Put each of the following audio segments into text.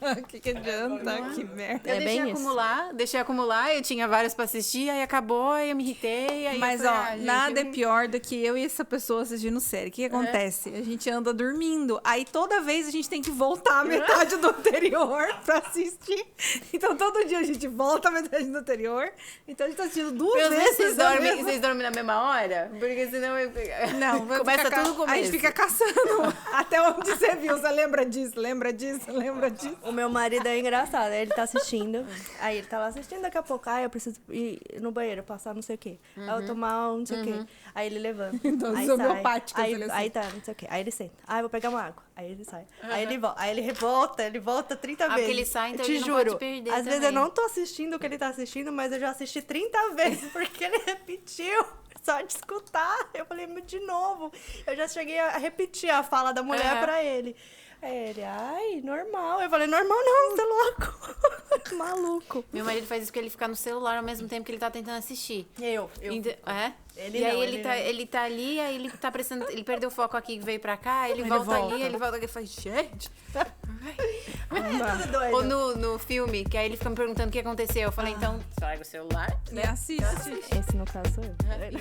O que adianta? Que merda. Eu deixei acumular, eu tinha vários pra assistir, aí acabou, aí eu me irritei, aí Mas, eu falei, gente, nada é pior do que eu e essa pessoa assistindo série. O que acontece? A gente anda dormindo, aí toda vez a gente tem que voltar a metade do anterior pra assistir. Então, todo dia a gente volta a metade do anterior. Então, a gente tá assistindo duas vezes. Vocês dormem na mesma hora? Porque senão Não, começa tudo com a gente fica caçando até onde você viu. Você lembra disso? Lembra disso? Lembra disso? O meu marido é engraçado, ele tá assistindo, aí ele tá lá assistindo, daqui a pouco, eu preciso ir no banheiro, passar não sei o quê, aí eu tomar um não sei o quê, aí ele levanta, Então, aí homeopática, sai, ele assim. aí tá, não sei o quê, aí ele senta, eu vou pegar uma água, aí ele sai, aí ele volta 30 vezes. Porque ele sai, então eu te ele não juro, pode perder às vezes também. eu não tô assistindo o que ele tá assistindo, mas eu já assisti 30 vezes, porque ele repetiu. Só de escutar, eu falei, de novo. Eu já cheguei a repetir a fala da mulher pra ele. Aí ele, ai, normal. Eu falei, normal não, você é louco. Maluco. Meu marido faz isso porque ele fica no celular ao mesmo tempo que ele tá tentando assistir. Eu. Ele e aí não, ele tá ali, aí ele tá prestando. Ele perdeu o foco aqui que veio pra cá, ele volta ali, ele volta aqui e faz, gente. tudo doido. Ou no filme, que aí ele fica me perguntando o que aconteceu. Eu falei, então, larga o celular. E assiste. Esse no caso sou eu. Eu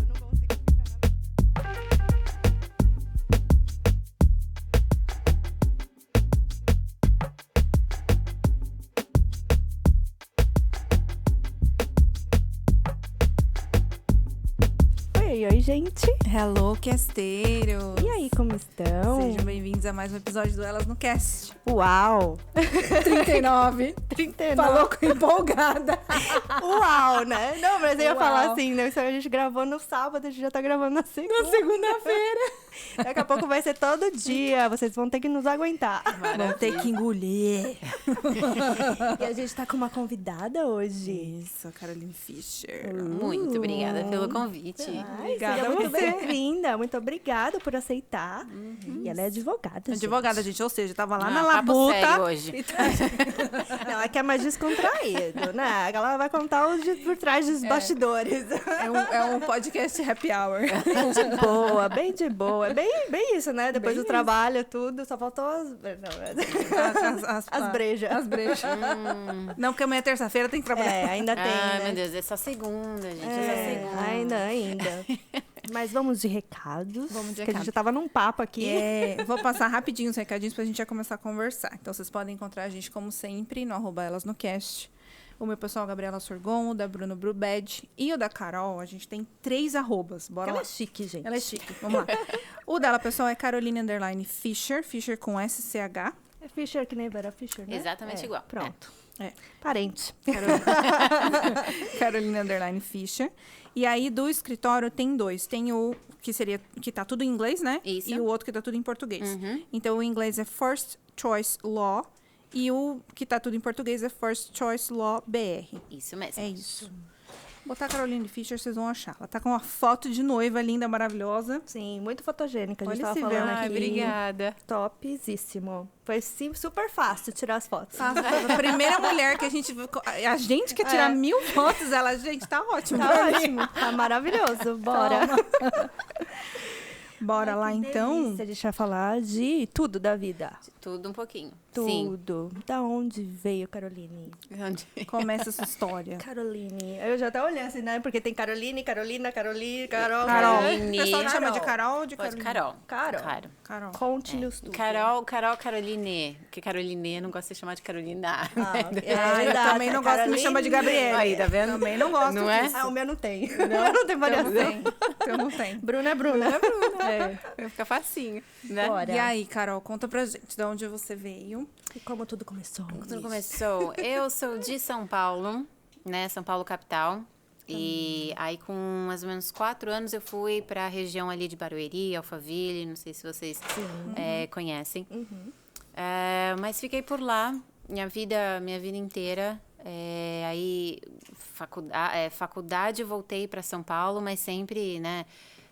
não consigo ficar Oi, gente. Hello, casteiros. E aí, como estão? Sejam bem-vindos a mais um episódio do Elas no Cast. Uau! 39. 39. Falou empolgada. Uau, né? Não, mas eu ia Uau. falar assim, né? A gente gravou no sábado, a gente já tá gravando na segunda. Na segunda-feira. Daqui a pouco vai ser todo dia, vocês vão ter que nos aguentar. Vão ter que engolir. E a gente tá com uma convidada hoje. Isso, a Caroline Fischer. Muito obrigada pelo convite. Obrigada Seja a muito você. bem-vinda. Muito obrigada por aceitar. E ela é advogada, Advogada, gente. Ou seja, tava lá na papo sério labuta. hoje. gente. Não, é que é mais descontraído, né? Ela vai contar os por trás dos bastidores. É um podcast happy hour. Bem de boa, bem de boa. Bem isso, né? Depois Bem do trabalho, tudo. Só faltou as... Não, as brejas. As brejas. Não, porque amanhã é terça-feira, tem que trabalhar. É, ainda tem, Ai, né? meu Deus, é só segunda, gente. É só segunda. Ainda. Mas vamos de recados. Vamos de que a recados. gente já tava num papo aqui. Vou passar rapidinho os recadinhos pra gente já começar a conversar. Então, vocês podem encontrar a gente, como sempre, no @elasnocast. O meu pessoal, Gabriela Sorgon, o da Bruno Brubed e o da Carol, a gente tem 3 arrobas. Bora Ela lá. é chique, gente. Ela é chique. Vamos lá. O dela, pessoal, é Caroline_Fischer. Fischer com SCH. É Fischer que nem Vera Fischer, né? Exatamente igual. Pronto. É. Parente. Caroline_Fischer. E aí, do escritório, tem 2. Tem o que tá tudo em inglês, né? Isso. E o outro que tá tudo em português. Uhum. Então, o inglês é First Choice Law. E o que tá tudo em português é First Choice Law BR. Isso mesmo. É isso. Botar Caroline Fischer, vocês vão achar. Ela tá com uma foto de noiva linda, maravilhosa. Sim, muito fotogênica. A gente Olha tava esse falando véu. aqui. Ai, obrigada. Topzíssimo. Foi sim, super fácil tirar as fotos. A primeira mulher que a gente quer tirar 1000 fotos, ela, gente, tá ótimo. Tá ótimo. Tá maravilhoso. Bora. Bora lá, então. A gente vai falar de tudo da vida. Tudo um pouquinho. Sim. Tudo. Da onde veio Caroline? Começa essa história. Caroline. Eu já até olhei assim, né? Porque tem Caroline, Carolina, Caroline, Carol. Carol. Caroline. O pessoal te chama de Carol. Carol ou de Pode, Caroline? Carol. Carol. Carol. Conte-nos tudo. Caroline. Porque Caroline, eu não gosto de ser chamada de Carolina. Eu também não gosto de me chamar de Gabriela. Aí, tá vendo? Também não gosto Não é? disso. Ah, o meu não tem. Não tem variação. Eu não tenho. Bruna é Bruna. Vai ficar facinho, né? Bora. E aí, Carol, conta pra gente de onde você veio. E como tudo começou? Tudo começou. Eu sou de São Paulo, né? São Paulo capital. E aí, com mais ou menos 4 anos, eu fui pra região ali de Barueri, Alphaville. Não sei se vocês conhecem. Mas fiquei por lá minha vida inteira. Aí, faculdade, voltei para São Paulo, mas sempre, né?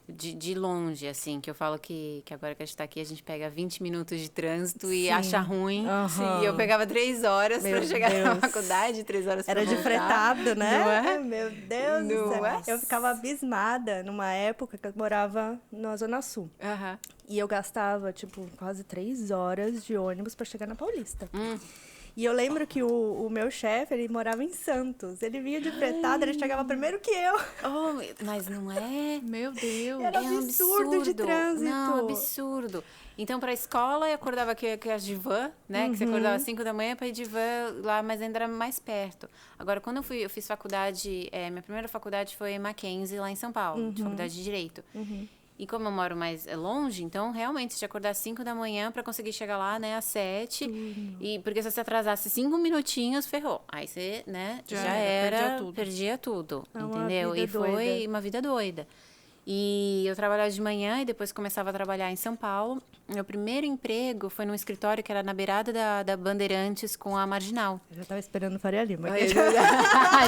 de longe, assim, que eu falo que agora que a gente tá aqui, a gente pega 20 minutos de trânsito e Sim. acha ruim. Aham. E eu pegava 3 horas Meu pra chegar na Deus. faculdade, 3 horas pra Era de voltar. fretado, né? Não é? Meu Deus do Não céu. é? Eu ficava abismada numa época que eu morava na Zona Sul. Aham. E eu gastava, tipo, quase 3 horas de ônibus pra chegar na Paulista. E eu lembro que o meu chefe, ele morava em Santos. Ele vinha de fretado, ele chegava primeiro que eu. Oh, mas não é? Meu Deus. Era um absurdo de trânsito. Não, absurdo. Então, pra escola, eu acordava que as de van, né? Que você acordava às 5 da manhã pra ir de van lá, mas ainda era mais perto. Agora, quando eu fiz faculdade, minha primeira faculdade foi em Mackenzie, lá em São Paulo, de faculdade de Direito. E como eu moro mais longe, então, realmente, você tinha que acordar às 5 da manhã pra conseguir chegar lá, né, às 7. E porque se você atrasasse 5 minutinhos, ferrou. Aí você, né, Já já era, era, perdia tudo. É uma entendeu? vida E foi doida. uma vida doida. E eu trabalhava de manhã e depois começava a trabalhar em São Paulo. Meu primeiro emprego foi num escritório que era na beirada da Bandeirantes com a Marginal. Eu já tava esperando o Faria Lima.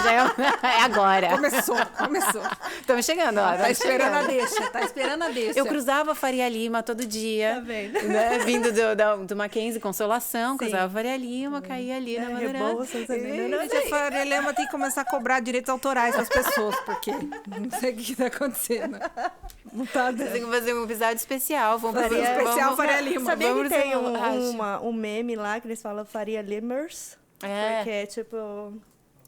Já é agora. Começou. Estamos chegando, ó. Tá esperando a deixa, tá esperando a deixa. Eu cruzava a Faria Lima todo dia. Tá vendo? Né? Vindo do Mackenzie Consolação, cruzava a Faria Lima, caía ali na Bandeirantes. Rebouças, Gente, a Faria Lima tem que começar a cobrar direitos autorais das pessoas, porque não sei o que tá acontecendo. Não tá Vocês têm dando. que fazer um episódio especial. Vamos fazer Faria- especial Faria Lima. Sabia que Vamos tem fazer um meme lá que eles falam Faria Limers? É. Porque é tipo...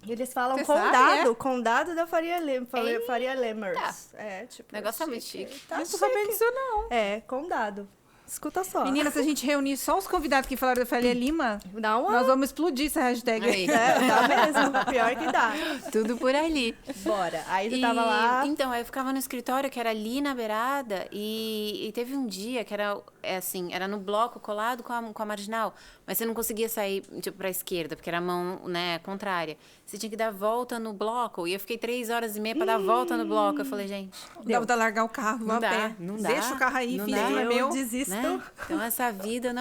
Eles falam Você condado, sabe, condado da Faria Eita. Faria Lemers. É, tipo... O negócio é muito chique. Tá Não tô sabendo chique. disso, não. É, condado. Escuta só. Menina, se a gente reunir só os convidados que falaram da Faria Lima, Dá uma... nós vamos explodir essa hashtag. Aí. É, dá mesmo. Pior que dá. Tudo por ali. Bora. Aí tu tava lá... Então, eu ficava no escritório que era ali na beirada e teve um dia que era assim, era no bloco colado com a Marginal, mas você não conseguia sair tipo pra esquerda, porque era a mão, né, contrária. Você tinha que dar volta no bloco e eu fiquei 3 horas e meia pra dar volta no bloco. Eu falei, gente, Dá pra largar o carro, não a dá, pé. não dá. Deixa o carro aí, Não filho, dá. não é Eu meu. desisto. né? Então essa vida eu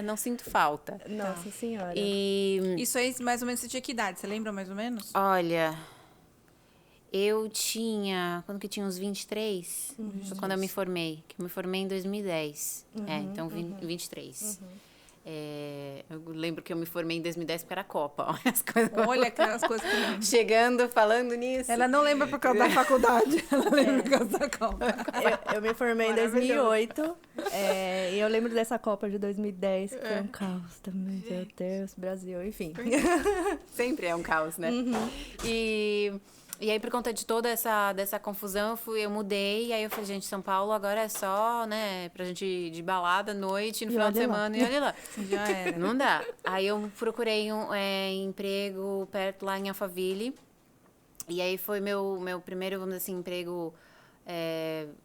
não sinto falta. Nossa senhora. E Isso aí, mais ou menos, você tinha que idade? Você lembra mais ou menos? olha, eu tinha... Quando que eu tinha? Uns 23? Foi quando eu me formei. Que eu me formei em 2010. Então 23. Eu lembro que eu me formei em 2010 porque era Copa. Olha as coisas. Olha aquelas coisas que... Chegando, falando nisso. Ela não lembra por causa da faculdade, ela lembra por causa da Copa. Eu me formei em 2008. E eu lembro dessa Copa de 2010, que foi um caos também. Meu Deus, Brasil, enfim. Sempre é um caos, né? E aí, por conta de toda dessa confusão, eu mudei. E aí eu falei, gente, São Paulo agora é só, né, pra gente ir de balada à noite, no E final de olha lá. semana, e olha lá. Já era. Não dá. Aí eu procurei um emprego perto lá em Alphaville. E aí foi meu primeiro, vamos dizer assim, emprego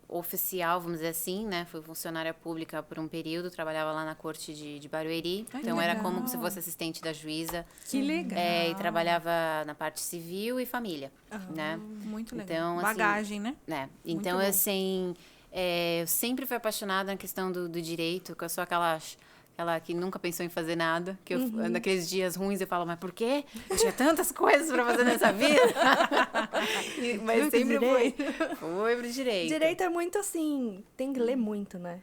oficial, vamos dizer assim, né? Fui funcionária pública por um período, trabalhava lá na corte de Barueri. Ai, Então que era legal. como se fosse assistente da juíza. Que legal. E trabalhava na parte civil e família, né? Muito legal. Então, assim, Bagagem, né? né? Então, bom. assim, eu sempre fui apaixonada na questão do direito, que eu sou aquela que nunca pensou em fazer nada, que eu, naqueles dias ruins eu falo, mas por quê? Eu tinha tantas coisas para fazer nessa vida. Mas Fui pro sempre direito. foi pro direito. Direito é muito assim, tem que ler muito, né?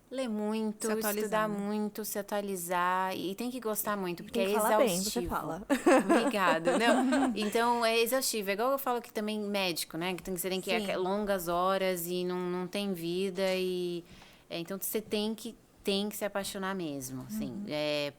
Ler muito, Se atualizar, estudar né? muito, se atualizar e tem que gostar muito, porque Tem que é falar bem, exaustivo. você fala. Obrigada. Não, então é exaustivo. É igual eu falo que também médico, né? Que você tem que ir Sim. longas horas e não tem vida então você tem que se apaixonar mesmo, assim.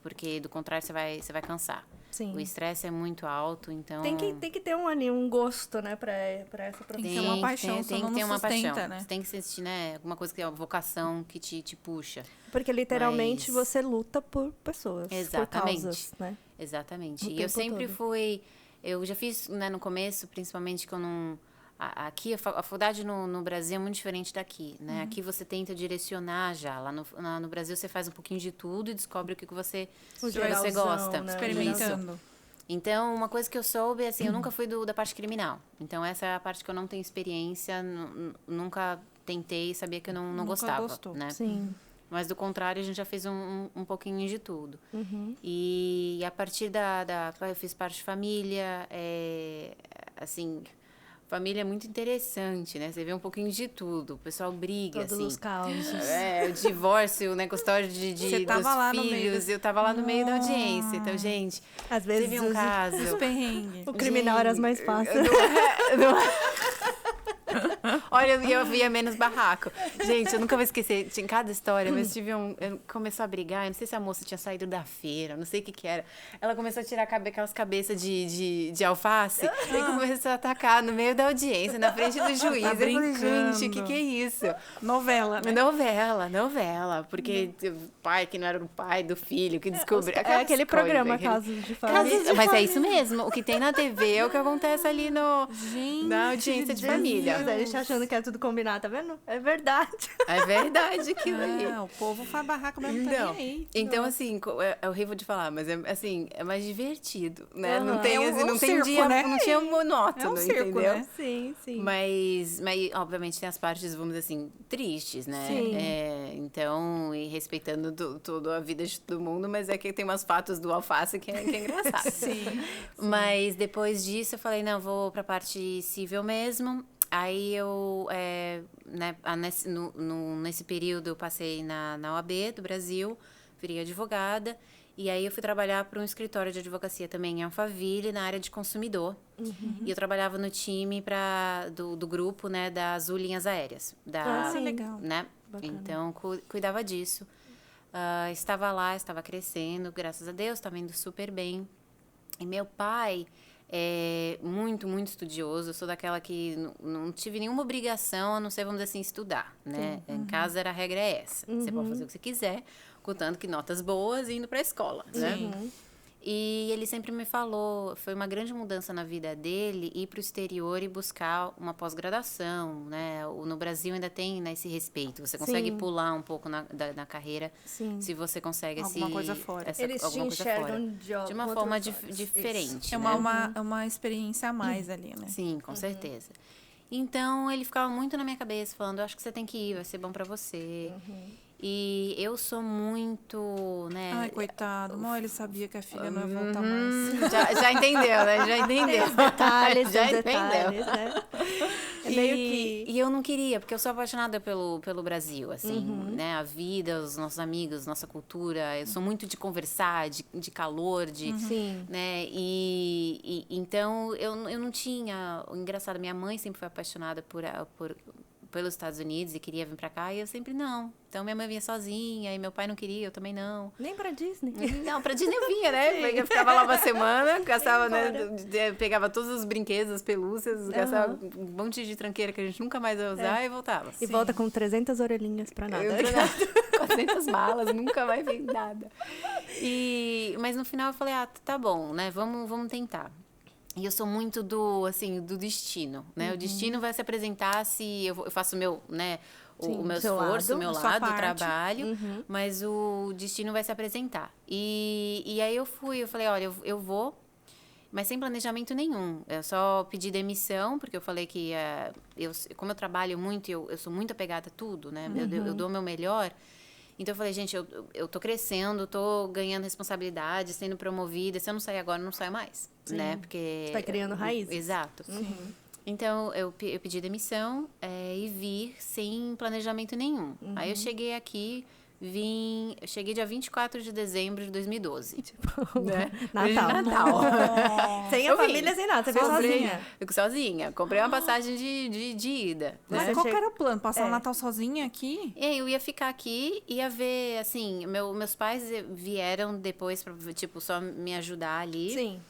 Porque do contrário você vai cansar. Sim. O estresse é muito alto, então Tem que ter um gosto, né, pra essa profissão. Tem que ter uma paixão, tem senão que ter não uma sustenta, paixão. né? Você tem que sentir, né, alguma coisa que é uma vocação que te puxa. Porque literalmente Mas- você luta por pessoas, Exatamente. por causas, né? Exatamente. O E eu tempo sempre todo. fui... Eu já fiz, né, no começo, principalmente que eu não... Aqui, a faculdade no Brasil é muito diferente daqui, né? Aqui você tenta direcionar já. Lá no Brasil você faz um pouquinho de tudo e descobre o que você geralzão, gosta. né? Experimentando. Então, uma coisa que eu soube, assim, eu nunca fui da parte criminal. Então, essa é a parte que eu não tenho experiência, nunca tentei, sabia que eu não Nunca gostava, gostou. né? Sim. Mas, do contrário, a gente já fez um pouquinho de tudo. Uhum. E a partir eu fiz parte de família, assim, família é muito interessante, né? Você vê um pouquinho de tudo. O pessoal briga, Todos assim. os causos. O divórcio, né? Com a história Você tava dos lá no meio filhos. Eu tava lá no meio da audiência. Então, gente, Às vezes teve um caso. Os perrengues. o criminal era as mais fáceis. Olha, eu via menos barraco. Gente, eu nunca vou esquecer, tinha cada história, mas tive começou a brigar, eu não sei se a moça tinha saído da feira, não sei o que era. Ela começou a tirar aquelas cabeças de alface e começou a atacar no meio da audiência, na frente do juiz. Tá Eu falei, brincando. gente, o que é isso? Novela, né? Novela, porque o pai que não era o pai do filho, que descobriu. É aquele programa, Casos de Família. Mas é isso mesmo, o que tem na TV é o que acontece ali na audiência de família. A gente achando que é tudo combinado, tá vendo? É verdade. É verdade aquilo aí. O povo faz barraco mesmo, tá nem aí. Então, assim, é horrível de falar, mas é mais divertido, né? Aham. Não tem, É um assim, não tem circo, dia, né? não tinha monótono, É um circo, entendeu? né? Sim, sim. Mas, obviamente, tem as partes, vamos dizer assim, tristes, né? Sim. Então, e respeitando toda a vida de todo mundo, mas é que tem umas fatos do alface que é engraçado. Sim. Mas depois disso, eu falei, não, vou pra parte civil mesmo. Aí eu, nesse período, eu passei na OAB do Brasil, virei advogada. E aí eu fui trabalhar para um escritório de advocacia também em Alphaville, na área de consumidor. E eu trabalhava no time do grupo, né, da Azul Linhas Aéreas. Legal. Né? Bacana. Então, cuidava disso. Estava lá, estava crescendo, graças a Deus, estava indo super bem. E meu pai é muito, muito estudioso. Eu sou daquela que não tive nenhuma obrigação, a não ser, vamos dizer assim, estudar, né? Em casa a regra é essa. Você pode fazer o que você quiser, contanto que notas boas e indo para a escola, né? E ele sempre me falou, foi uma grande mudança na vida dele ir para o exterior e buscar uma pós-graduação, né? No Brasil ainda tem, né, esse respeito. Você consegue pular um pouco na carreira se você consegue Alguma coisa fora. Eles te alguma coisa enxergam fora. De uma com forma outros olhos. diferente. É né? uma experiência a mais ali, né? Sim, com certeza. Então, ele ficava muito na minha cabeça, falando, eu acho que você tem que ir, vai ser bom pra você. E eu sou muito, né... Ai, coitado. Mal ele sabia que a filha não ia voltar mais. Já entendeu, né? Já entendeu. Detalhes, Já detalhes, né? É meio que... E eu não queria, porque eu sou apaixonada pelo Brasil, assim, né? A vida, os nossos amigos, nossa cultura. Eu sou muito de conversar, de calor, Sim. né? E então, eu não tinha... Engraçado, minha mãe sempre foi apaixonada pelos Estados Unidos e queria vir pra cá, e eu sempre não. Então, minha mãe vinha sozinha, e meu pai não queria, eu também não. Nem pra Disney. Não, pra Disney eu vinha, né? Eu ficava lá uma semana, gastava, né? Pegava todos os brinquedos, as pelúcias, gastava um monte de tranqueira que a gente nunca mais ia usar e voltava. E volta com 300 orelhinhas pra nada. 400 malas, nunca mais vi nada. Mas no final eu falei, tá bom, né? Vamos tentar. E eu sou muito do destino, né? O destino vai se apresentar se eu faço o meu, né? O meu esforço, o meu lado, o trabalho, mas o destino vai se apresentar. E aí eu falei, olha, eu vou, mas sem planejamento nenhum. Eu só pedi demissão, porque eu falei que, como eu trabalho muito, eu sou muito apegada a tudo, né? Eu dou o meu melhor. Então, eu falei, gente, eu tô crescendo, tô ganhando responsabilidade, sendo promovida. Se eu não sair agora, eu não saio mais, né? Porque... Você tá criando raízes. Exato. Então, eu pedi demissão e vir sem planejamento nenhum. Aí, eu cheguei aqui... Eu cheguei dia 24 de dezembro de 2012. Tipo, né? Natal. Sem a família, sem nada. Você veio sozinha. Fico sozinha. Comprei uma passagem de ida. Mas Né? qual que era o plano? Passar o Natal sozinha aqui? Eu ia ficar aqui, ia ver, assim, meus pais vieram depois pra, tipo, só me ajudar ali. Sim.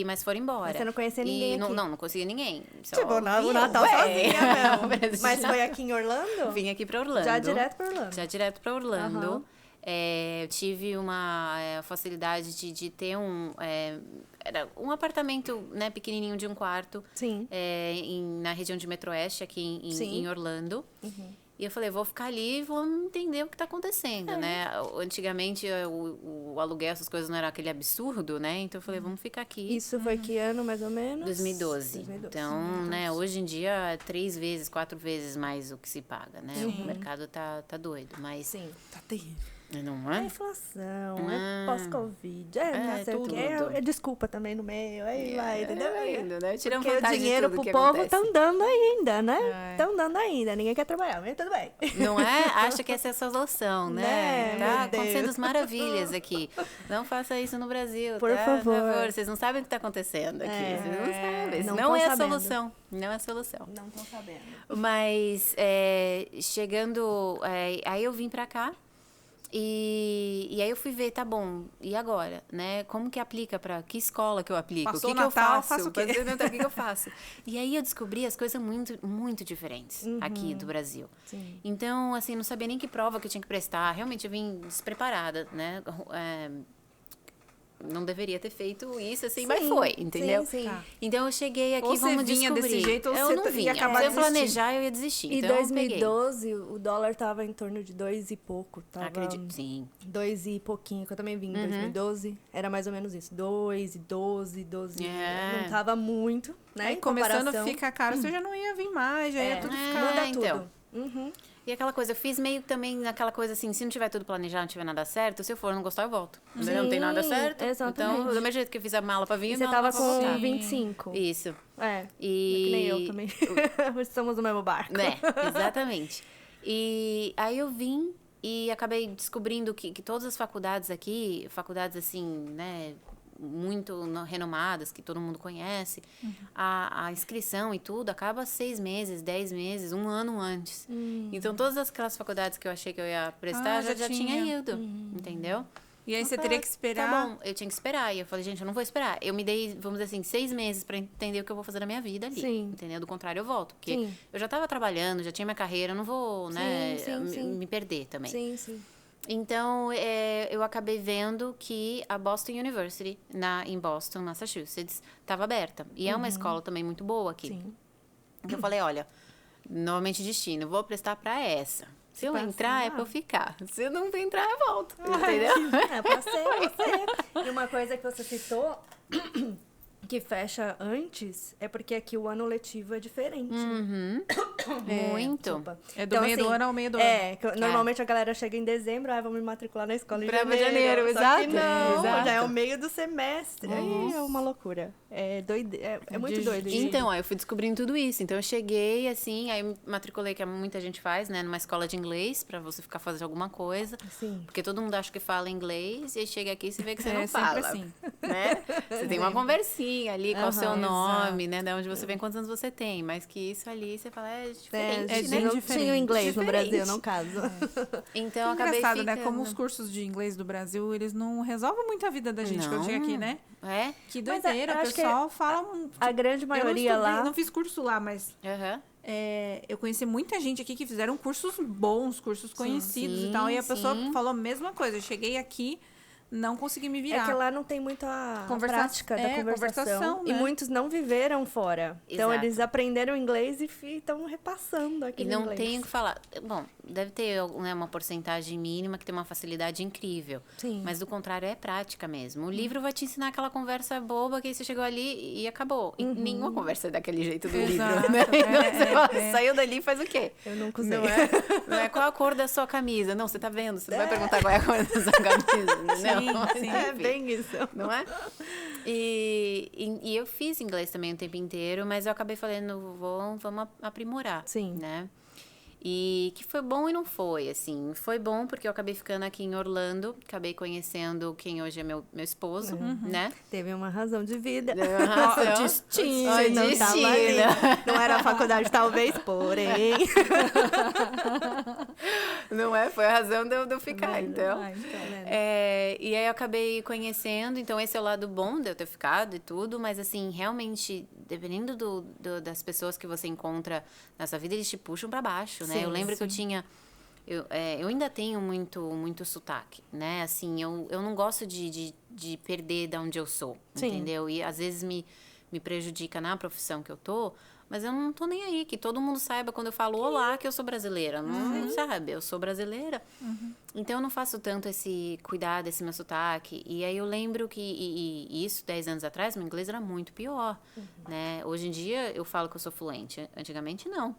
Mas foram embora. Mas você não conhecia ninguém aqui? Não conhecia ninguém. Só Tipo, o Natal sozinha mesmo. Mas foi aqui em Orlando? Vim aqui pra Orlando. Já direto pra Orlando? Já direto pra Orlando. Eu tive uma facilidade de ter era um apartamento, né, pequenininho de um quarto. Sim. Na região de Metro-Oeste, aqui em Orlando. E eu falei, vou ficar ali e vou entender o que está acontecendo, né? Antigamente, o aluguel, essas coisas não era aquele absurdo, né? Então, eu falei, vamos ficar aqui. Isso foi que ano, mais ou menos? 2012. Então, né, hoje em dia, é 3 vezes, 4 vezes mais o que se paga, né? O mercado tá doido, mas... Sim. Tá terrível. Não É é? inflação, é pós-Covid, não sei o tudo. quê, é desculpa também no meio, aí vai, entendeu? Ainda, né? Tirando Porque o vantagem dinheiro de pro tudo que povo acontece. estão dando ainda, né? Estão dando ainda, ninguém quer trabalhar, mas tudo bem. Não é? Acha que essa é a solução, né? Né, Tá meu acontecendo Deus. as maravilhas aqui. Não faça isso no Brasil, Por tá? favor. Vocês não sabem o que está acontecendo aqui. Vocês não sabem. Isso não não tão é a sabendo. solução. Não é a solução. Não estão sabendo. Mas chegando, aí eu vim pra cá e aí eu fui ver, tá bom, e agora, né? Como que aplica pra que escola que eu aplico? Passou o que o eu Natal, faço? faço o quê? Passou o Natal, o que eu faço? E aí eu descobri as coisas muito, muito diferentes aqui do Brasil. Sim. Então, assim, não sabia nem que prova que eu tinha que prestar. Realmente eu vim despreparada, né? Não deveria ter feito isso assim, mas Sim, foi, entendeu? sim, sim. Tá. Então eu cheguei aqui, Ou você vamos vinha descobrir. desse jeito, ou eu você não ia vinha. acabar Se eu desistindo. planejar, eu ia desistir. Em Então, eu peguei. 2012, o dólar tava em torno de 2 e pouco. Tava Acredito, sim. 2 e pouquinho, que eu também vim em 2012. Era mais ou menos isso. 2 e 12. É. Não tava muito, né? Aí em começando a comparação. ficar caro, você já não ia vir mais, já ia tudo ficar... Muda então. tudo. Uhum. E aquela coisa, eu fiz meio também aquela coisa assim, se não tiver tudo planejado, não tiver nada certo, se eu for não gostar, eu volto. Entendeu? Não tem nada certo. exatamente. Então, do mesmo jeito que eu fiz a mala pra vir, E a você mala tava pra voltar. com 25. Isso. É. E... Que nem eu também. Estamos no mesmo barco. Né, exatamente. E aí eu vim e acabei descobrindo que todas as faculdades aqui, faculdades assim, né, muito renomadas, que todo mundo conhece, a inscrição e tudo acaba 6 meses, 10 meses, 1 ano antes. Então, todas aquelas faculdades que eu achei que eu ia prestar, já tinha ido, entendeu? E aí você Eu teria falei, que esperar... Tá bom, eu tinha que esperar. E eu falei, gente, eu não vou esperar. Eu me dei, vamos dizer assim, 6 meses pra entender o que eu vou fazer na minha vida ali. Sim. Entendeu? Do contrário, eu volto. Porque Sim. eu já tava trabalhando, já tinha minha carreira, eu não vou, né, sim. me perder também. Sim, sim. Então, eu acabei vendo que a Boston University, em Boston, Massachusetts, estava aberta. E é uma escola também muito boa aqui. Sim. Então, eu falei, olha, novamente destino, vou prestar para essa. Se eu Passar. entrar, é para eu ficar. Se eu não entrar, eu volto. Entendeu? É, pra ser. E uma coisa que você citou, que fecha antes, é porque aqui o ano letivo é diferente. Muito. Desculpa. É do meio do ano ao meio do ano. Normalmente a galera chega em dezembro, vamos me matricular na escola em Pra janeiro. janeiro, Só exato. que não, Exato. já é o meio do semestre. Aí é uma loucura. É muito doido isso. Então, aí eu fui descobrindo tudo isso. Então, eu cheguei, assim, aí me matriculei, que muita gente faz, né? Numa escola de inglês, pra você ficar fazendo alguma coisa. Sim. Porque todo mundo acha que fala inglês, e aí chega aqui e você vê que você É não sempre fala. assim. Né? Você tem uma conversinha ali, qual o seu Aham, nome, né? De onde você vem, quantos anos você tem. Mas que isso ali, você fala, é diferente, a é gente né? não diferente. tinha o inglês no Diferente. Brasil, no caso. Então, eu acabei Engraçado, ficando... né? Como os cursos de inglês do Brasil, eles não resolvem muito a vida da gente quando Não. chega aqui, né? É? Que Mas doideira, eu o acho que pessoal fala... A grande Eu não maioria estudei, lá... não fiz curso lá, mas Aham. eu conheci muita gente aqui que fizeram cursos bons, cursos conhecidos e tal. E a pessoa sim. falou a mesma coisa. Eu cheguei aqui, não consegui me virar. É que lá não tem muita prática da conversação, conversação. E né? muitos não viveram fora. Então, Exato. eles aprenderam inglês e estão repassando E aquele não inglês. tem o que falar. Bom, deve ter, né, uma porcentagem mínima que tem uma facilidade incrível. Sim. Mas do contrário, é prática mesmo. O livro vai te ensinar aquela conversa boba que aí você chegou ali e acabou. E nenhuma conversa é daquele jeito do Exato, livro, né? Você fala, é. saiu dali e faz o quê? Eu nunca usei. Não é? Não é qual a cor da sua camisa. Não, você tá vendo. Você não vai perguntar qual é a cor da sua camisa, entendeu? Sim, É bem isso. Não é? E eu fiz inglês também o tempo inteiro, mas eu acabei falando, vamos aprimorar. Sim. Né? E que foi bom e não foi, assim. Foi bom porque eu acabei ficando aqui em Orlando, acabei conhecendo quem hoje é meu esposo, né? Teve uma razão de vida. Ó, Destino. Ó, Não destino. tava ali. Não era a faculdade, talvez, porém. Não é? Foi a razão de eu ficar, então. Ah, então. E aí eu acabei conhecendo, então esse é o lado bom de eu ter ficado e tudo, mas assim, realmente, dependendo das pessoas que você encontra nessa vida, eles te puxam pra baixo, né? Sim, Eu lembro que eu sim. tinha... Eu ainda tenho muito sotaque, né? Assim, eu não gosto de perder de onde eu sou, Sim. entendeu? E às vezes me prejudica na profissão que eu tô, mas eu não tô nem aí, que todo mundo saiba quando eu falo olá que eu sou brasileira. Não sabe, eu sou brasileira. Então eu não faço tanto esse cuidar desse meu sotaque. E aí eu lembro que e isso 10 anos atrás, meu inglês era muito pior, né? Hoje em dia eu falo que eu sou fluente, antigamente não.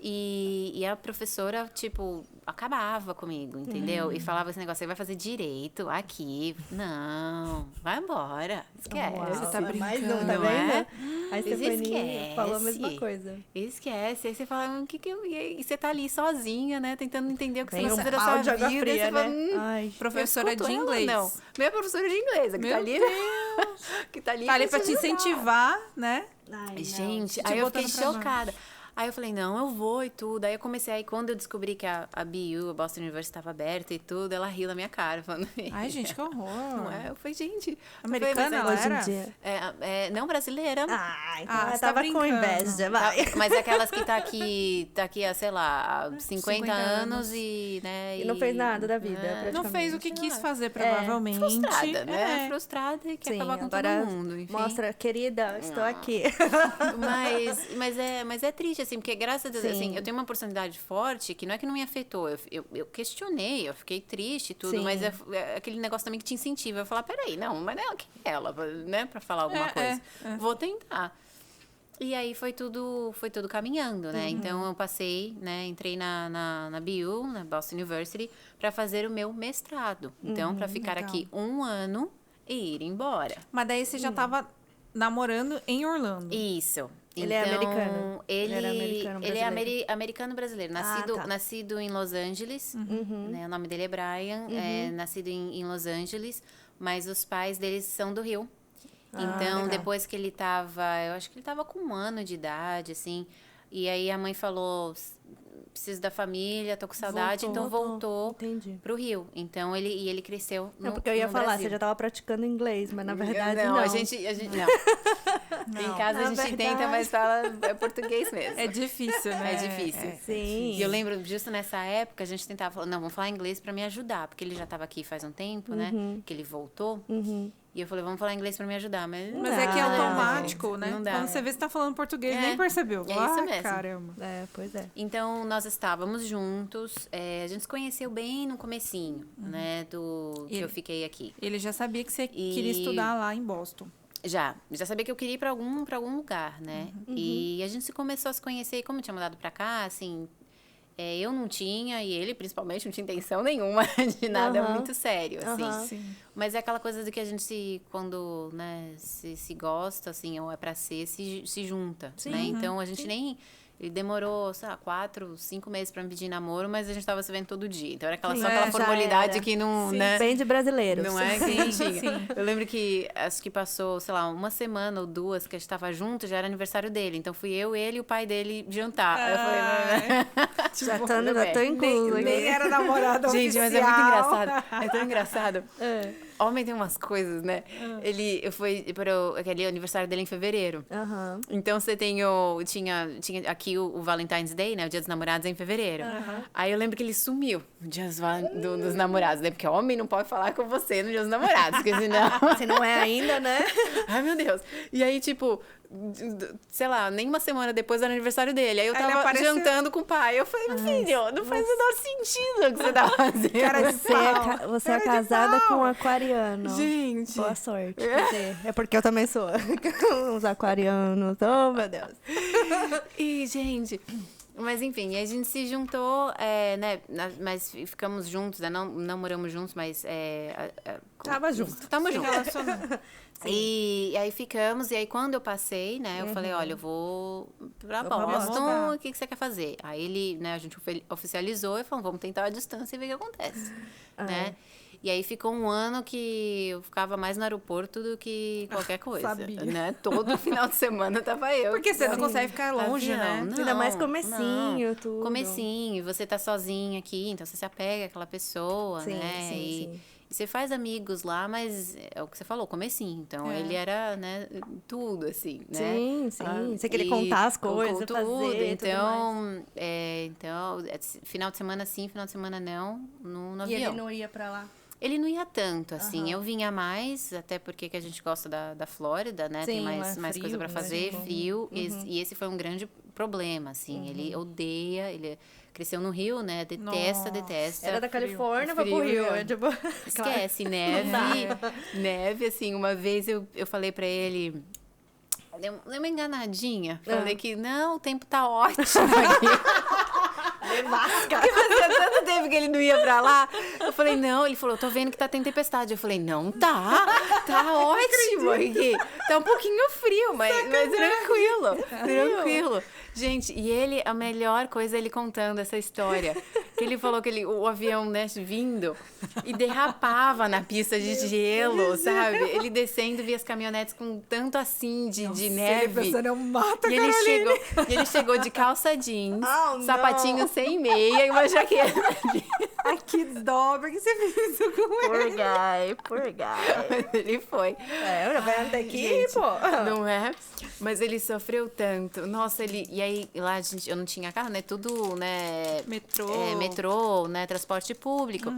E a professora, tipo, acabava comigo, entendeu? E falava esse negócio, você vai fazer direito aqui. Não, vai embora. Esquece. Uau, Você tá mais brincando, um, tá não vendo? é? Aí Mas Stephanie falou a mesma esquece. coisa. Esquece. Aí você fala, o que que eu... E você tá ali sozinha, né? Tentando entender o que Vem você um vai fazer da balde de sua água vida. fria, Aí você fala, né? Ai, Professora eu escuto de ela? inglês. Não. Minha professora de inglês, que Meu tá ali. Deus. Que tá ali, Tá ali pra te ajudar. incentivar, né? ai, não. Gente, Te aí eu botando fiquei pra chocada. Aí eu falei, não, eu vou e tudo. Aí eu comecei, aí quando eu descobri que a BU, a Boston University, estava aberta e tudo, ela riu na minha cara, falando... Ai, gente, que horror. Não é? Eu falei, gente... Americana eu ela falei, Hoje em era? dia. não, brasileira. Ah, então Ah, ela você tá tava com brincando. inveja, vai. Mas é aquelas que tá aqui há, sei lá, 50 anos e, né... E não fez nada da vida, É, Não fez o que quis fazer, provavelmente. frustrada, né? É. Frustrada e quer Sim, acabar com agora todo mundo, enfim. mostra, querida, estou aqui. Mas é triste, assim, porque graças a Deus, Sim. assim, eu tenho uma personalidade forte que não é que não me afetou. Eu questionei, eu fiquei triste e tudo, Sim. mas é aquele negócio também que te incentiva. Eu falar, peraí, não, mas não, quem é ela, né, pra falar alguma coisa? Vou tentar. E aí foi tudo caminhando, né? Então eu passei, né? Entrei na BU, na Boston University, para fazer o meu mestrado. Então, para ficar legal. aqui 1 ano e ir embora. Mas daí você já tava namorando em Orlando. Isso. Ele é Então, americano? Ele era americano Ele é brasileiro? americano brasileiro. Tá. Nascido em Los Angeles. Né? O nome dele é Brian. É nascido em Los Angeles. Mas os pais deles são do Rio. Então, legal. depois que ele tava... Eu acho que ele tava com 1 ano de idade, assim. E aí a mãe falou... Preciso da família, tô com saudade. Então, voltou Entendi. pro Rio. Então, ele cresceu no É porque eu ia no falar, Brasil. você já tava praticando inglês, mas na verdade não. A gente não. Em casa Na a gente tenta, verdade. mas fala português mesmo. É difícil, né? É difícil. Sim. E eu lembro, justo nessa época, a gente tentava falar, não, vamos falar inglês pra me ajudar. Porque ele já tava aqui faz um tempo, né? Que ele voltou. E eu falei, vamos falar inglês pra me ajudar. Mas Mas é que é Ah, automático, né? Não dá. Quando você vê, você tá falando português, É. nem percebeu. É isso Ah, mesmo. caramba. É, pois é. Então, nós estávamos juntos. A gente se conheceu bem no comecinho, né? Que eu fiquei aqui. Ele já sabia que você E- queria estudar lá em Boston. Já sabia que eu queria ir pra algum lugar, né? E a gente começou a se conhecer, e como eu tinha mudado pra cá, assim, eu não tinha, e ele principalmente não tinha intenção nenhuma de nada muito sério, assim. Sim. Mas é aquela coisa do que a gente quando, né, se gosta, assim, ou é pra ser, se junta, né? Então a gente nem... Ele demorou, sei lá, 4, 5 meses pra me pedir namoro, mas a gente tava se vendo todo dia. Então era Sim, só aquela já formalidade era. que não, Sim, né? Bem de brasileiros. Não é que Sim, não tinha. sim. Eu lembro que acho que passou, sei lá, 1 semana ou 2 que a gente tava junto, já era aniversário dele. Então fui eu, ele e o pai dele jantar. Aí eu falei, Já Tipo, tô tudo bem. incluso aqui. Nem era namorado Gente, oficial. mas é muito engraçado. É tão engraçado. É. Homem tem umas coisas, né? Eu fui para aquele aniversário dele em fevereiro. Aham. Então você tinha aqui o Valentine's Day, né? O Dia dos Namorados é em fevereiro. Aí eu lembro que ele sumiu no Dia dos Namorados, né? Porque homem não pode falar com você no Dia dos Namorados, porque senão... Se não é ainda, né? Ai, meu Deus. E aí, tipo, sei lá, nem 1 semana depois do aniversário dele. Aí eu Aí ele tava apareceu. jantando com o pai. Eu falei, filho, não faz o menor sentido o que você tá fazendo. Cara de pau. Você é Cara de casada pau. com um aquariano. Gente. Boa sorte. Quer dizer, é porque eu também sou. Uns aquarianos. Oh, meu Deus. E, gente... Mas, enfim, a gente se juntou, né? Mas ficamos juntos, né? Não moramos juntos, mas... Tava junto. Tamo Se junto. relacionando. E aí ficamos, e aí quando eu passei, né, eu falei, olha, eu vou pra Vou pra Boston, Boston. o que você quer fazer? Aí ele, né, a gente oficializou e falou, vamos tentar a distância e ver o que acontece, né? E aí ficou 1 ano que eu ficava mais no aeroporto do que qualquer coisa, Sabia. né? Todo final de semana tava eu. Porque você não consegue ficar longe, Avião, né? Ainda mais comecinho, tudo. Comecinho, você tá sozinha aqui, então você se apega àquela pessoa, Sim, né? sim, e sim. você faz amigos lá, mas é o que você falou, comecinho. Então, ele era, né, tudo, assim, né? Sim, sim. Você queria e contar as com coisas, tudo. fazer, tudo mais. Então, final de semana sim, final de semana não, no E avião. ele não ia pra lá? Ele não ia tanto, assim. Eu vinha mais, até porque que a gente gosta da Flórida, né? Tem Sim, mais mais coisa frio, pra né? fazer, Uhum. frio. E esse foi um grande problema, assim. Ele odeia, ele cresceu no Rio, né? Nossa. Detesta. Era da frio. Califórnia, foi pro Frio, Rio. né? É, tipo, Esquece, neve. Neve, assim, uma vez eu falei pra ele... Dei uma enganadinha. Falei que, não, o tempo tá ótimo aqui. nevasca. Porque fazia tanto tempo que ele não ia pra lá. Eu falei, não. Ele falou, tô vendo que tá tendo tempestade. Eu falei, não tá. Tá ótimo aqui. Tá um pouquinho frio, mas tranquilo. Gente, e ele, a melhor coisa é ele contando essa história. Que ele falou que o avião, né, vindo e derrapava na pista de gelo, sabe? Ele descendo, via as caminhonetes com tanto assim de neve. Ele pensando, eu mato a E ele chegou de calça jeans, Oh, sapatinho sem meia e uma jaqueta. Ai, que dó, por que você fez isso com ele? Poor guy. Mas ele foi. Eu já venho até aqui, Gente, pô. não é? Mas ele sofreu tanto. Nossa, e aí lá eu não tinha carro, né? Tudo, né? Metrô, né? Transporte público.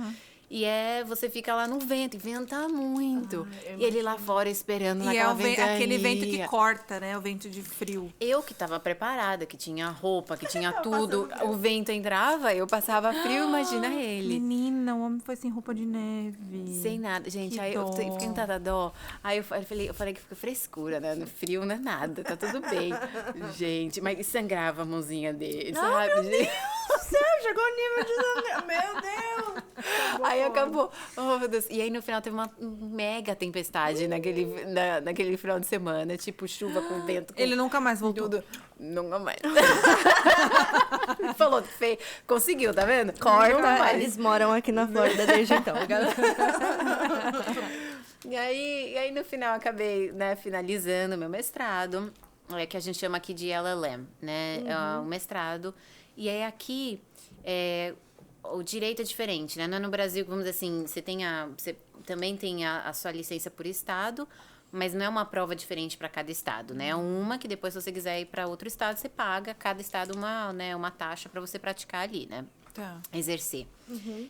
E você fica lá no vento, e venta muito. E ele lá fora esperando E naquela ventania. aquele vento que corta, né? O vento de frio. Eu que tava preparada, que tinha roupa, que tinha tudo. O vento entrava, eu passava frio, imagina ele. Menina, o homem foi sem roupa de neve. Sem nada. Gente, Que aí eu dó. fiquei com tanta dó. Aí eu falei que fica frescura, né? No frio não é nada, tá tudo bem. Gente, mas sangrava a mãozinha dele, sabe? Gente? Você chegou ao nível de... Meu Deus. Aí acabou. Oh, meu Deus. E aí no final teve uma mega tempestade naquele final de semana. Tipo, chuva com vento. Com Ele nunca mais voltou. tudo. Nunca mais. Falou que fez. Conseguiu, tá vendo? Nunca Corta, mais. eles moram aqui na Flórida desde então, galera. E aí no final eu acabei, né, finalizando meu mestrado, que a gente chama aqui de LLM, né? O mestrado. E aí aqui o direito é diferente, né? Não é no Brasil, vamos dizer assim, você também tem a sua licença por estado, mas não é uma prova diferente para cada estado, né? É uma que depois, se você quiser ir para outro estado, você paga cada estado uma taxa para você praticar ali, né? Tá. Exercer.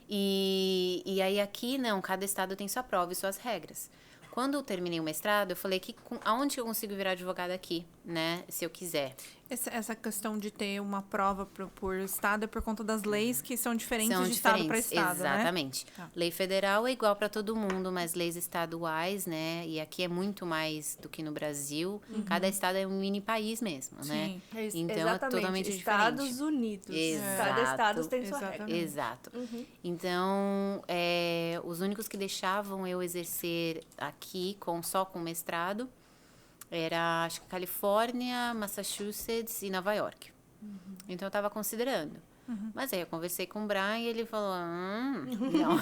E aí aqui, não, cada estado tem sua prova e suas regras. Quando eu terminei o mestrado, eu falei que aonde eu consigo virar advogada aqui, né? Se eu quiser. Essa questão de ter uma prova por estado é por conta das leis que são diferentes São de estado para diferentes, estado, exatamente. né? Tá. Lei federal é igual para todo mundo, mas leis estaduais, né? E aqui é muito mais do que no Brasil. Cada estado é um mini país mesmo, né? Sim. Então Exatamente. é totalmente Estados diferente. Unidos. Exato. Cada estado tem sua Exatamente. regra. Exato. Então, os únicos que deixavam eu exercer aqui só com mestrado era, acho que Califórnia, Massachusetts e Nova York. Então, eu estava considerando. Mas aí eu conversei com o Brian e ele falou, não.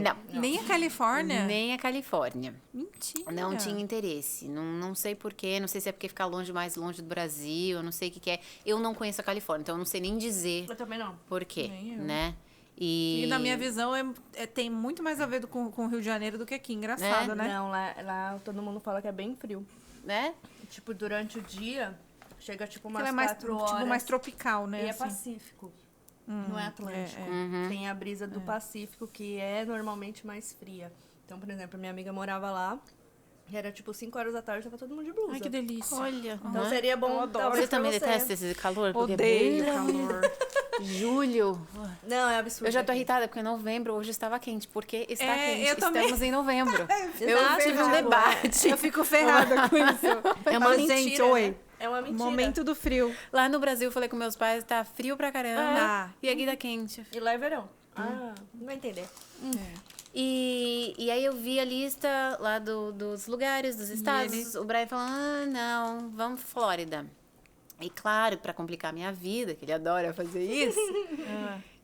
Não. Nem a Califórnia? Nem a Califórnia. Mentira. Não tinha interesse. Não sei porquê. Não sei se é porque fica mais longe do Brasil. Eu não sei o que é. Eu não conheço a Califórnia, então eu não sei nem dizer Eu também não. por quê, Nem eu. né? E na minha visão, tem muito mais a ver com o Rio de Janeiro do que aqui. Engraçado, né? Não, lá todo mundo fala que é bem frio. Né? Tipo, durante o dia, chega tipo umas Ela é mais, 4 horas. tipo, mais tropical, né? E é assim. Pacífico. Não é Atlântico. Uhum. Tem a brisa do Pacífico, que é normalmente mais fria. Então, por exemplo, minha amiga morava lá. E era tipo 5 horas da tarde, tava todo mundo de blusa. Ai, que delícia. Olha. Então né? seria bom, talvez, Você também pra detesta esse calor? Porque Odeio calor. Julho. Não, é absurdo. Eu já tô aqui. irritada, porque novembro hoje estava quente. Porque está É, quente. eu também. Estamos em novembro. Eu Exato, tive um tipo, debate. Eu fico ferrada com isso. É uma Falo, mentira, gente, oi. né? É uma mentira. Momento do frio. Lá no Brasil, eu falei com meus pais, tá frio pra caramba. Ah. E aqui tá quente. E lá é verão. Não vai entender. E aí eu vi a lista lá dos lugares, dos estados. O Brian falou, não, vamos pra Flórida. E claro, pra complicar minha vida, que ele adora fazer isso,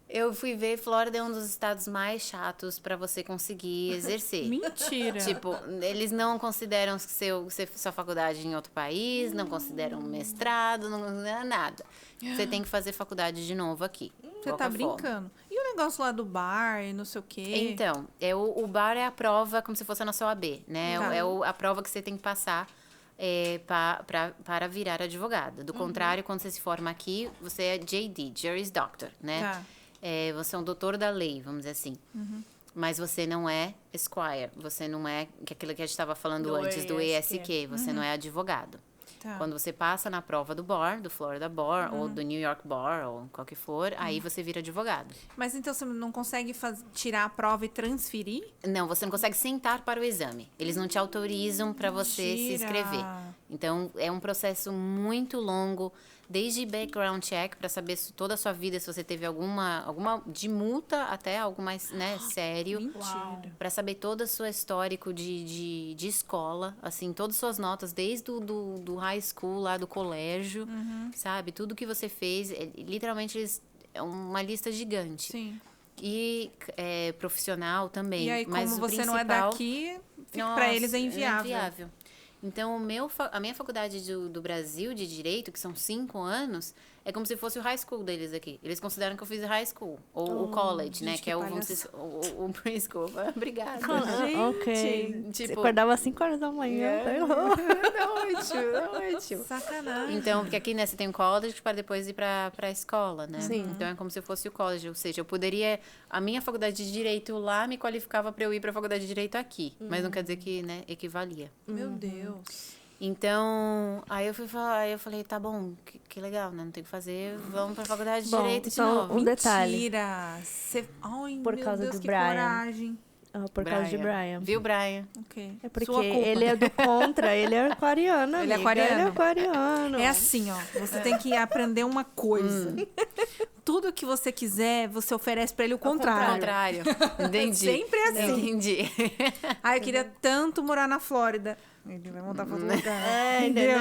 eu fui ver, Flórida é um dos estados mais chatos pra você conseguir exercer. Mentira. Tipo, eles não consideram sua faculdade em outro país, não consideram mestrado, não consideram nada. Você tem que fazer faculdade de novo aqui. Você tá brincando. E o negócio lá do bar e não sei o quê? Então, o bar é a prova como se fosse na sua OAB, né? Tá. A prova que você tem que passar para virar advogada. Do contrário, quando você se forma aqui, você é JD, Juris Doctor, né? Tá. Você é um doutor da lei, vamos dizer assim. Mas você não é esquire, você não é aquilo que a gente estava falando Do antes do ESQ. ESQ, você não é advogado. Tá. Quando você passa na prova do bar, do Florida Bar, ou do New York Bar, ou qual que for, aí você vira advogado. Mas então você não consegue tirar a prova e transferir? Não, você não consegue sentar para o exame. Eles não te autorizam para você se Mentira. inscrever. Então, é um processo muito longo, desde background check, para saber toda a sua vida, se você teve alguma de multa até algo mais, né, sério. Mentira. Para saber todo o seu histórico de escola, assim, todas as suas notas, desde do high school, lá do colégio, sabe? Tudo que você fez, literalmente, é uma lista gigante. Sim. E profissional também. E aí, mas como o você não é principal- daqui, Nossa, pra eles é inviável. Então, a minha faculdade do Brasil de Direito, que são 5 anos, é como se fosse o high school deles aqui. Eles consideram que eu fiz high school, ou o college, né? gente, Que é que vamos dizer, o preschool. Obrigada. Ok. Tipo- Você acordava às 5 horas da manhã. Ótimo. Sacanagem. Então, porque aqui, né, você tem o college para depois ir para a escola, né? Sim. Então, é como se fosse o college. Ou seja, eu poderia... A minha faculdade de Direito lá me qualificava para eu ir para a faculdade de Direito aqui. Mas não quer dizer que, né, equivalia. Meu Deus. Então, aí eu falei, tá bom, que legal, né? Não tem o que fazer, vamos pra faculdade de Bom, Direito de então, novo. um detalhe. Mentira. Ai, Por meu causa Deus, do que Brian. coragem. Por causa de Brian. Viu, Brian? Ok. É porque Sua culpa. ele é do contra, ele é aquariano, Ele é amiga. aquariano. Ele é aquariano. É assim, ó. Você tem que aprender uma coisa. Tudo que você quiser, você oferece pra ele o Ao contrário. contrário. Entendi. Sempre assim. Entendi. Ah, eu queria tanto morar na Flórida. Ele vai montar pra outro lugar. É, entendeu?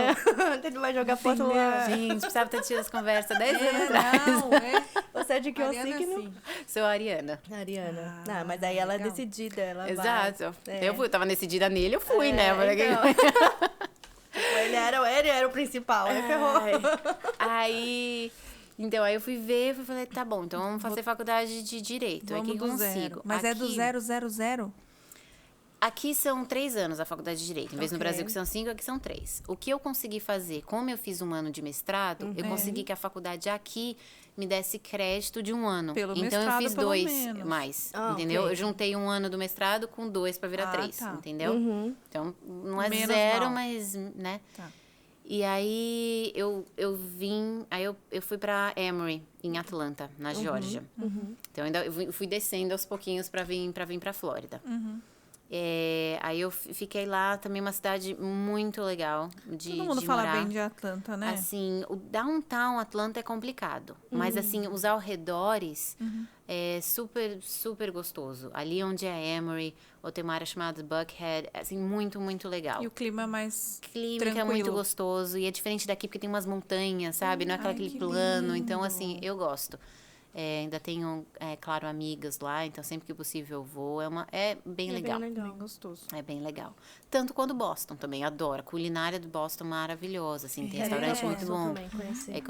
Ele vai jogar pro outro lado. Gente, precisava ter tido essa conversa 10 anos É, atrás. não, é. Você é de que eu Ariana, signo? assim. Sou ariana. Ariana. Ah, Mas aí ela é legal. decidida, ela Exato. vai. Eu tava decidida nele, eu fui, né? Então. ele era o principal, aí ferrou. Aí... Então, aí eu fui falei, tá bom, então vamos fazer faculdade de Direito. Vamos Aqui do consigo. zero. Mas é do Aqui- 000? Aqui são 3 anos a faculdade de Direito. Em vez no Ok. Brasil que são 5, aqui são 3. O que eu consegui fazer, como eu fiz 1 ano de mestrado, eu consegui que a faculdade aqui me desse crédito de 1 ano. Pelo então mestrado, eu fiz pelo 2 menos. mais, Ah, entendeu? ok. Eu juntei 1 ano do mestrado com 2 para virar 3, tá. entendeu? Então, não é Menos 0, mal. mas, né? Tá. E aí eu vim, aí eu fui para Emory, em Atlanta, na Geórgia. Então ainda eu fui descendo aos pouquinhos para vir para Flórida. Aí eu fiquei lá, também uma cidade muito legal de Todo mundo de fala morar. bem de Atlanta, né? Assim, o downtown Atlanta é complicado, mas assim, os arredores é super, super gostoso. Ali onde é Emory, ou tem uma área chamada Buckhead, assim, muito, muito legal. E o clima é mais Clima que é muito tranquilo. gostoso e é diferente daqui porque tem umas montanhas, sabe? Não é Ai, aquele que plano, lindo. então assim, eu gosto. Ainda tenho, claro, amigas lá, então sempre que possível eu vou. É bem legal. Bem legal. bem gostoso. É bem legal. Tanto quanto Boston também, adoro. A culinária do Boston maravilhosa, assim, tem restaurante muito bom. É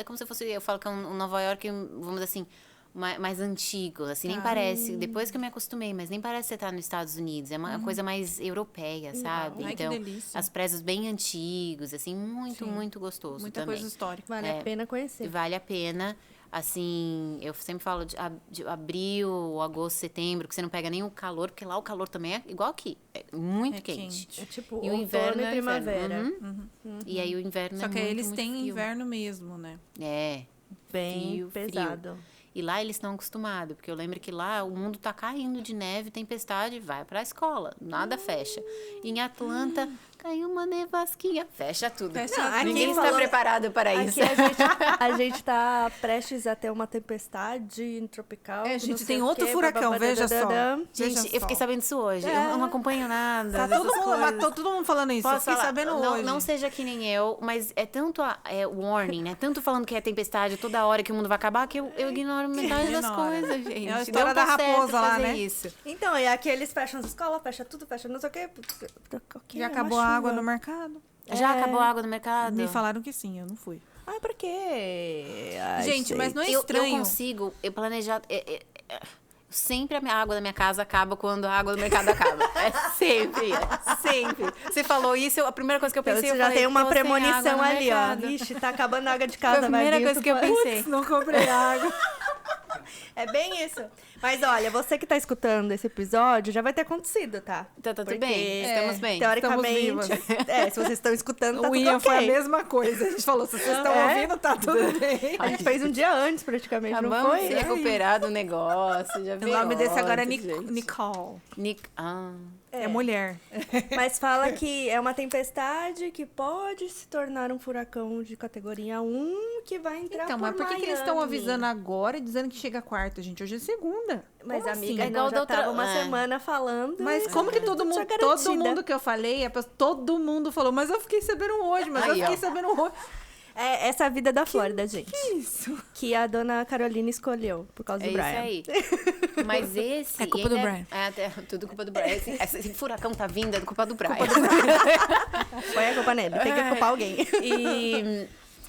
como se fosse, eu falo que é um Nova York, vamos dizer assim, mais antigo, assim, nem parece, depois que eu me acostumei, mas nem parece que você tá nos Estados Unidos, é uma coisa mais europeia, sabe? Ai, que Então, delícia. as prédios bem antigos, assim, muito, Sim. muito gostoso Muita também. coisa histórica. Vale a pena conhecer. Vale a pena. Assim, eu sempre falo de abril, agosto, setembro, que você não pega nem o calor, porque lá o calor também é igual aqui. É muito É quente. É tipo E o outono inverno e é primavera. inverno. E aí o inverno Só é que muito, aí eles muito têm frio. inverno mesmo, né? É. Bem Frio, frio. pesado. E lá eles estão acostumados, porque eu lembro que lá o mundo tá caindo de neve, tempestade, vai pra escola, nada fecha. Em Atlanta, caiu uma nevasquinha, fecha tudo. Fecha Não, tudo. aqui Ninguém está falou- preparado para isso. Aqui a gente tá prestes a ter uma tempestade tropical. É, a não gente sei tem o outro quê, furacão, veja só. bababadadadã. Gente, Veja eu fiquei só. sabendo isso hoje. Eu não acompanho nada. Tá dessas todo mundo, coisas. todo mundo falando isso. Eu Posso fiquei falar? sabendo não, hoje. não seja que nem eu, mas é tanto warning, né? Tanto falando que é tempestade toda hora que o mundo vai acabar que eu ignoro metade das Ignora. coisas, gente. É a história Não da tá certo raposa lá, fazer né? Isso. Então, e aqui eles fecham as escolas, fecham tudo, fecham não sei o quê. Já acabou a água no mercado? Já acabou a água no mercado? Me falaram que sim, eu não fui. Ai, por quê? Ai, Gente, mas não é Eu estranho. consigo, eu planejar... sempre a minha água da minha casa acaba quando a água do mercado acaba. É sempre, sempre. Você falou isso, a primeira coisa que eu Então, pensei, você eu já falei, tem uma tô sem água premonição no ali, ó. mercado. Vixe, tá acabando a água de Foi a casa, vai primeira vir coisa que eu tudo- pensei. Não comprei água. É bem isso. Mas olha, você que tá escutando esse episódio, já vai ter acontecido, tá? Tá tudo Porque, bem, estamos bem. Teoricamente, Estamos se vocês estão escutando, tá O tudo Ian foi a ok. mesma coisa. A gente falou, se vocês estão ouvindo, tá tudo bem. A gente fez um dia antes, praticamente, não Acabamos foi? de recuperar do negócio, já O vi nome desse agora é ontem, gente. Nicole. Ah, É mulher. Mas fala que é uma tempestade que pode se tornar um furacão de categoria 1 que vai entrar Então, mas por que eles estão avisando agora e dizendo que chega quarta, gente? Hoje é segunda. Mas, Como amiga, assim? igual nós da já outra- tava uma é. semana falando. Mas e como que tudo todo já mundo, garantida. que eu falei, todo mundo falou, mas eu fiquei sabendo hoje, mas eu Aí, ó. fiquei sabendo hoje. É essa a vida da Flórida, gente. Que isso? Que a dona Carolina escolheu por causa é do isso Brian. aí. Mas esse... É culpa do ainda Brian. Tudo culpa do Brian. Esse furacão tá vindo, é culpa do Brian. Põe a culpa nele, tem que culpar alguém.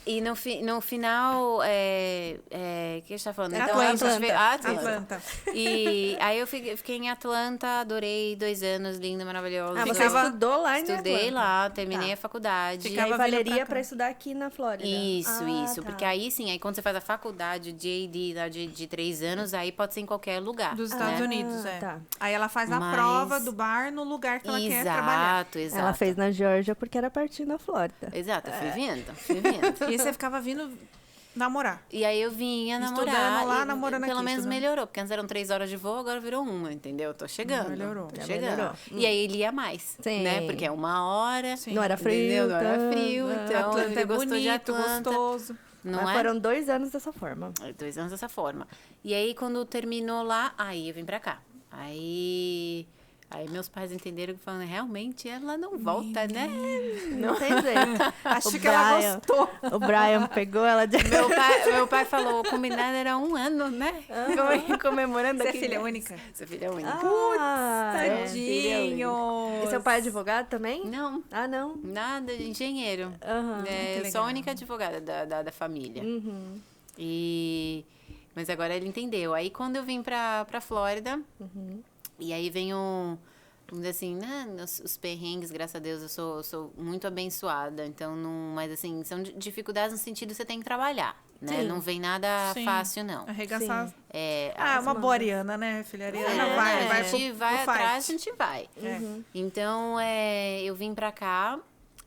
E no final, o que a gente tá falando? É Então, a gente Atlanta. veio- Atlanta. E aí eu fiquei em Atlanta, adorei 2 anos, lindo, maravilhoso. Ah, você Ficava- estudou lá em Estudei Atlanta. lá, terminei Tá. a faculdade. E Ficava aí vindo pra valeria cá. pra estudar aqui na Flórida. Isso, Ah, tá. porque aí sim, aí quando você faz a faculdade, o JD lá de 3 anos, aí pode ser em qualquer lugar. Dos né? Estados Unidos, é. tá. Aí ela faz a Mas- prova do bar no lugar que ela quer trabalhar. Exato. Ela fez na Geórgia porque era pertinho da Flórida. Exato, eu fui vendo. E aí você ficava vindo namorar. E aí eu vinha Estudando namorar. lá, e namorando pelo aqui, menos estudando. melhorou, porque antes eram 3 horas de voo, agora virou 1, entendeu? Tô chegando. Melhorou. Tô Já chegando. melhorou. E aí ele ia mais, Sim. né? Porque é 1 hora. Sim. Não era frio. Entendeu? Não era tanto, frio, né? então Atlanta ele é gostou de bonito, Atlanta. gostoso. Não Mas é? foram 2 anos dessa forma. 2 anos dessa forma. E aí, quando terminou lá, aí eu vim pra cá. Aí meus pais entenderam que falando, realmente ela não volta, né? Não tem jeito. Acho O que ela Brian- gostou. O Brian pegou ela de... Meu pai falou, o combinado era 1 ano, né? Comemorando Você é aqui. filha única? Sou filha única. Ah, Tadinho. E seu pai é advogado também? Não, Ah, não. nada, engenheiro. Aham. É, que eu sou a legal. única advogada da família. Uhum. Mas agora ele entendeu. Aí quando eu vim pra Flórida, Uhum. e aí vem vamos dizer assim, né, os perrengues, graças a Deus, eu sou muito abençoada. Então, não, mas assim, são dificuldades no sentido que você tem que trabalhar, né? Sim. Não vem nada Sim. fácil, não. Arregaçar. É, Uma boa Ariana, né, filha? Ariana é, vai a gente pro vai fight. atrás, a gente vai. É. Então, eu vim pra cá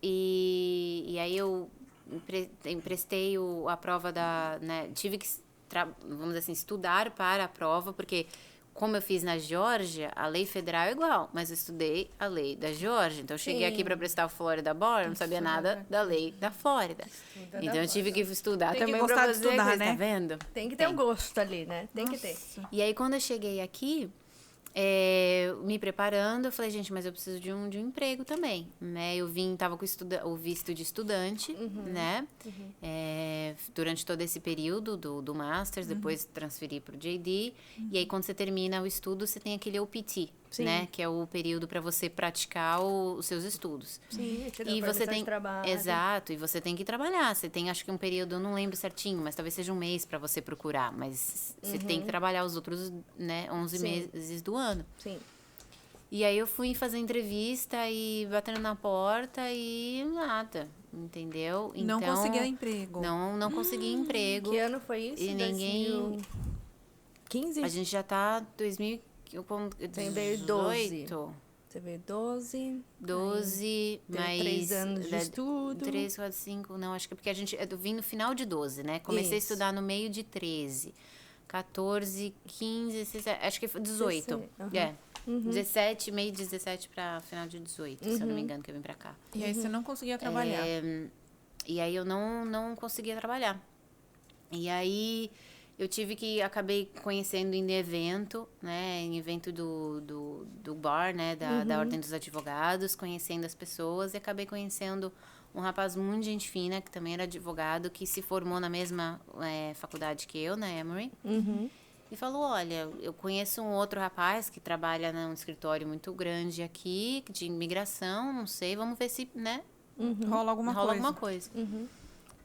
e aí eu emprestei a prova né, tive que, vamos dizer assim, estudar para a prova, porque como eu fiz na Geórgia, a lei federal é igual, mas eu estudei a lei da Geórgia. Então, eu cheguei aqui para prestar o Florida Bar, eu não sabia nada da lei da Flórida. Então, eu tive que estudar Tem que também gostar para de fazer, estudar, coisa, né? tá vendo? Tem que ter um gosto ali, né? Tem que ter. E aí, quando eu cheguei aqui, me preparando, eu falei, gente, mas eu preciso de um emprego também, né? Eu tava com o visto de estudante, né? Durante todo esse período do Masters, depois transferi pro JD. E aí, quando você termina o estudo, você tem aquele OPT, Sim. né? Que é o período para você praticar os seus estudos. Sim, te dá E permissão você de tem trabalho. exato, e você tem que trabalhar. Você tem, acho que um período, eu não lembro certinho, mas talvez seja 1 mês para você procurar, mas você tem que trabalhar os outros, né, 11 Sim. meses do ano. Sim. E aí eu fui fazer entrevista e batendo na porta e nada, entendeu? Não Então, conseguia emprego. Não consegui emprego. Que ano foi isso? E ninguém- 2015? A gente já tá 2000, Você veio 12. 18, Você veio 12. 12, Teve mas 3 anos de da- estudo. 3, 4, 5, não, acho que é porque eu vim no final de 12, né? Comecei Isso. a estudar no meio de 13. 14, 15, 16, acho que foi 18. 16, aham. É. 17, meio de 17 para final de 18, se eu não me engano, que eu vim pra cá. E aí você não conseguia trabalhar. E aí eu não conseguia trabalhar. E aí eu acabei conhecendo em evento, né? Em evento do bar, né? Da Ordem dos Advogados, conhecendo as pessoas e acabei conhecendo um rapaz muito gente fina, que também era advogado, que se formou na mesma faculdade que eu, na Emory. Uhum. E falou, olha, eu conheço um outro rapaz que trabalha num escritório muito grande aqui, de imigração, não sei, vamos ver se, né, Rola alguma rola coisa. alguma coisa.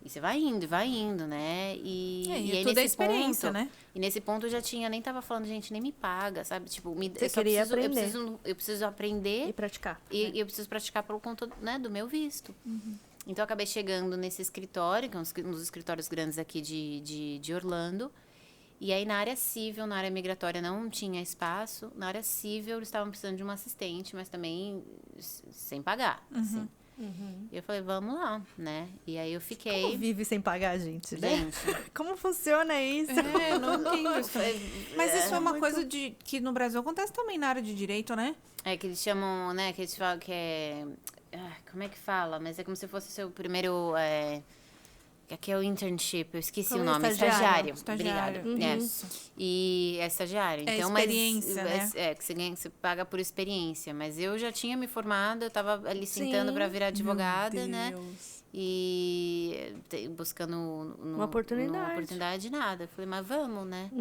E você vai indo, né? E E aí tudo é nesse experiência, ponto, né? E nesse ponto eu já nem tava falando, gente, nem me paga, sabe? Tipo, Você eu só queria preciso, aprender. eu preciso aprender E praticar. e eu preciso praticar por conta, né, do meu visto. Então, eu acabei chegando nesse escritório, que é um dos escritórios grandes aqui de Orlando. E aí, na área civil, na área migratória, não tinha espaço. Na área civil, eles estavam precisando de uma assistente, mas também sem pagar, assim. E eu falei, vamos lá, né? E aí eu fiquei... Como vive sem pagar, gente, né? Gente, Como funciona isso? Não entendo isso. Mas isso é uma muito- coisa que no Brasil acontece também na área de direito, né? é que eles chamam, né? Que eles falam que é... como é que fala? Mas é como se fosse o seu primeiro... Aqui é o internship, eu esqueci Como o nome. estagiário. Estagiário. Obrigada. É. Isso. E é estagiário. É Então, experiência, mas, né? que você paga por experiência. Mas eu já tinha me formado, eu tava ali Sim. sentando para virar advogada, né? Deus. E buscando Uma oportunidade. uma oportunidade, nada. Eu falei, mas vamos, né?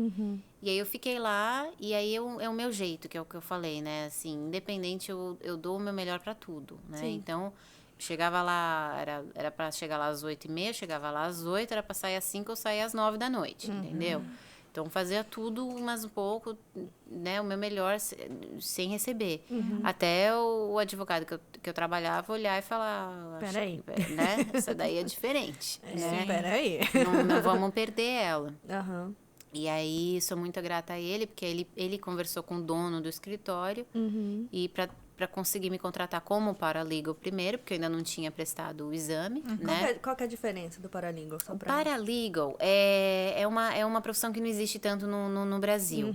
E aí eu fiquei lá, e aí é o meu jeito, que é o que eu falei, né? Assim, independente, eu dou o meu melhor para tudo, né? Sim. Então, chegava lá, era para chegar lá às 8h30, chegava lá às 8, era para sair às 5, eu saía às 9 da noite, entendeu? Então, fazia tudo, mas um pouco, né, o meu melhor, sem receber. Até o advogado que eu trabalhava olhar e falar... Peraí. Né? Essa daí é diferente, né? Peraí. Não vamos perder ela. Aham. E aí, sou muito grata a ele, porque ele conversou com o dono do escritório e para conseguir me contratar como paralegal primeiro, porque eu ainda não tinha prestado o exame, né? Qual que é a diferença do paralegal? Só pra... Paralegal é uma profissão que não existe tanto no Brasil.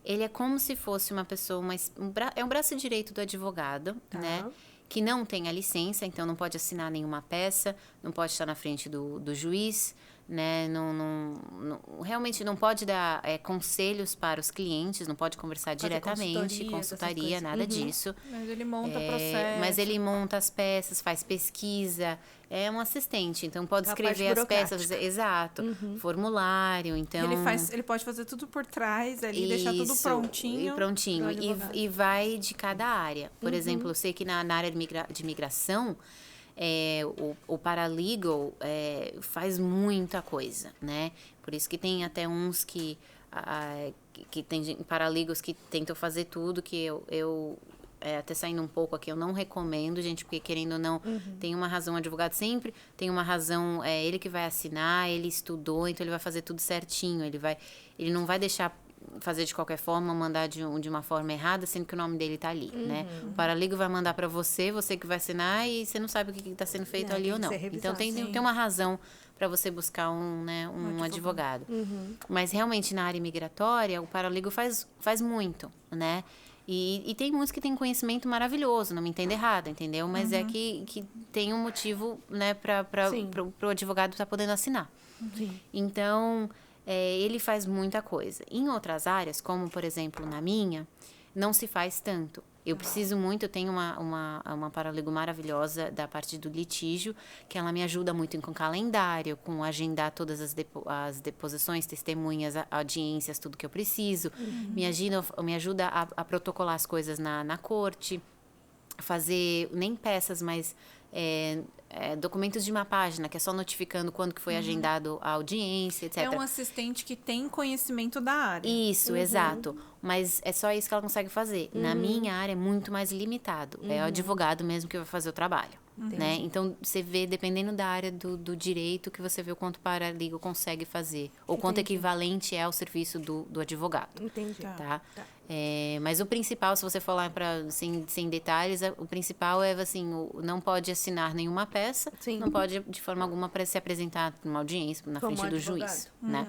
Ele é como se fosse uma pessoa, é um braço direito do advogado, né? Que não tem a licença, então não pode assinar nenhuma peça, não pode estar na frente do juiz, né? Realmente não pode dar conselhos para os clientes, não pode conversar diretamente, consultaria, nada disso. Mas ele monta processo. Mas ele monta as peças, faz pesquisa, é um assistente, então pode A escrever parte as peças, burocrática. exato, formulário, então... Ele pode fazer tudo por trás ali, deixar tudo Isso, prontinho. E prontinho. pro advogado. E vai de cada área. Por exemplo, eu sei que na área de migração, o paralegal faz muita coisa, né? Por isso que tem até uns que tem paralegals que tentam fazer tudo, que eu até saindo um pouco aqui, eu não recomendo, gente, porque querendo ou não, tem uma razão, o advogado sempre tem uma razão, ele que vai assinar, ele estudou, então ele vai fazer tudo certinho, ele não vai deixar fazer de qualquer forma, mandar de uma forma errada, sendo que o nome dele tá ali, né? O paralegal vai mandar para você que vai assinar e você não sabe o que está sendo feito ali tem ou que não. ser revisado, Então tem uma razão para você buscar um advogado. Mas realmente na área migratória, o paralegal faz muito, né? E tem muitos que têm conhecimento maravilhoso, não me entenda errado, entendeu? Mas é que tem um motivo, né, para o advogado estar podendo assinar. Então, ele faz muita coisa. Em outras áreas, como, por exemplo, na minha, não se faz tanto. Eu preciso muito, eu tenho uma paralegal maravilhosa da parte do litígio, que ela me ajuda muito com calendário, com agendar todas as deposições, testemunhas, audiências, tudo que eu preciso. Me ajuda a protocolar as coisas na corte, fazer nem peças, mas documentos de uma página, que é só notificando quando que foi agendado a audiência, etc. É um assistente que tem conhecimento da área. Isso, exato. Mas é só isso que ela consegue fazer. Na minha área é muito mais limitado. É o advogado mesmo que vai fazer o trabalho. Né? Então, você vê, dependendo da área do direito, que você vê o quanto o paralegal consegue fazer. Ou quanto equivalente é ao serviço do advogado. Entendi. Tá? Mas o principal, se você for lá sem detalhes, o principal é assim, não pode assinar nenhuma peça, não pode de forma alguma se apresentar numa audiência na Como frente do advogado. juiz, né?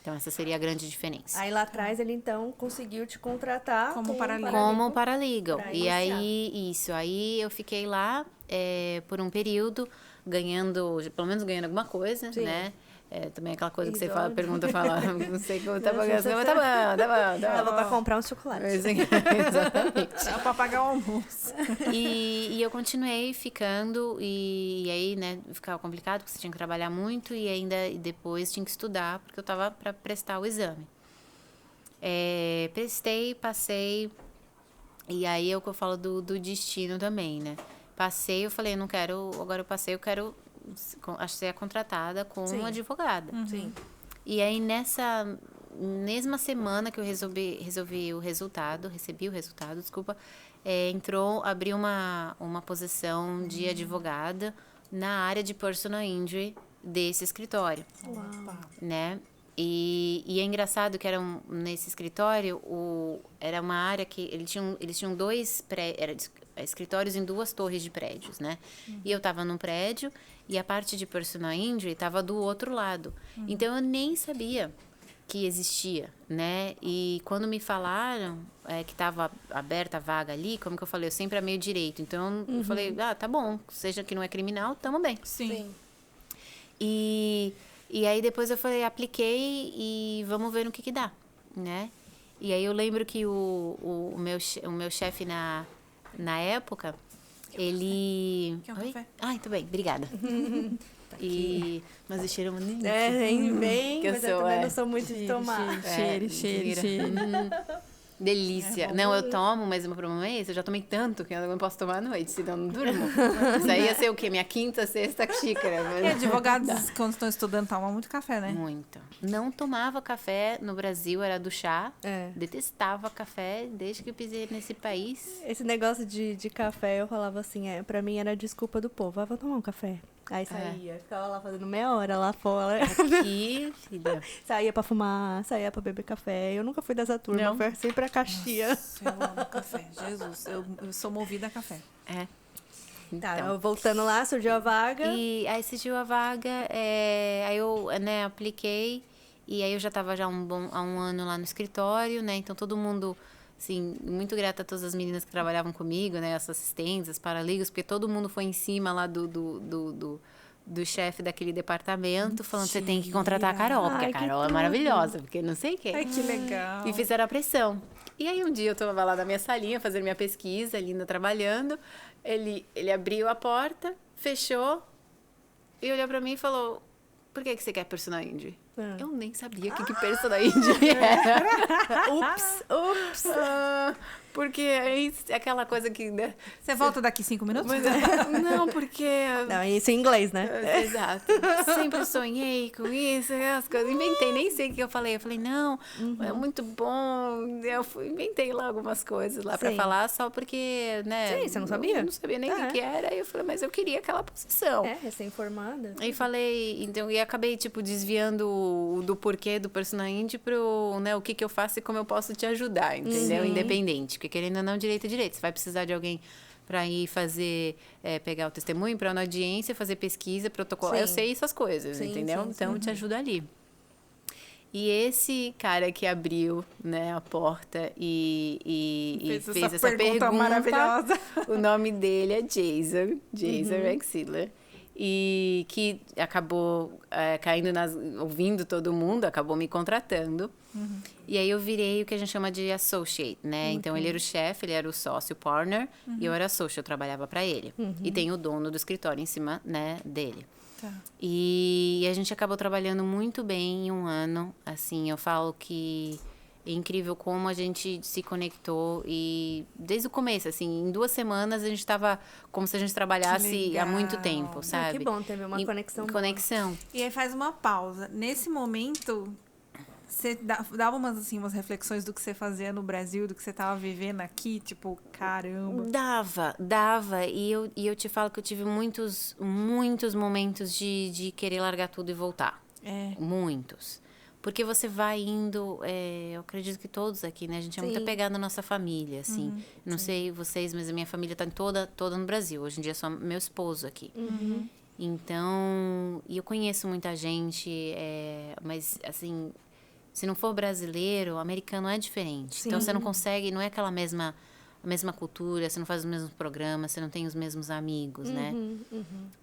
Então essa seria a grande diferença. Aí lá atrás ele então conseguiu te contratar Como paralegal. Como paralegal. Pra E iniciar. aí eu fiquei lá por um período pelo menos ganhando alguma coisa, né? Também aquela coisa que você fala, fala, não sei como tá pagando, mas tá bom. Dava pra comprar um chocolate. Exatamente. Dá pra pagar o almoço. E eu continuei ficando, e aí, né, ficava complicado, porque você tinha que trabalhar muito, e ainda depois tinha que estudar, porque eu tava para prestar o exame. Prestei, passei, e aí é o que eu falo do destino também, né? Passei, eu falei, não quero, agora eu passei, eu quero ser contratada como advogada. Sim. E aí, nessa mesma semana que eu recebi o resultado, desculpa, abriu uma posição de advogada na área de personal injury desse escritório, né? E é engraçado que nesse escritório, era uma área que eles tinham escritórios em 2 torres de prédios, né? E eu estava num prédio e a parte de personal injury estava do outro lado. Então, eu nem sabia que existia, né? E quando me falaram que estava aberta a vaga ali, como que eu falei? Eu sempre amei o direito. Então, eu falei, tá bom, seja que não é criminal, tamo bem. Sim. E aí depois eu falei, apliquei e vamos ver no que dá, né? E aí eu lembro que o meu chefe na época, ele... Quer um café? Ai, tudo bem, obrigada. Mas o cheiro é uma delícia. Bem, Que eu mas sou, eu também não sou muito de tomar. Cheiro. Delícia. Não, eu tomo, mas o problema é esse. Eu já tomei tanto que eu não posso tomar à noite, senão eu não durmo. Isso aí ia ser o quê? Minha 5ª, 6ª xícara. Mas... E advogados, quando estão estudando, tomam muito café, né? Muito. Não tomava café no Brasil, era do chá. Detestava café desde que eu pisei nesse país. Esse negócio de café, eu falava assim, pra mim era desculpa do povo. Vou tomar um café. Aí saía, ficava lá fazendo meia hora lá fora. Aqui, filha. Saía pra fumar, saía pra beber café. Eu nunca fui dessa turma, Não. foi sempre a caixinha. Nossa, eu amo café. Jesus, eu sou movida a café. Tá, Então. voltando lá, surgiu a vaga. E aí surgiu a vaga, aí eu, né, apliquei, e aí eu já tava há um ano lá no escritório, né, então todo mundo, assim, muito grata a todas as meninas que trabalhavam comigo, né, as assistentes, as paralegals, porque todo mundo foi em cima lá do chefe daquele departamento, falando, você tem que contratar a Carol, porque a Carol é maravilhosa, porque não sei o quê. Ai, que legal. E fizeram a pressão. E aí um dia eu tava lá na minha salinha, fazendo minha pesquisa, linda, trabalhando. Ele abriu a porta, fechou e olhou pra mim e falou, por que você quer personal injury? Eu nem sabia o que personal injury era. Ups. Porque é aquela coisa que... Né? Você volta daqui 5 minutos? Não, porque... Não, isso em inglês, né? Exato. Sempre sonhei com isso, as coisas. Inventei, nem sei o que eu falei. Eu falei, não, é muito bom. Inventei lá algumas coisas lá pra falar, só porque, né? Sim, você não sabia? Eu não sabia nem o que era. E eu falei, mas eu queria aquela posição. Recém-formada. Aí falei, então, e acabei, tipo, desviando do porquê do personal injury pro, né, o que eu faço e como eu posso te ajudar, entendeu? Independente. Porque querendo ou não, direito é direito. Você vai precisar de alguém para ir fazer, pegar o testemunho, para ir na audiência, fazer pesquisa, protocolar. Eu sei essas coisas, entendeu? Então, eu te ajudo ali. E esse cara que abriu, né, a porta e fez essa pergunta maravilhosa. O nome dele é Jason Rexiller. E que acabou caindo ouvindo todo mundo, acabou me contratando. E aí eu virei o que a gente chama de associate, né? Então ele era o chefe, ele era o sócio partner, e eu era associate, eu trabalhava para ele. E tem o dono do escritório em cima, né, dele. Tá. E a gente acabou trabalhando muito bem em um ano. Assim, eu falo que é incrível como a gente se conectou e desde o começo, assim, em 2 semanas a gente estava como se a gente trabalhasse há muito tempo, sabe? Que bom, teve uma conexão boa. E aí faz uma pausa. Nesse momento, você dava umas reflexões do que você fazia no Brasil, do que você estava vivendo aqui, tipo, caramba. Dava. E eu te falo que eu tive muitos momentos de querer largar tudo e voltar. Muitos. Porque você vai indo, eu acredito que todos aqui, né? A gente é muito apegado à nossa família, assim. Não sei vocês, mas a minha família tá toda no Brasil. Hoje em dia é só meu esposo aqui. Então, e eu conheço muita gente, mas, assim, se não for brasileiro, americano é diferente. Então, você não consegue, não é aquela mesma cultura, você não faz os mesmos programas, você não tem os mesmos amigos, né?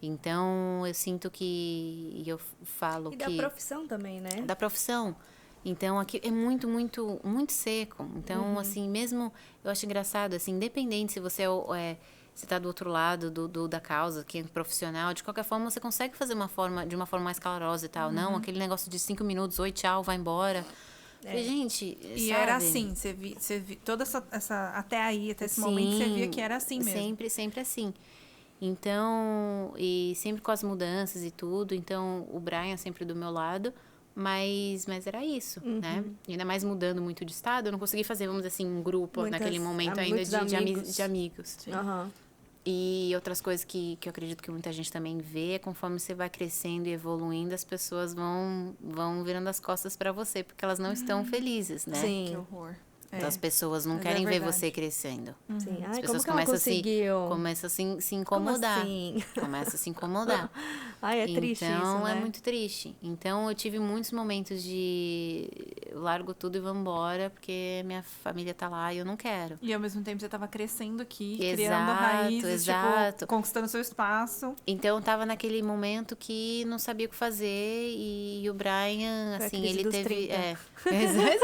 Então, eu sinto que... E eu falo que... E da profissão também, né? Da profissão. Então, aqui é muito, muito, muito seco. Então, assim, mesmo... Eu acho engraçado, assim, independente se você você está do outro lado da causa, que é profissional, de qualquer forma, você consegue fazer de uma forma mais calorosa e tal. Não, aquele negócio de 5 minutos, oi, tchau, vai embora. Falei, gente, E sabe? era assim, você via toda essa até esse momento, você via que era assim mesmo. Sempre assim. Então, e sempre com as mudanças e tudo. Então, o Brian sempre do meu lado, mas era isso, né? E ainda mais mudando muito de estado, eu não consegui fazer, vamos dizer assim, um grupo naquele momento ainda de amigos. Aham. E outras coisas que eu acredito que muita gente também vê, conforme você vai crescendo e evoluindo, as pessoas vão virando as costas para você, porque elas não estão felizes, né? Sim. Que horror. Então, as pessoas não Mas querem ver verdade. você crescendo. Sim. As Ai, pessoas como que ela conseguiu? começam a se incomodar. assim? Começa a se incomodar. Ai, é triste isso, Então, né? é muito triste. Então, eu tive muitos momentos de eu largo tudo e vou embora, porque minha família tá lá e eu não quero. E ao mesmo tempo você tava crescendo aqui, Exato, criando raízes, exato. tipo, conquistando seu espaço. Então, eu tava naquele momento que não sabia o que fazer e o Brian, Foi a assim, crise ele dos teve... 30. Exato.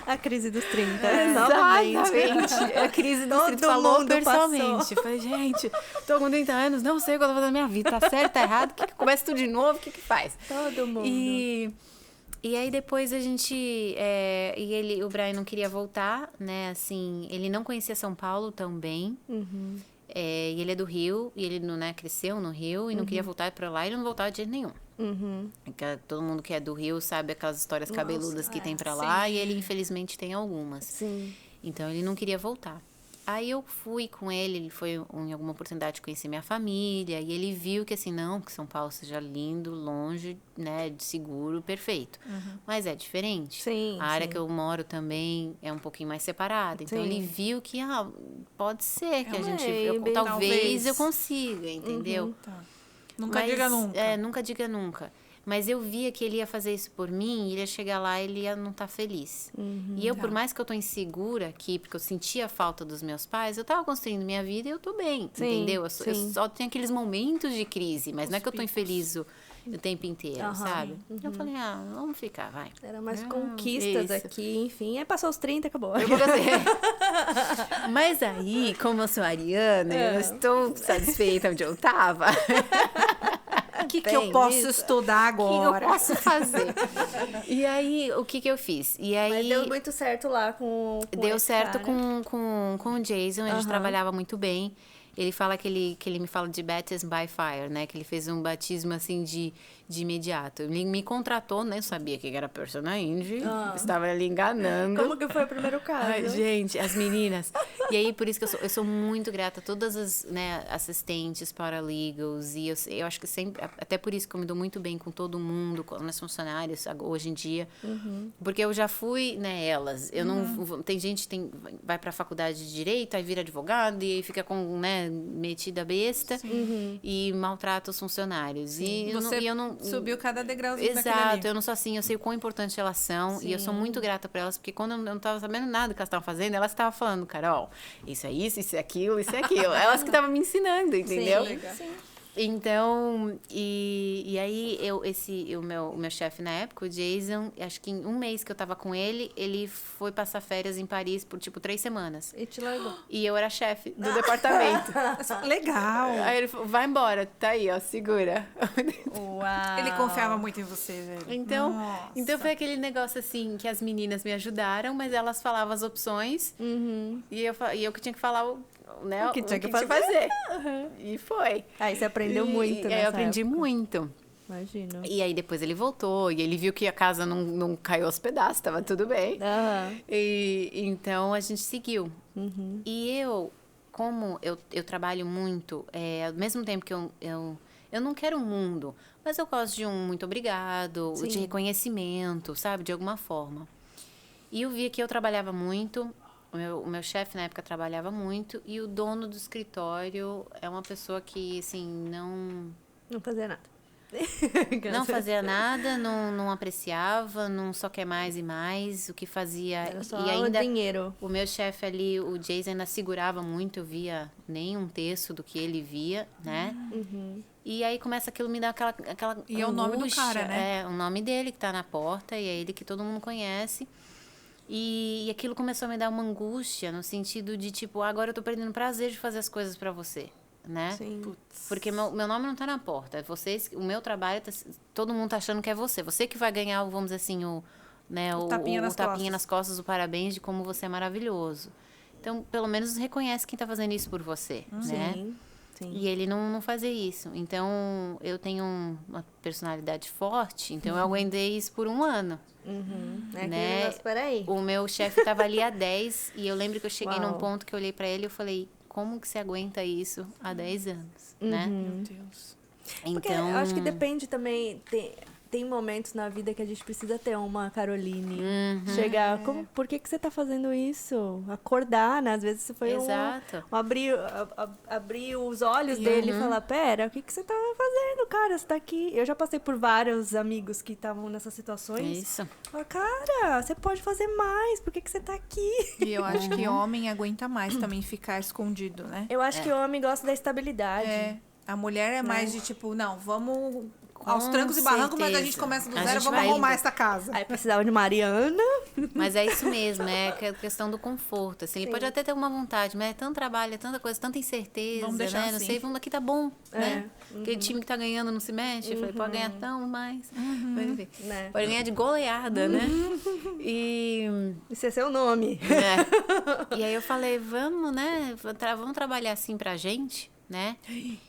A crise dos 30. Novamente. Exatamente. A crise do Todo Street falou mundo pessoalmente. Falei, gente, tô com 30 anos, não sei o que eu tô fazendo na minha vida. Tá certo, tá errado? Começa tudo de novo, o que faz? Todo mundo. E aí depois a gente... o Brian não queria voltar, né? Assim, ele não conhecia São Paulo tão bem. Uhum. E ele é do Rio, e ele né, cresceu no Rio e não queria voltar pra lá e não voltava de jeito nenhum. Uhum. Todo mundo que é do Rio sabe aquelas histórias cabeludas que tem pra sim. lá, e ele infelizmente tem algumas. Sim. Então ele não queria voltar. Aí eu fui com ele foi em alguma oportunidade conhecer minha família, e ele viu que assim, não, que São Paulo seja lindo, longe, né, de seguro, perfeito. Mas é diferente. Sim, A área sim. que eu moro também é um pouquinho mais separada. Então Sim. ele viu que, pode ser que a gente, maybe. talvez eu consiga, entendeu? Tá. Nunca diga nunca. Nunca diga nunca. Mas eu via que ele ia fazer isso por mim, e ele ia chegar lá e ele ia não estar feliz. E eu, por mais que eu tô insegura aqui, porque eu sentia a falta dos meus pais, eu tava construindo minha vida e eu tô bem, Sim, entendeu? Eu sim. só tenho aqueles momentos de crise, mas não é que eu tô infeliz o tempo inteiro, Aham. sabe? Eu falei, vamos ficar, vai. Era mais Não, conquistas isso. aqui, enfim. Aí passou os 30, acabou. Eu vou fazer. Mas aí, como eu sou ariana, eu estou satisfeita onde eu tava. O que eu posso estudar O que agora? eu posso fazer? E aí, o que eu fiz? E aí, Mas deu muito certo lá com deu esse certo cara. com o Jason, a gente trabalhava muito bem. Ele fala que ele me fala de baptism by fire, né? Que ele fez um batismo, assim, de imediato. Ele me contratou, nem sabia que era persona indie. Estava ali enganando. Como que foi o primeiro caso? Ai, gente, as meninas. E aí, por isso que eu sou muito grata a todas as, né, assistentes, paralegals. E eu acho que sempre... Até por isso que eu me dou muito bem com todo mundo, com as funcionárias, hoje em dia. Porque eu já fui, né, elas. Eu não... Tem gente que vai pra faculdade de Direito, aí vira advogado, e aí fica com, né, metida besta. E maltrata os funcionários. E eu não... Subiu cada degrauzinho daquele Exato, ali. eu não sou assim, eu sei o quão importante elas são, e eu sou muito grata pra elas, porque quando eu não tava sabendo nada do que elas estavam fazendo, elas estavam falando, Carol, isso é isso, isso é aquilo, isso é aquilo. Elas que estavam me ensinando, entendeu? Legal. Então, e aí o meu chefe na época, o Jason, acho que em um mês que eu tava com ele foi passar férias em Paris por tipo 3 semanas. E te largou. E eu era chefe do departamento. Legal. Aí ele falou, vai embora, tá aí, ó, segura. Uau. Ele confiava muito em você, velho. Então, Nossa. então foi aquele negócio assim, que as meninas me ajudaram, mas elas falavam as opções e eu que tinha que falar né, O que tinha que fazer. E foi. Aí você aprendeu muito, E aí nessa eu aprendi época. muito. Imagino. E aí depois ele voltou e ele viu que a casa não caiu aos pedaços, tava tudo bem. E então a gente seguiu. E como eu trabalho muito, ao mesmo tempo que eu não quero um mundo, mas eu gosto de um muito obrigado, de Sim. reconhecimento, sabe, de alguma forma. E eu via que eu trabalhava muito, o meu chefe na época trabalhava muito, e o dono do escritório é uma pessoa que, assim, Não fazia nada. não fazia nada, não apreciava, não só quer mais e mais, o que fazia... Era só e ainda dinheiro. o meu chefe ali, o Jason, ainda segurava muito, eu via nem um terço do que ele via, né? E aí começa aquilo, me dá aquela E é o nome do angústia. cara, né? É, o nome dele que tá na porta, e é ele que todo mundo conhece. E aquilo começou a me dar uma angústia, no sentido de, tipo, agora eu tô perdendo o prazer de fazer as coisas pra você, né? Sim. Porque meu nome não tá na porta. É vocês, o meu trabalho, todo mundo tá achando que é você. Você que vai ganhar, vamos dizer assim, o tapinha nas costas. nas costas, o parabéns de como você é maravilhoso. Então, pelo menos reconhece quem tá fazendo isso por você, né? Sim. Sim. E ele não fazia isso. Então, eu tenho uma personalidade forte, então eu aguentei isso por 1 ano. É aquele Né? negócio, peraí. O meu chefe tava ali há 10, e eu lembro que eu cheguei Uau. num ponto que eu olhei pra ele e eu falei, como que você aguenta isso há 10 anos, né? Meu Deus. Porque Então, eu acho que depende também. Tem momentos na vida que a gente precisa ter uma Caroline. Chegar. Por que você tá fazendo isso? Acordar, né? Às vezes isso foi exato. abrir os olhos dele e falar: pera, o que você tá fazendo, cara? Você tá aqui. Eu já passei por vários amigos que estavam nessas situações. Isso. Falar, cara, você pode fazer mais. Por que você tá aqui? E eu acho que homem aguenta mais também ficar escondido, né? Eu acho que o homem gosta da estabilidade. É. A mulher é mais de tipo, não, vamos aos Com trancos e barrancos, mas a certeza. gente começa do A zero, gente vamos vai arrumar indo. essa casa. Aí precisava de Mariana. Mas é isso mesmo, é a questão do conforto. Assim, ele pode até ter uma vontade, mas é tanto trabalho, é tanta coisa, tanta incerteza, Vamos deixar né? Não assim. sei, vamos aqui tá bom, né? Aquele time que tá ganhando não se mexe. Eu falei, pode ganhar tão mais. Mas, enfim, Né? pode ganhar de goleada, né? E, Esse é seu nome. e aí eu falei, vamos, né? Vamos trabalhar assim pra gente, né?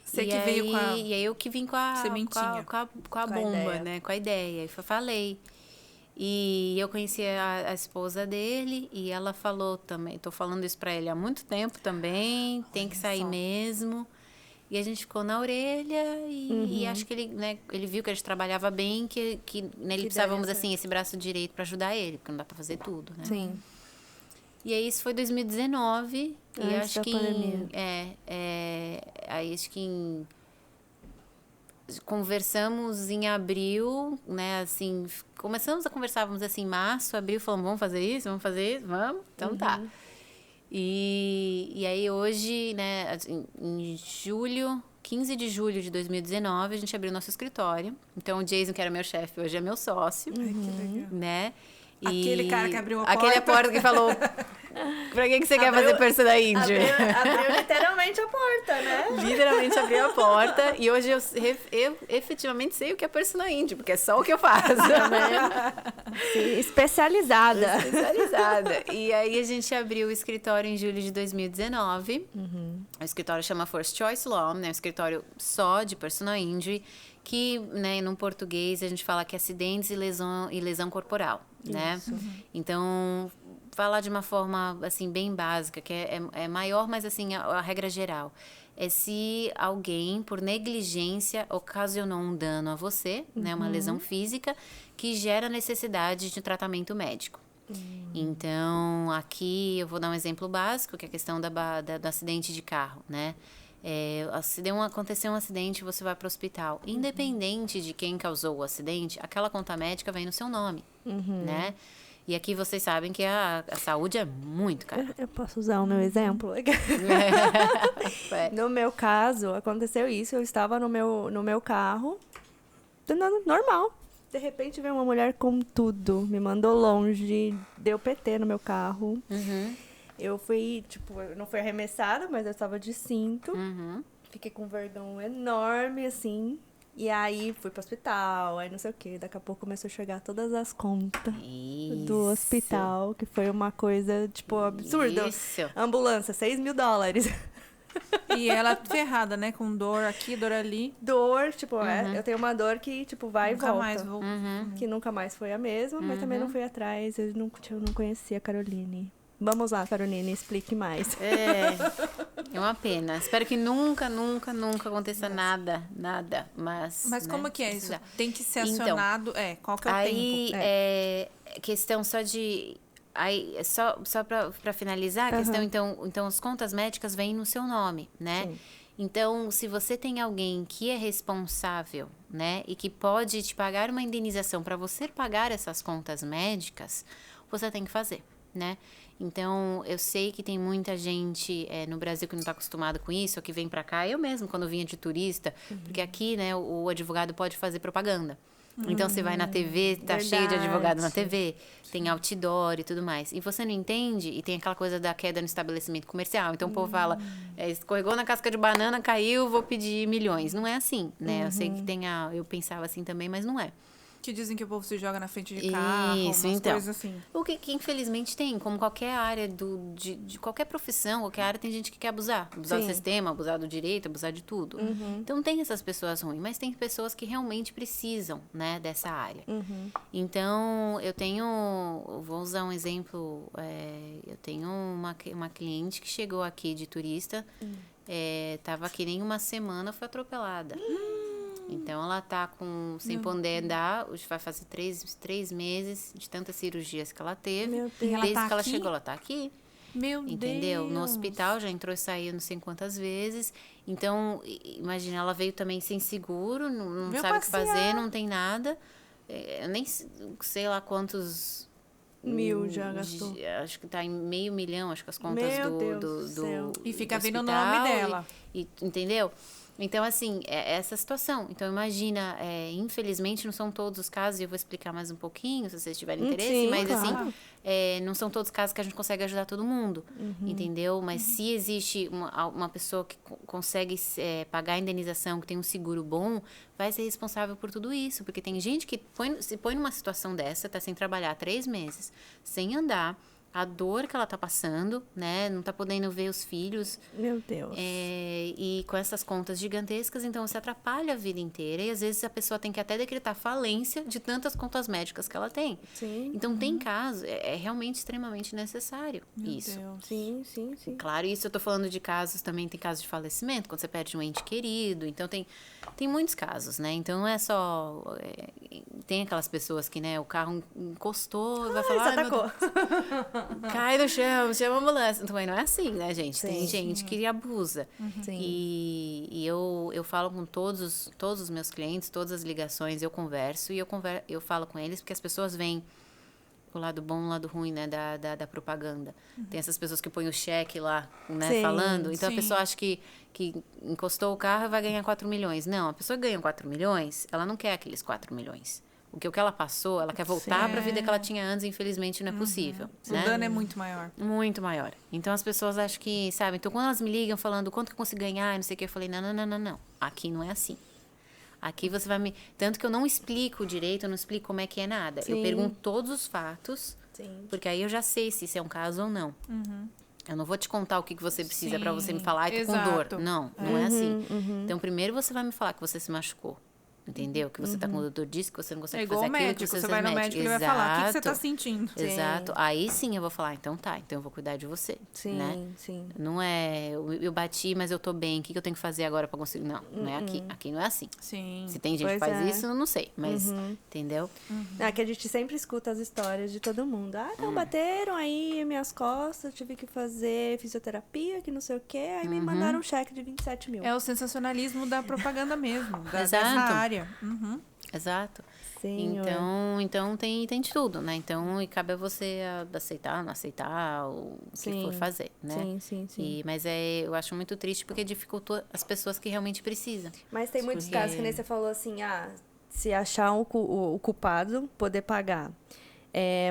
Você E que veio com a... E aí eu que vim com a sementinha. com a Com a bomba, ideia. né? Com a ideia. E falei. E eu conheci a esposa dele e ela falou também, tô falando isso pra ele há muito tempo também, tem que sair mesmo. E a gente ficou na orelha e acho que ele, né, ele viu que a gente trabalhava bem, que né, ele precisava, vamos dizer assim, esse braço direito pra ajudar ele, porque não dá pra fazer tudo, né? Sim. E aí isso foi 2019 e Antes acho da que pandemia. aí acho que conversamos em abril, né, assim, começamos a conversar, vamos dizer assim, março, abril, falamos, vamos fazer isso, vamos, então tá. E aí hoje, né, em julho, 15 de julho de 2019, a gente abriu nosso escritório. Então o Jason, que era meu chefe, hoje é meu sócio, Ai, que legal. né? Aquele cara que abriu a Aquele porta. que falou, pra que você quer fazer persona índia? Abriu literalmente a porta, né? Literalmente abriu a porta e hoje eu efetivamente sei o que é persona índia, porque é só o que eu faço. Sim, especializada. Especializada. E aí a gente abriu o escritório em julho de 2019. O escritório chama First Choice Law, né? Um escritório só de personal injury, que, né, no português a gente fala que é acidentes e lesão corporal, né? Então, falar de uma forma, assim, bem básica, que é maior, mas, assim, a regra geral é se alguém, por negligência, ocasionou um dano a você, né, uma lesão física, que gera necessidade de tratamento médico. Então, aqui eu vou dar um exemplo básico, que é a questão do acidente de carro, né? Aconteceu um acidente, você vai para o hospital. Independente de quem causou o acidente, aquela conta médica vem no seu nome, né? E aqui vocês sabem que a saúde é muito cara. Eu posso usar o meu exemplo? No meu caso, aconteceu isso. Eu estava no meu carro, andando normal. De repente veio uma mulher com tudo, me mandou longe, deu PT no meu carro. Eu fui, tipo, eu não fui arremessada, mas eu estava de cinto. Fiquei com um vergão enorme, assim. E aí fui pro hospital, aí não sei o quê. Daqui a pouco começou a chegar todas as contas do hospital, que foi uma coisa, tipo, absurda. Isso. Ambulância, $6.000. E ela ferrada, né? Com dor aqui, dor ali. Dor, tipo, eu tenho uma dor que, tipo, vai Nunca e volta. mais vou. Que nunca mais foi a mesma, mas também não fui atrás. Eu não conhecia a Caroline. Vamos lá, Caroline, explique mais. É uma pena. Espero que nunca aconteça nada. Mas Mas né, como que é isso? precisar. Tem que ser Então, acionado. Qual que é o Aí, tempo? é questão só de... Aí, só para finalizar a questão, então as contas médicas vêm no seu nome, né? Sim. Então, se você tem alguém que é responsável, né, e que pode te pagar uma indenização para você pagar essas contas médicas, você tem que fazer, né? Então, eu sei que tem muita gente no Brasil que não está acostumada com isso, ou que vem para cá. Eu mesmo, quando vinha de turista, porque aqui, né, o advogado pode fazer propaganda. Então, você vai na TV, tá cheio de advogado na TV, tem outdoor e tudo mais. E você não entende, e tem aquela coisa da queda no estabelecimento comercial. Então, o povo fala, escorregou na casca de banana, caiu, vou pedir milhões. Não é assim, né? Eu sei que eu pensava assim também, mas não é. Que dizem que o povo se joga na frente de carro, Isso, umas então. coisas assim. O que infelizmente tem, como qualquer área de qualquer profissão, qualquer área, tem gente que quer abusar. Abusar do Sim. sistema, abusar do direito, abusar de tudo. Então tem essas pessoas ruins, mas tem pessoas que realmente precisam, né, dessa área. Então, eu vou usar um exemplo, eu tenho uma cliente que chegou aqui de turista, tava aqui nem uma semana, foi atropelada. Então, ela tá sem poder andar, hoje vai fazer 3 meses de tantas cirurgias que ela teve. Meu Deus. E ela Desde tá que ela aqui? chegou, ela tá aqui. Meu Entendeu? Deus. No hospital, já entrou e saiu não sei quantas vezes. Então, imagina, ela veio também sem seguro, não Veio sabe o que passear. fazer, não tem nada. Eu nem sei lá quantos... Mil já gastou. Acho que tá em $500 mil, acho que as contas Meu Deus do do céu. E fica do vindo o hospital nome dela. Entendeu? Então, assim, é essa situação. Então, imagina, infelizmente, não são todos os casos, e eu vou explicar mais um pouquinho, se vocês tiverem interesse, Sim, mas, claro. assim, não são todos os casos que a gente consegue ajudar todo mundo, entendeu? Mas se existe uma pessoa que consegue pagar a indenização, que tem um seguro bom, vai ser responsável por tudo isso, porque tem gente que se põe numa situação dessa, tá sem trabalhar 3 meses, sem andar, a dor que ela tá passando, né? Não tá podendo ver os filhos. Meu Deus. E com essas contas gigantescas, então você atrapalha a vida inteira. E às vezes a pessoa tem que até decretar falência de tantas contas médicas que ela tem. Sim. Então tem casos, é realmente extremamente necessário Meu isso. Deus. Sim, sim, sim. Claro, isso eu tô falando de casos, também tem casos de falecimento, quando você perde um ente querido. Então tem muitos casos, né? Então não é só... tem aquelas pessoas que, né, o carro encostou e vai falar... Você "Ai, meu atacou. cai no chão, chama a ambulância." Também não é assim, né, gente? Tem Sim. gente que abusa. Sim. E eu falo com todos os meus clientes, todas as ligações, eu converso e eu falo com eles, porque as pessoas veem o lado bom e o lado ruim, né, da propaganda. Tem essas pessoas que põem o cheque lá, né, Sim, falando. Então, sim. a pessoa acha que encostou o carro e vai ganhar 4 milhões. Não, a pessoa que ganha 4 milhões, ela não quer aqueles 4 milhões. O que ela passou, ela quer voltar Sim. para a vida que ela tinha antes, e infelizmente não é possível. O Né? dano é muito maior. Muito maior. Então, as pessoas acham que, sabe? Então, quando elas me ligam falando quanto que eu consigo ganhar, não sei o que, eu falei, não. Aqui não é assim. Aqui você vai me... Tanto que eu não explico direito, eu não explico como é que é nada. Sim. Eu pergunto todos os fatos, Sim. porque aí eu já sei se isso é um caso ou não. Eu não vou te contar o que você precisa para você me Sim, falar, tô com exato. dor. Não é assim. Então, primeiro você vai me falar que você se machucou. Entendeu? Que você tá com o doutor disse que você não consegue É igual fazer o aquilo, médico. que você Você vai no médico e ele vai falar, o que você tá sentindo? Exato. Aí sim eu vou falar, então tá, então eu vou cuidar de você. Sim, Né? sim. Não é, eu bati, mas eu tô bem, o que eu tenho que fazer agora pra conseguir? Não é aqui. Aqui não é assim. Sim. Se tem gente Pois que faz é. isso, eu não sei, mas, entendeu? É que a gente sempre escuta as histórias de todo mundo. Ah, então bateram aí minhas costas, tive que fazer fisioterapia, que não sei o quê. Aí me mandaram um cheque de 27 mil. É o sensacionalismo da propaganda mesmo, dessa Exato. área. Exato. Senhor. Então tem de tudo, né? Então, e cabe a você aceitar, não aceitar, o que for fazer, né? Sim. Mas eu acho muito triste porque dificultou as pessoas que realmente precisam. Mas tem muitos Porque- casos que nem você falou assim, se achar o culpado, poder pagar.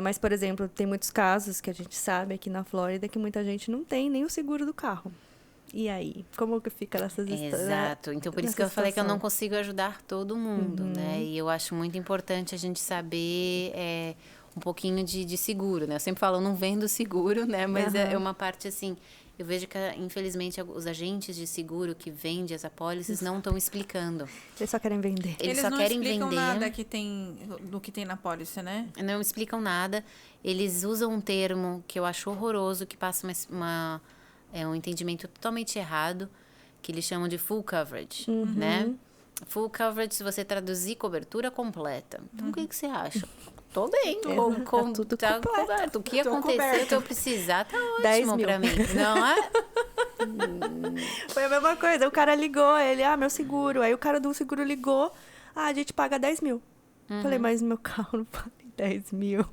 Mas, por exemplo, tem muitos casos que a gente sabe aqui na Flórida que muita gente não tem nem o seguro do carro. E aí? Como que fica nessas histórias? Exato. Então, por isso que eu nessa falei que eu não situação? consigo ajudar todo mundo, né? E eu acho muito importante a gente saber um pouquinho de seguro, né? Eu sempre falo, eu não vendo seguro, né? Mas é uma parte assim... Eu vejo que, infelizmente, os agentes de seguro que vendem as apólices não estão explicando. Eles só querem vender. Eles só não querem explicam vender. nada do que tem na pólice, né? Não explicam nada. Eles usam um termo que eu acho horroroso, que passa um entendimento totalmente errado, que eles chamam de full coverage, né? Full coverage, se você traduzir, cobertura completa. Então, o que você acha? Tô bem, Tá tudo tá completo. coberto. O que Tô acontecer, coberta. que eu precisar, tá 10 ótimo mil. pra mim. Não é? Foi a mesma coisa. O cara ligou, meu seguro. Aí o cara do seguro ligou, a gente paga 10 mil. Falei, mas meu carro não paga 10 mil.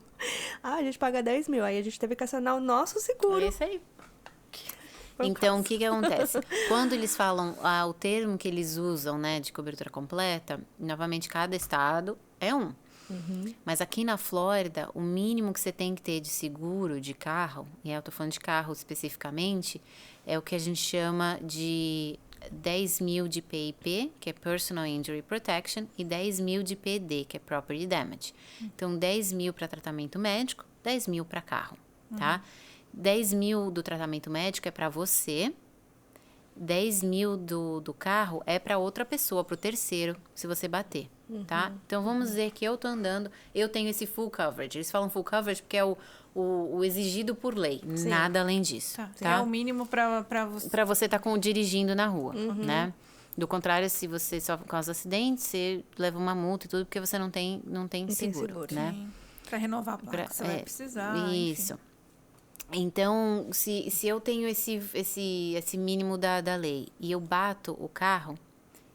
A gente paga 10 mil. Aí a gente teve que acionar o nosso seguro. É isso aí. Foi o Então, caso. o que acontece? Quando eles falam o termo que eles usam, né, de cobertura completa, novamente, cada estado é um. Mas aqui na Flórida, o mínimo que você tem que ter de seguro de carro, e eu tô falando de carro especificamente, é o que a gente chama de 10 mil de PIP, que é Personal Injury Protection, e 10 mil de PD, que é Property Damage. Então, 10 mil para tratamento médico, 10 mil para carro, tá? 10 mil do tratamento médico é para você, 10 mil do carro é para outra pessoa, para o terceiro, se você bater, tá? Então, vamos dizer que eu tô andando, eu tenho esse full coverage. Eles falam full coverage porque é o exigido por lei, nada além disso, tá? É o mínimo para você. Para você estar dirigindo na rua, né? Do contrário, se você sofre com causa de acidente, você leva uma multa e tudo, porque você não tem seguro, né? Para renovar a placa, você vai precisar. Isso. Enfim. Então, se eu tenho esse mínimo da lei e eu bato o carro,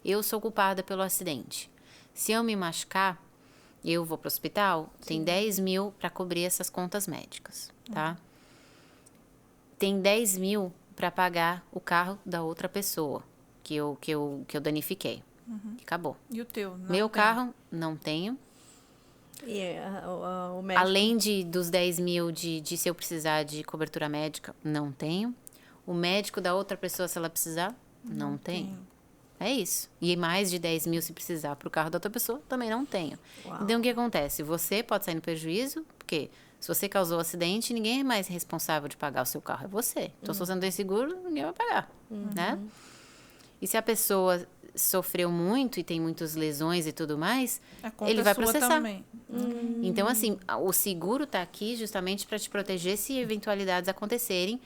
eu sou culpada pelo acidente. Se eu me machucar, eu vou para o hospital, tem 10 mil para cobrir essas contas médicas, tá? Tem 10 mil para pagar o carro da outra pessoa que eu danifiquei. Que acabou. E o teu? Meu carro, não tenho. E o médico? Além dos 10 mil de se eu precisar de cobertura médica, não tenho. O médico da outra pessoa, se ela precisar, não tenho. É isso. E mais de 10 mil se precisar para o carro da outra pessoa, também não tenho. Uau. Então, o que acontece? Você pode sair no prejuízo, porque se você causou o acidente, ninguém é mais responsável de pagar o seu carro, é você. Então, se você não tem seguro, ninguém vai pagar, né? E se a pessoa sofreu muito e tem muitas lesões e tudo mais, ele vai processar. Também. Então, assim, o seguro está aqui justamente para te proteger se eventualidades acontecerem,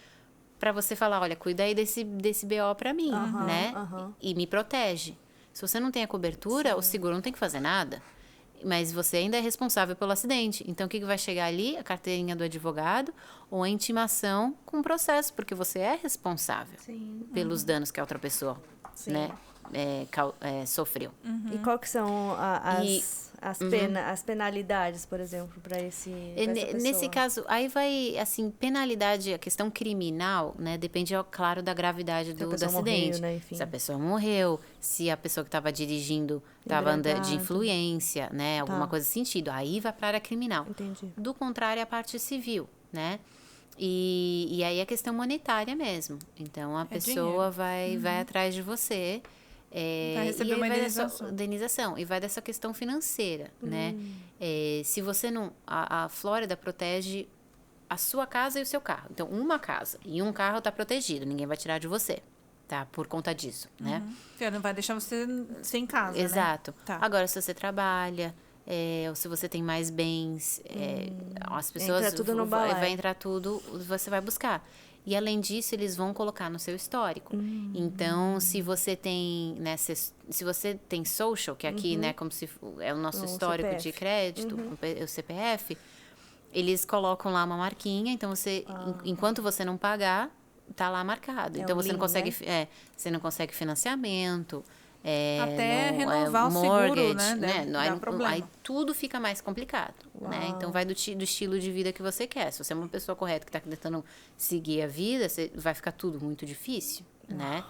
para você falar, olha, cuida aí desse BO para mim, né? E me protege. Se você não tem a cobertura, o seguro não tem que fazer nada. Mas você ainda é responsável pelo acidente. Então, o que vai chegar ali? A carteirinha do advogado ou a intimação com o processo, porque você é responsável pelos danos que a outra pessoa, né, sofreu. E qual que são as penalidades, por exemplo, para essa pessoa? Nesse caso, aí vai, assim, penalidade, a questão criminal, né, depende, claro, da gravidade do acidente. Morreu, né? Enfim. Se a pessoa morreu, se a pessoa que estava dirigindo estava andando de influência, né, alguma coisa nesse sentido, aí vai para a área criminal. Entendi. Do contrário, é a parte civil, né? E aí é questão monetária mesmo. Então, a pessoa vai atrás de você. Vai receber uma indenização. E vai dessa questão financeira, né? Se você não... A Flórida protege a sua casa e o seu carro. Então, uma casa e um carro está protegido. Ninguém vai tirar de você, tá? Por conta disso, né? Não vai deixar você sem casa, Exato. né? Tá. Agora, se você trabalha... ou se você tem mais bens, as pessoas... Entra tudo no balaio. Vai entrar tudo, você vai buscar. E, além disso, eles vão colocar no seu histórico. Então, se você tem, né, se você tem social, que aqui, né, como se é o nosso histórico CPF. de crédito, o CPF, eles colocam lá uma marquinha. Então, enquanto você não pagar, tá lá marcado. Então, você não consegue, né? você não consegue financiamento. Até renovar o seguro, né? Dá problema. Aí tudo fica mais complicado, né? Então, vai do estilo de vida que você quer. Se você é uma pessoa correta que está tentando seguir a vida, vai ficar tudo muito difícil, né?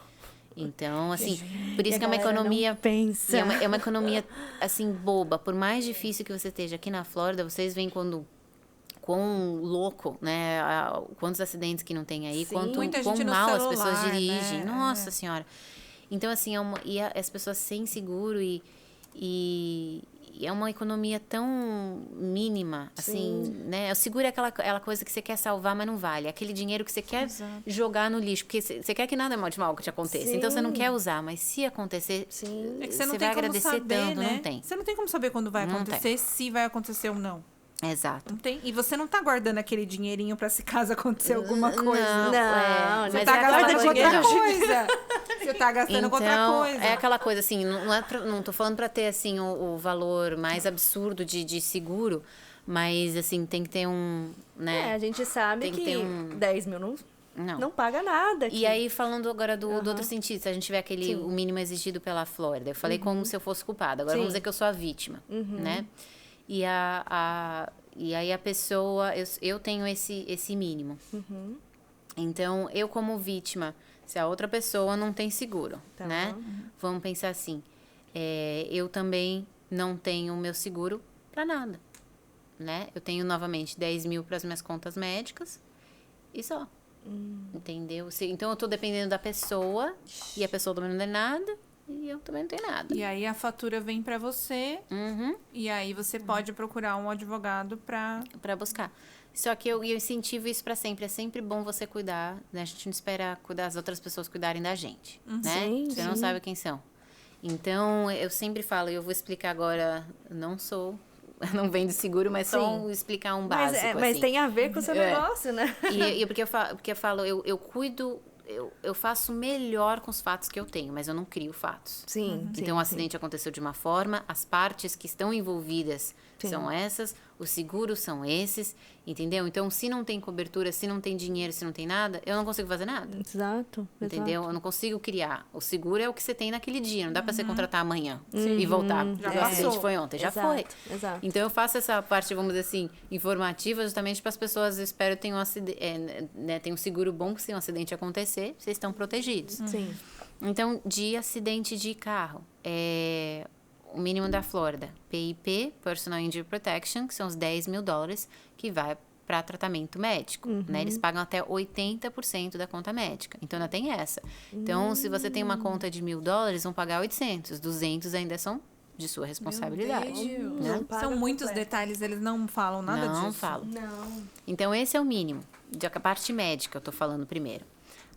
Então, assim, por isso que é uma economia... Pensa. É uma economia, assim, boba. Por mais difícil que você esteja aqui na Flórida, vocês veem quão louco, né? Quantos acidentes que não tem aí, quão mal as pessoas dirigem. Né? Nossa Senhora! Então, assim, as pessoas sem seguro e é uma economia tão mínima, assim, né? O seguro é aquela coisa que você quer salvar, mas não vale. É aquele dinheiro que você quer jogar no lixo, porque você quer que nada de mal que te aconteça. Então, você não quer usar, mas se acontecer, é que você não vai tem como agradecer saber, tanto, né? não tem. Você não tem como saber quando vai acontecer, se vai acontecer ou não. Exato. Não tem? E você não tá guardando aquele dinheirinho pra se caso acontecer alguma coisa. Não, Você mas tá gastando com outra coisa. coisa. Você tá gastando com outra coisa. É aquela coisa assim, não tô falando pra ter assim o valor mais absurdo de seguro, mas assim, tem que ter né? A gente sabe tem que 10 mil não paga nada aqui. E aí, falando agora do outro sentido, se a gente tiver o mínimo exigido pela Flórida, eu falei como se eu fosse culpada, agora vamos dizer que eu sou a vítima, né? E aí a pessoa, eu tenho esse mínimo. Então, eu como vítima, se a outra pessoa não tem seguro, né? Vamos pensar assim, eu também não tenho o meu seguro para nada, né? Eu tenho, novamente, 10 mil para as minhas contas médicas e só. Entendeu? Então eu tô dependendo da pessoa e a pessoa também não tem nada e eu também não tenho nada. E aí a fatura vem pra você e aí você pode procurar um advogado pra buscar. Só que eu incentivo isso pra sempre. É sempre bom você cuidar, né? A gente não espera cuidar as outras pessoas cuidarem da gente, né? Sim, Você não sabe quem são. Então, eu sempre falo, eu vou explicar agora, não vendo seguro, mas só explicar um básico, Mas assim. tem a ver com o seu negócio, né? E porque eu falo, eu cuido, eu faço melhor com os fatos que eu tenho, mas eu não crio fatos. Sim. Então, o acidente aconteceu de uma forma, as partes que estão envolvidas são essas, os seguros são esses, entendeu? Então, se não tem cobertura, se não tem dinheiro, se não tem nada, eu não consigo fazer nada. Exato. Entendeu? Eu não consigo criar. O seguro é o que você tem naquele dia. Não dá pra você contratar amanhã e voltar. Já O acidente passou. foi ontem. Já foi. Exato. Então, eu faço essa parte, vamos dizer assim, informativa, justamente para as pessoas, eu espero, tenham tem um seguro bom, que se um acidente acontecer, vocês estão protegidos. Sim. Então, de acidente de carro, o mínimo da Flórida, PIP, Personal Injury Protection, que são os $10 mil, que vai para tratamento médico, né? Eles pagam até 80% da conta médica. Então, ainda tem essa. Então, se você tem uma conta de $1.000, vão pagar 800. 200 ainda são de sua responsabilidade. Não paga são muitos completo. detalhes, eles não falam nada disso. Não falo. Não. Então, esse é o mínimo. A parte médica, eu tô falando primeiro.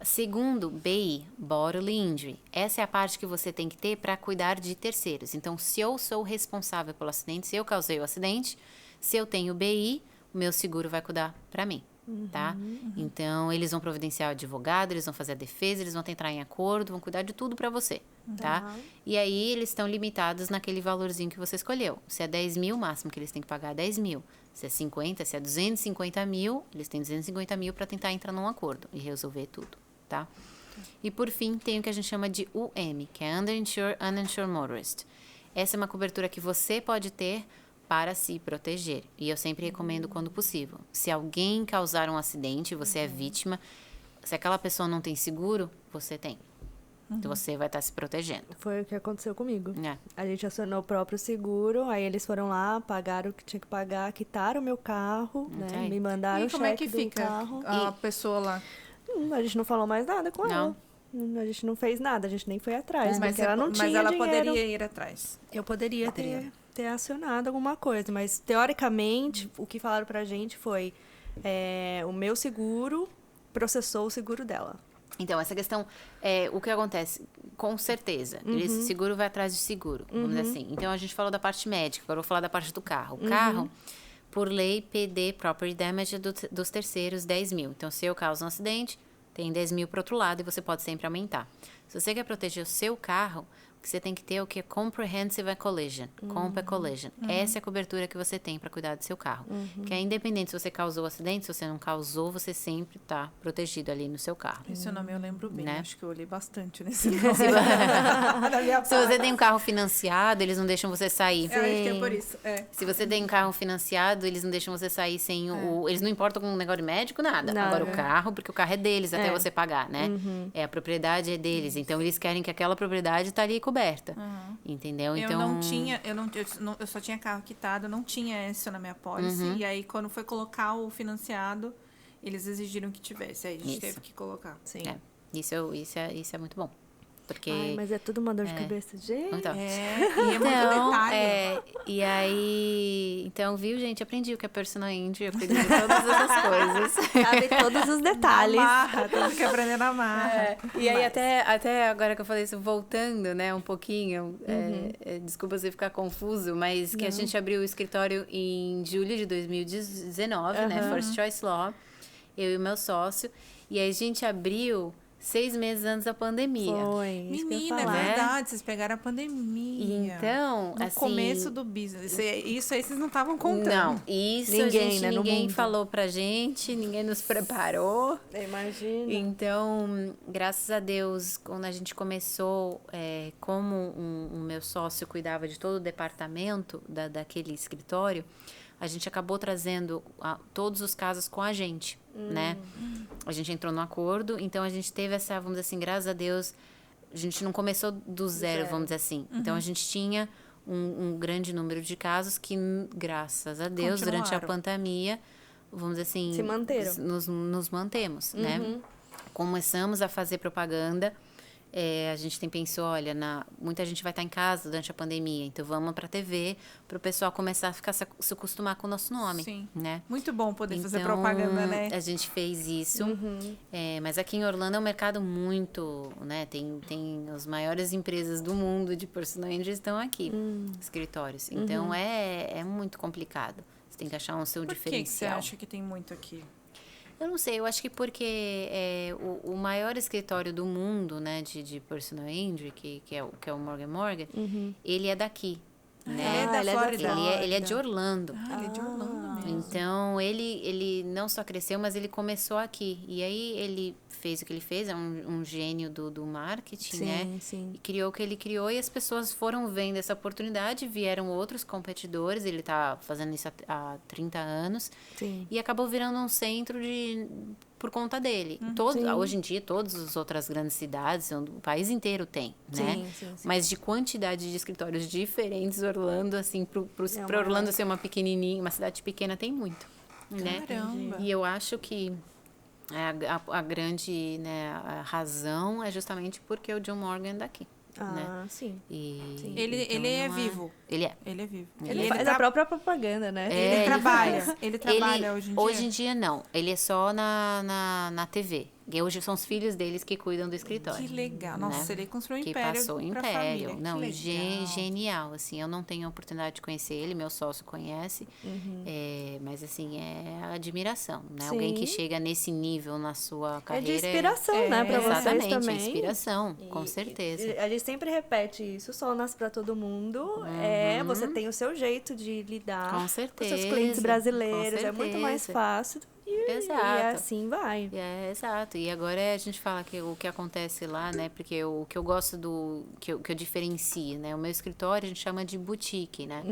Segundo, BI, Bodily Injury. Essa é a parte que você tem que ter para cuidar de terceiros. Então, se eu sou responsável pelo acidente, se eu causei o acidente, se eu tenho BI, o meu seguro vai cuidar para mim, tá? Então, eles vão providenciar o advogado, eles vão fazer a defesa, eles vão tentar em acordo, vão cuidar de tudo para você, tá? E aí, eles estão limitados naquele valorzinho que você escolheu. Se é 10 mil, o máximo que eles têm que pagar é 10 mil. Se é 50, se é 250 mil, eles têm 250 mil para tentar entrar num acordo e resolver tudo, tá? E por fim, tem o que a gente chama de UM, que é Underinsured Uninsured Motorist. Essa é uma cobertura que você pode ter para se proteger. E eu sempre recomendo quando possível. Se alguém causar um acidente, você é vítima, se aquela pessoa não tem seguro, você tem. Então você vai estar se protegendo. Foi o que aconteceu comigo. É. A gente acionou o próprio seguro, aí eles foram lá, pagaram o que tinha que pagar, quitaram o meu carro, né? aí. Me mandaram E o como é cheque que do fica carro. a pessoa lá? A gente não falou mais nada com ela. A gente não fez nada, a gente nem foi atrás, porque ela não tinha mas ela dinheiro. poderia ir atrás. Eu poderia ter acionado alguma coisa, mas teoricamente o que falaram pra gente foi o meu seguro processou o seguro dela. Então, essa questão, o que acontece? Com certeza, esse seguro vai atrás de seguro, vamos dizer assim. Então, a gente falou da parte médica, agora eu vou falar da parte do carro. O carro, por lei, PD, Property Damage, é dos terceiros, 10 mil. Então, se eu causo um acidente, tem 10 mil para outro lado e você pode sempre aumentar. Se você quer proteger o seu carro, o que você tem que ter é o que é Comprehensive Collision. Comp Collision. Essa é a cobertura que você tem para cuidar do seu carro. Que é independente se você causou o acidente, se você não causou, você sempre está protegido ali no seu carro. Esse nome eu lembro bem, Né? acho que eu olhei bastante nesse nome. Se você tem um carro financiado, eles não deixam você sair. Eu acho que é por isso. Se você tem um carro financiado, eles não deixam você sair sem o... Eles não importam com o negócio de médico, nada. Agora, o carro, porque o carro é deles até você pagar, né? A propriedade é deles. Então, eles querem que aquela propriedade tá ali coberta. Entendeu? Então... Eu só tinha carro quitado, eu não tinha isso na minha pólice. E aí, quando foi colocar o financiado, eles exigiram que tivesse. Aí a gente teve que colocar. Sim. Isso é muito bom. Porque... Ai, mas é tudo uma dor de cabeça, gente. Então, E é muito detalhe. e aí, então, viu, gente? Aprendi o que é personal injury, aprendi todas essas coisas. Sabe todos os detalhes. Tudo que aprender na marra. E aí, até agora que eu falei isso, voltando, né, um pouquinho, desculpa você ficar confuso, mas que a gente abriu o escritório em julho de 2019, né, First Choice Law, eu e o meu sócio, e aí a gente abriu 6 meses antes da pandemia. Foi. isso que eu ia Menina, é falar. verdade, vocês pegaram a pandemia. Então, no assim, começo do business. Isso aí vocês não estavam contando. Não, isso Ninguém, né, no ninguém mundo. falou pra gente, ninguém nos preparou. Imagina. Então, graças a Deus, quando a gente começou, como o meu sócio cuidava de todo o departamento daquele escritório, a gente acabou trazendo todos os casos com a gente, né? A gente entrou no acordo, então a gente teve essa, vamos dizer assim, graças a Deus, a gente não começou do zero, vamos dizer assim. Então, a gente tinha um grande número de casos que, graças a Deus, durante a Continuaram. pandemia, vamos dizer assim... Se manteram. Nos mantemos, né? Começamos a fazer propaganda. A gente pensou, olha, muita gente vai estar em casa durante a pandemia, então vamos para a TV para o pessoal começar a se acostumar com o nosso nome. Sim. Né? Muito bom poder fazer Então, propaganda, né? A gente fez isso. Mas aqui em Orlando é um mercado muito, né? Tem as maiores empresas do mundo de personal injury estão aqui, escritórios. Então é muito complicado. Você tem que achar um seu Por que você diferencial. acha que tem muito aqui? Eu não sei, eu acho que porque o maior escritório do mundo, né, de personal injury, que é o Morgan Morgan, ele é daqui, né? Ele é da Flórida. Ele é de Orlando. Ele é de Orlando mesmo. Então, ele não só cresceu, mas ele começou aqui. E aí, ele fez o que ele fez, é um gênio do marketing, né? Sim. E criou o que ele criou e as pessoas foram vendo essa oportunidade, vieram outros competidores, ele tá fazendo isso há 30 anos. Sim. E acabou virando um centro por conta dele. Hoje em dia, todas as outras grandes cidades, o país inteiro tem, né? Sim. Mas de quantidade de escritórios diferentes, Orlando, assim, para Orlando ser uma pequenininha, uma cidade pequena, tem muito, né? Caramba. E eu acho que a grande, né, a razão é justamente porque o John Morgan é daqui. Né? Sim. Ele é vivo. Ele é. Ele é vivo. Ele faz a própria propaganda, né? Ele trabalha. Ele trabalha hoje em dia. Hoje em dia, não. Ele é só na TV. E hoje são os filhos deles que cuidam do escritório. Que legal. Nossa, né? ele construiu um que império passou pra império. família. Não, que legal. genial. Assim, eu não tenho a oportunidade de conhecer ele, meu sócio conhece. Mas, assim, é admiração, né? Sim. Alguém que chega nesse nível na sua É carreira. de inspiração, né? Pra vocês exatamente, também. inspiração, com certeza. A gente sempre repete isso, só nasce pra todo mundo. Você tem o seu jeito de lidar Com certeza. seus clientes brasileiros. Com É muito mais certeza. fácil. E Exato. assim vai. Exato. E agora a gente fala que o que acontece lá, né? Porque o que eu gosto que eu diferencio, né? O meu escritório a gente chama de boutique, né?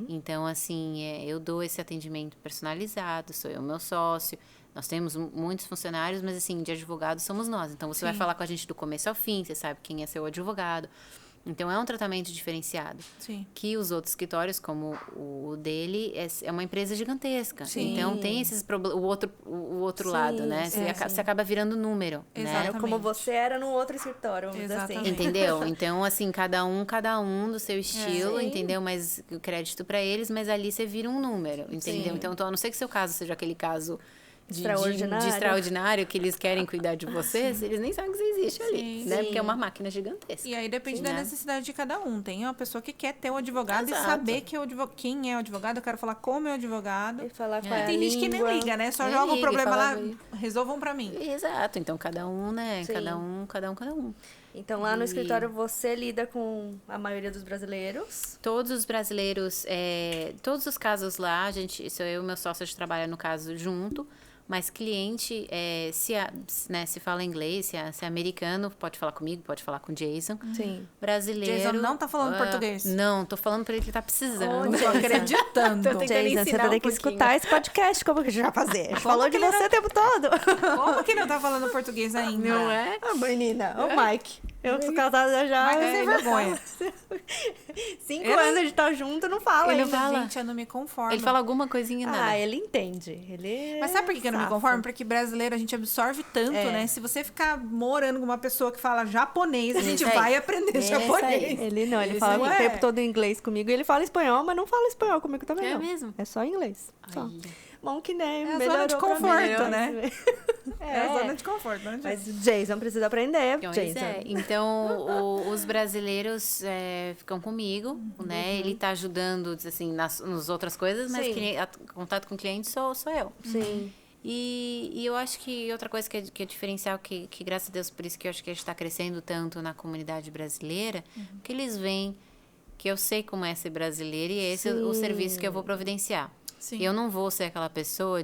Então, assim, eu dou esse atendimento personalizado, sou eu, meu sócio. Nós temos muitos funcionários, mas, assim, de advogado somos nós. Então, você vai falar com a gente do começo ao fim, você sabe quem é seu advogado. Então, é um tratamento diferenciado. Sim. Que os outros escritórios, como o dele, é uma empresa gigantesca. Sim. Então, tem esses o outro lado, né? Você acaba virando número, Exatamente. né? Como você era no outro escritório, vamos dizer assim. Exatamente. Entendeu? Então, assim, cada um do seu estilo, Sim. entendeu? Mas o crédito para eles, mas ali você vira um número, entendeu? Sim. Então, a não ser que seu caso seja aquele caso de Extraordinário. extraordinário, que eles querem cuidar de vocês, eles nem sabem que você existe ali, Sim. né? Sim. Porque é uma máquina gigantesca. E aí depende da né? necessidade de cada um. Tem uma pessoa que quer ter um advogado Exato. e saber que quem é o advogado. Eu quero falar como é o advogado. E falar E qual é a tem gente que nem língua. liga, né? Só Nem joga o liga, problema fala lá, aí. resolvam pra mim. Exato. Então, cada um, né? Sim. Cada um. Então, lá no escritório, você lida com a maioria dos brasileiros? Todos os brasileiros, todos os casos lá, sou eu e meu sócio, a gente trabalha no caso junto, mas cliente, se fala inglês, se é americano, pode falar comigo, pode falar com o Jason. Sim. Brasileiro... Jason não tá falando português? Não, tô falando pra ele que ele tá precisando. Não tô acreditando. Tô tentando Jason, você ensinar vai ter um que pouquinho. escutar esse podcast. Como que a gente vai fazer? A gente falou de que ele você o tempo todo. Como que não tá falando português ainda? Não é? Ah, menina. Ô, Mike. Eu sou casada já. Mas é sem vergonha. 5 anos a gente tá junto, não fala Ele ainda. fala. Gente, eu não me conformo. Ele fala alguma coisinha, nada. Ah, ele entende. Ele Mas sabe por que eu não me safo. conformo? Porque brasileiro a gente absorve tanto, né? Se você ficar morando com uma pessoa que fala japonês, a gente Isso aí. vai aprender Isso japonês. aí. Ele não, ele Isso fala não o é. tempo todo em inglês comigo. E ele fala espanhol, mas não fala espanhol comigo também, É não. mesmo? É só inglês. Só. Ai. Bom que nem É a melhorou zona de pra conforto, mim, né? É a É. zona de conforto, né? Mas o Jason precisa aprender. Pois Jason. é. Então, os brasileiros ficam comigo, né? Ele tá ajudando, assim, nas outras coisas, mas Sim. contato com o cliente sou eu. Sim. E eu acho que outra coisa que é diferencial, que graças a Deus, por isso que eu acho que a gente está crescendo tanto na comunidade brasileira, que eles veem que eu sei como é ser brasileira e esse é o Sim. serviço que eu vou providenciar. Sim. Eu não vou ser aquela pessoa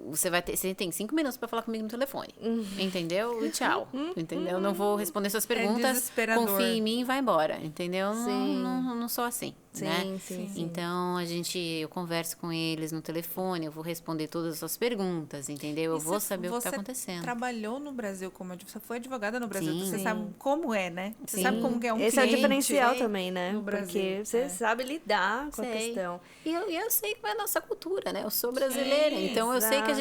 você tem 5 minutos para falar comigo no telefone, entendeu? E tchau, entendeu? Não vou responder suas perguntas, desesperador. confia em mim e vai embora, entendeu? Sim. Não sou assim, né? Sim. Então, eu converso com eles no telefone, eu vou responder todas as suas perguntas, entendeu? Eu vou saber o que está acontecendo. Você trabalhou no Brasil você foi advogada no Brasil, Sim. você sabe como é, né? Você Sim. sabe como que é um Esse é o cliente diferencial também, né? no Brasil. Porque você sabe lidar com a Sei. questão. E eu sei que é a nossa cultura, né? Eu sou brasileira, então eu sei que a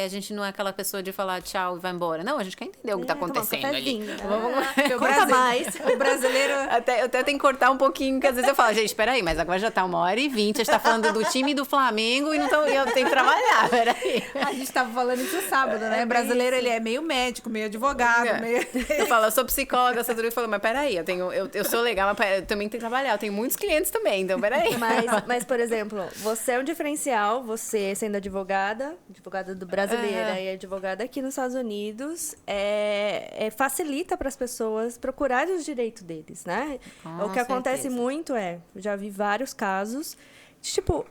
gente não é aquela pessoa de falar tchau e vai embora. Não, a gente quer entender o que está tomar um acontecendo ali. cafezinho, né? Porque Conta mais. O brasileiro... Eu até tenho que cortar um pouquinho, porque às vezes eu falo, gente, peraí, mas agora já tá 1h20, a gente tá falando do time do Flamengo e eu tenho que trabalhar, peraí. A gente tava falando isso sábado, né? O brasileiro, ele é meio médico, meio advogado, meio... Eu falo, eu sou psicóloga, essa tudo, eu falo, mas peraí, eu sou legal, mas eu também tenho que trabalhar, eu tenho muitos clientes também, então peraí. Mas, por exemplo, você é um diferencial, você sendo advogada do brasileira e advogada aqui nos Estados Unidos, facilita para as pessoas procurarem os direitos deles, né? Com O que acontece certeza. muito já vi vários casos, de, tipo,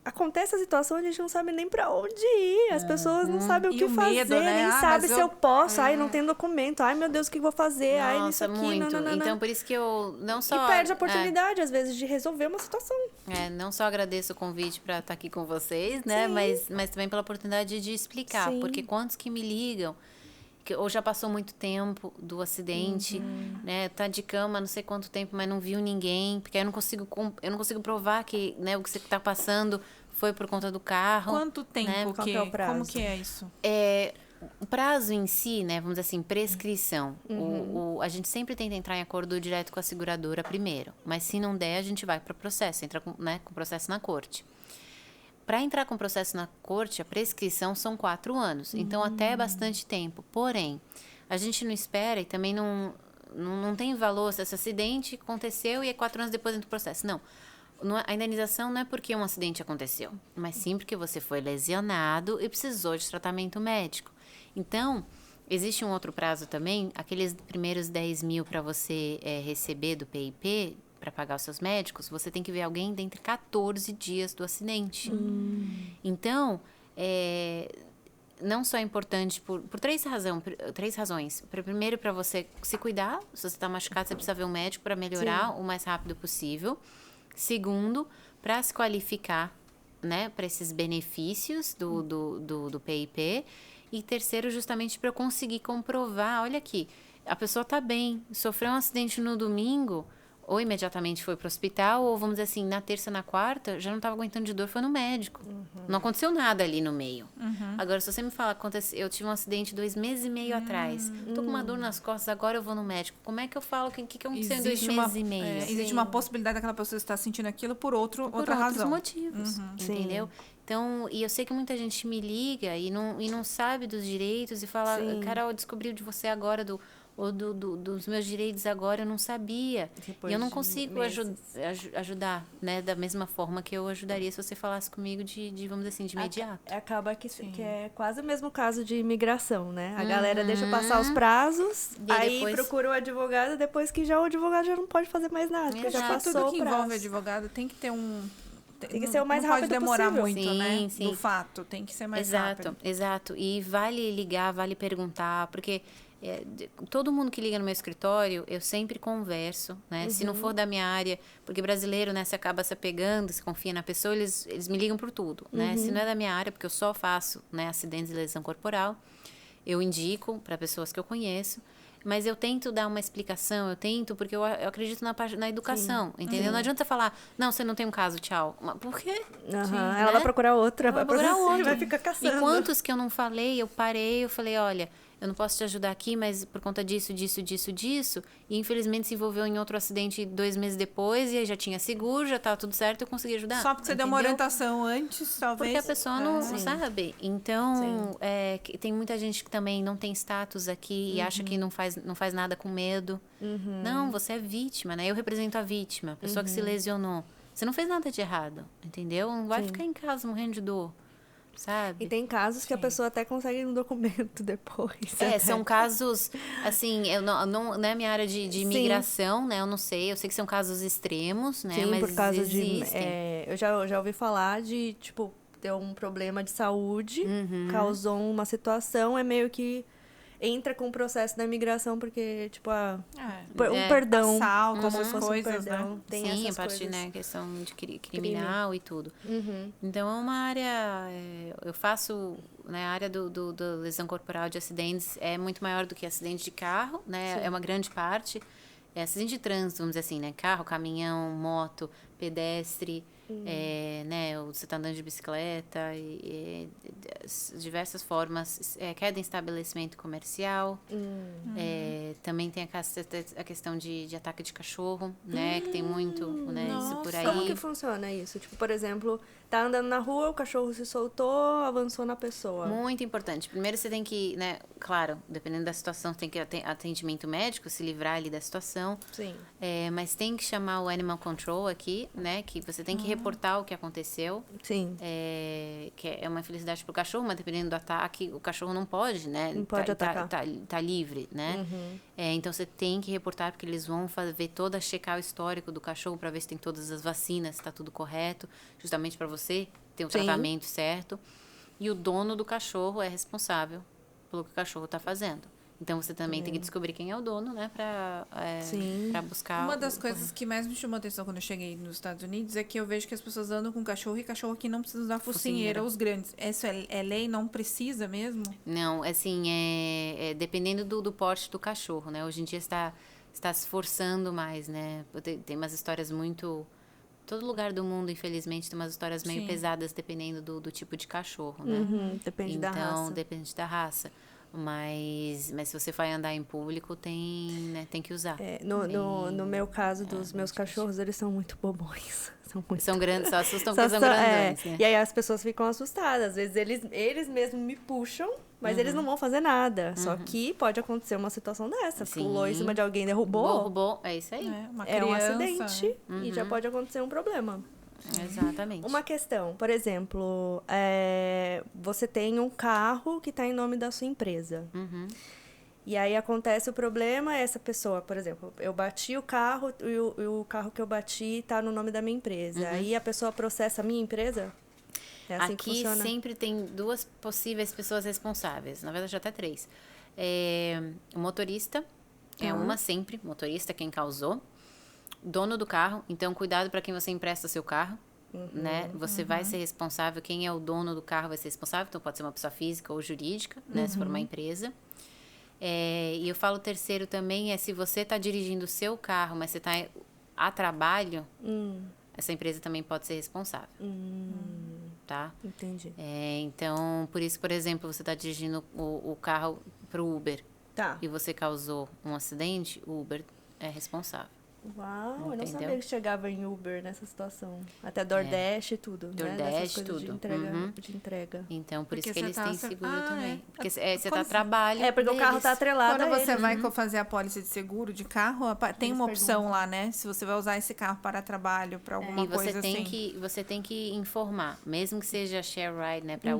acontece a situação, a gente não sabe nem pra onde ir. As pessoas não sabem o E que o fazer, medo, né? nem Ah, sabe mas se eu posso. Ai, não tem documento. Ai, meu Deus, o que eu vou fazer? Ai, nisso Nossa, aqui, muito. nananana. Então, por isso que eu não só... E perde a oportunidade, às vezes, de resolver uma situação. Não só agradeço o convite para estar aqui com vocês, né? Mas também pela oportunidade de explicar. Sim. Porque quantos que me ligam, ou já passou muito tempo do acidente, né? Tá de cama não sei quanto tempo, mas não viu ninguém. Porque eu não consigo provar que, né, o que você tá passando foi por conta do carro. Quanto tempo né? Qual que é o prazo? Como que é isso? O prazo em si, né, vamos dizer assim, prescrição. A gente sempre tenta entrar em acordo direto com a seguradora primeiro. Mas se não der, a gente vai para o processo, entra com processo na corte. Para entrar com processo na corte, a prescrição são 4 anos. Então, até é bastante tempo. Porém, a gente não espera e também não tem valor se esse acidente aconteceu e 4 anos depois entra o processo. Não. A indenização não é porque um acidente aconteceu, mas sim porque você foi lesionado e precisou de tratamento médico. Então, existe um outro prazo também, aqueles primeiros 10 mil para você receber do PIP, para pagar os seus médicos, você tem que ver alguém dentre 14 dias do acidente. Então, não só é importante por três razões. Primeiro, para você se cuidar. Se você está machucado, você precisa ver um médico para melhorar o mais rápido possível. Segundo, para se qualificar, né, para esses benefícios do PIP. E terceiro, justamente para eu conseguir comprovar, olha aqui, a pessoa está bem, sofreu um acidente no domingo, ou imediatamente foi para o hospital, ou vamos dizer assim, na terça, na quarta, já não estava aguentando de dor, foi no médico. Não aconteceu nada ali no meio. Agora, se você me fala, eu tive um acidente 2 meses e meio atrás, tô com uma dor nas costas, agora eu vou no médico. Como é que eu falo? O que aconteceu em 2 meses e meio? Existe uma possibilidade daquela pessoa estar sentindo aquilo por outra outros razão. motivos, entendeu? Então, e eu sei que muita gente me liga e não sabe dos direitos e fala, Carol, eu descobri de você agora, dos meus direitos agora, eu não sabia. Depois e eu não de consigo ajudar, né, da mesma forma que eu ajudaria se você falasse comigo vamos dizer assim, de imediato. Acaba que é quase o mesmo caso de imigração, né? A galera deixa passar os prazos, E aí depois- procura o advogado, depois que o advogado já não pode fazer mais nada, porque já Exato. passou Tudo o que prazo. envolve advogado tem que ter Tem que ser o mais não rápido pode demorar possível. muito, Sim, né? sim. Do fato, tem que ser mais Exato, rápido. exato. E vale ligar, vale perguntar, porque todo mundo que liga no meu escritório, eu sempre converso, né? Se não for da minha área, porque brasileiro, né, você acaba se apegando, se confia na pessoa, eles me ligam por tudo, né? Se não é da minha área, porque eu só faço, né, acidentes e lesão corporal, eu indico para pessoas que eu conheço, mas eu tento dar uma explicação, porque eu acredito na educação, entendeu? Não adianta falar, não, você não tem um caso, tchau. Mas por quê? Ela né? vai procurar outra, Vai procurar outra. vai ficar caçando. E quantos que eu não falei, eu falei, olha, eu não posso te ajudar aqui, mas por conta disso, e infelizmente se envolveu em outro acidente 2 meses depois, e aí já tinha seguro, já estava tudo certo, eu consegui ajudar. Só porque você deu uma entendeu? orientação antes, talvez. Porque a pessoa não sabe. Então, tem muita gente que também não tem status aqui e acha que não faz nada com medo. Não, você é vítima, né? Eu represento a vítima, a pessoa que se lesionou. Você não fez nada de errado, entendeu? Não vai ficar em casa morrendo de dor, sabe? E tem casos que a pessoa até consegue um documento depois. São casos, assim, não é minha área de imigração, né? Eu sei que são casos extremos, né? Sim, mas por causa existem. eu já ouvi falar de, tipo, deu um problema de saúde, causou uma situação, é meio que entra com o processo da imigração, porque, tipo, um perdão. Assalto, como essas se fosse coisas, um perdão. né? Tem Sim, essas a parte, coisas. né, questão de criminal e tudo. Uhum. Então, é uma área... eu faço... Né, a área do lesão corporal de acidentes é muito maior do que acidente de carro, né? Sim. É uma grande parte. É acidente de trânsito, vamos dizer assim, né? Carro, caminhão, moto, pedestre, né? Ou você está andando de bicicleta, diversas formas. Queda em estabelecimento comercial. Também tem a questão de ataque de cachorro, né? Que tem muito, né? Isso por aí. Como que funciona isso? Tipo, por exemplo, tá andando na rua, o cachorro se soltou, avançou na pessoa. Muito importante. Primeiro você tem que, né, claro, dependendo da situação, você tem que atendimento médico, se livrar ali da situação. Sim. Mas tem que chamar o Animal Control aqui, né, que você tem que reportar o que aconteceu. Sim. Que é uma infelicidade pro cachorro, mas dependendo do ataque, o cachorro não pode, né? Não pode atacar. Tá livre, né? Então você tem que reportar, porque eles vão checar o histórico do cachorro para ver se tem todas as vacinas, se tá tudo correto, justamente para você ter o tratamento certo. E o dono do cachorro é responsável pelo que o cachorro está fazendo. Então, você também tem que descobrir quem é o dono, né? Para buscar... Uma das coisas que mais me chamou a atenção quando eu cheguei nos Estados Unidos é que eu vejo que as pessoas andam com cachorro e cachorro aqui não precisa usar focinheira, os grandes. Isso é lei? Não precisa mesmo? Não, assim, dependendo do porte do cachorro, né? Hoje em dia está se forçando mais, né? Tem umas histórias muito... Todo lugar do mundo, infelizmente, tem umas histórias meio pesadas dependendo do tipo de cachorro, né? Depende da raça. Então, depende da raça. Mas se você vai andar em público, tem que usar. No meu caso, dos meus cachorros, eles são muito bobões. São grandes, só assustam porque são grandões, né? E aí as pessoas ficam assustadas. Às vezes eles mesmos me puxam, mas eles não vão fazer nada. Só que pode acontecer uma situação dessa. Pulou em cima de alguém, derrubou. É isso aí. Uma É um criança, acidente e já pode acontecer um problema. Exatamente. Uma questão, por exemplo, você tem um carro que está em nome da sua empresa. E aí acontece o problema, essa pessoa, por exemplo, eu bati o carro e o carro que eu bati está no nome da minha empresa. Aí a pessoa processa a minha empresa? É assim que Aqui funciona? sempre tem 2 possíveis pessoas responsáveis. Na verdade, até 3. O motorista, uma sempre. Motorista, quem causou. Dono do carro. Então, cuidado para quem você empresta seu carro. Né? Você vai ser responsável. Quem é o dono do carro vai ser responsável. Então, pode ser uma pessoa física ou jurídica, né? Se for uma empresa. E eu falo terceiro também, se você está dirigindo o seu carro, mas você está a trabalho, essa empresa também pode ser responsável. Tá? Entendi. Então, por isso, por exemplo, você está dirigindo o carro para o Uber. Tá. E você causou um acidente, o Uber é responsável. Uau, eu não Entendeu? sabia que chegava em Uber nessa situação. Até DoorDash e tudo. DoorDash, né? Dessas coisas tudo. De entrega. Então, por Porque isso que você eles tá- têm seguro também. Porque você está a Quando- trabalho Porque o carro tá deles. atrelado Quando a você ele. vai fazer a pólice de seguro de carro, tem Eles uma opção lá, né? Se você vai usar esse carro para trabalho, para alguma E você coisa assim. você tem que informar, mesmo que seja share ride, né, para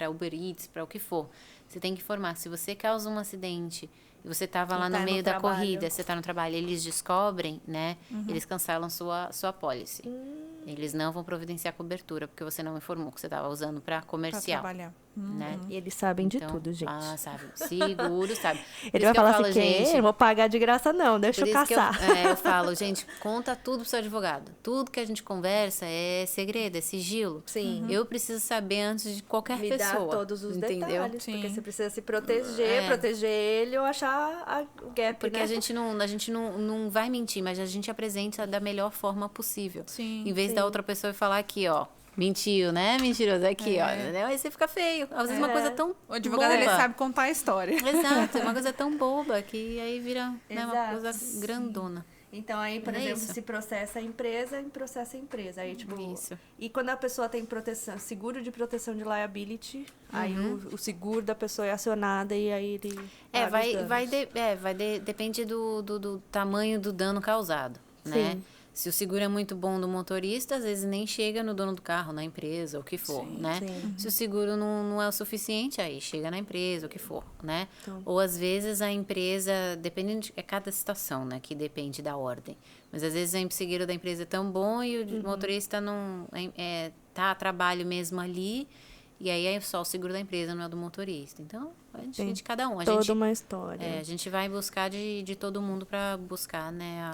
Uber Eats, para o que for. Você tem que informar. Se você causa um acidente e você estava lá E no tá no meio da trabalho. corrida, você está no trabalho, eles descobrem, né? Eles cancelam sua policy. Eles não vão providenciar cobertura porque você não informou que você estava usando para Pra comercial, trabalhar. né? E eles sabem de Então, tudo, gente. sabe. Seguro, sabe. Por Ele isso vai que eu falar falo, assim, que gente, eu não vou pagar de graça não, deixa por eu isso que caçar. eu falo, gente, conta tudo pro seu advogado. Tudo que a gente conversa é segredo, é sigilo. Sim. Eu preciso saber antes de qualquer Me pessoa. dá todos os entendeu? detalhes, Sim. porque você precisa se proteger, proteger ele ou achar o gap, Porque né? a gente não vai mentir, mas a gente apresenta da melhor forma possível. Sim, Em vez da outra pessoa falar aqui, ó. Mentiu, né? Mentiroso. Aqui, ó. Entendeu? Aí você fica feio. Às vezes uma coisa tão O advogado, boba. ele sabe contar a história. Exato. É uma coisa tão boba que aí vira né, uma Exato, coisa grandona. Então, aí, por É exemplo, isso. se processa a empresa, processa a empresa. Aí, tipo, Isso. E quando a pessoa tem proteção, seguro de proteção de liability, aí o seguro da pessoa é acionado e aí ele paga os danos. Depende do tamanho do dano causado, né? Sim. Se o seguro é muito bom do motorista, às vezes nem chega no dono do carro, na empresa, o que for, né? sim. Se o seguro não é o suficiente, aí chega na empresa, o que for, né? Então. Ou às vezes a empresa, dependendo de cada situação, né? Que depende da ordem. Mas às vezes o seguro da empresa é tão bom e o motorista não tá a trabalho mesmo ali, e aí é só o seguro da empresa, não é do motorista. Então, a gente Tem de cada um. toda uma história. A gente vai buscar de todo mundo para buscar, né,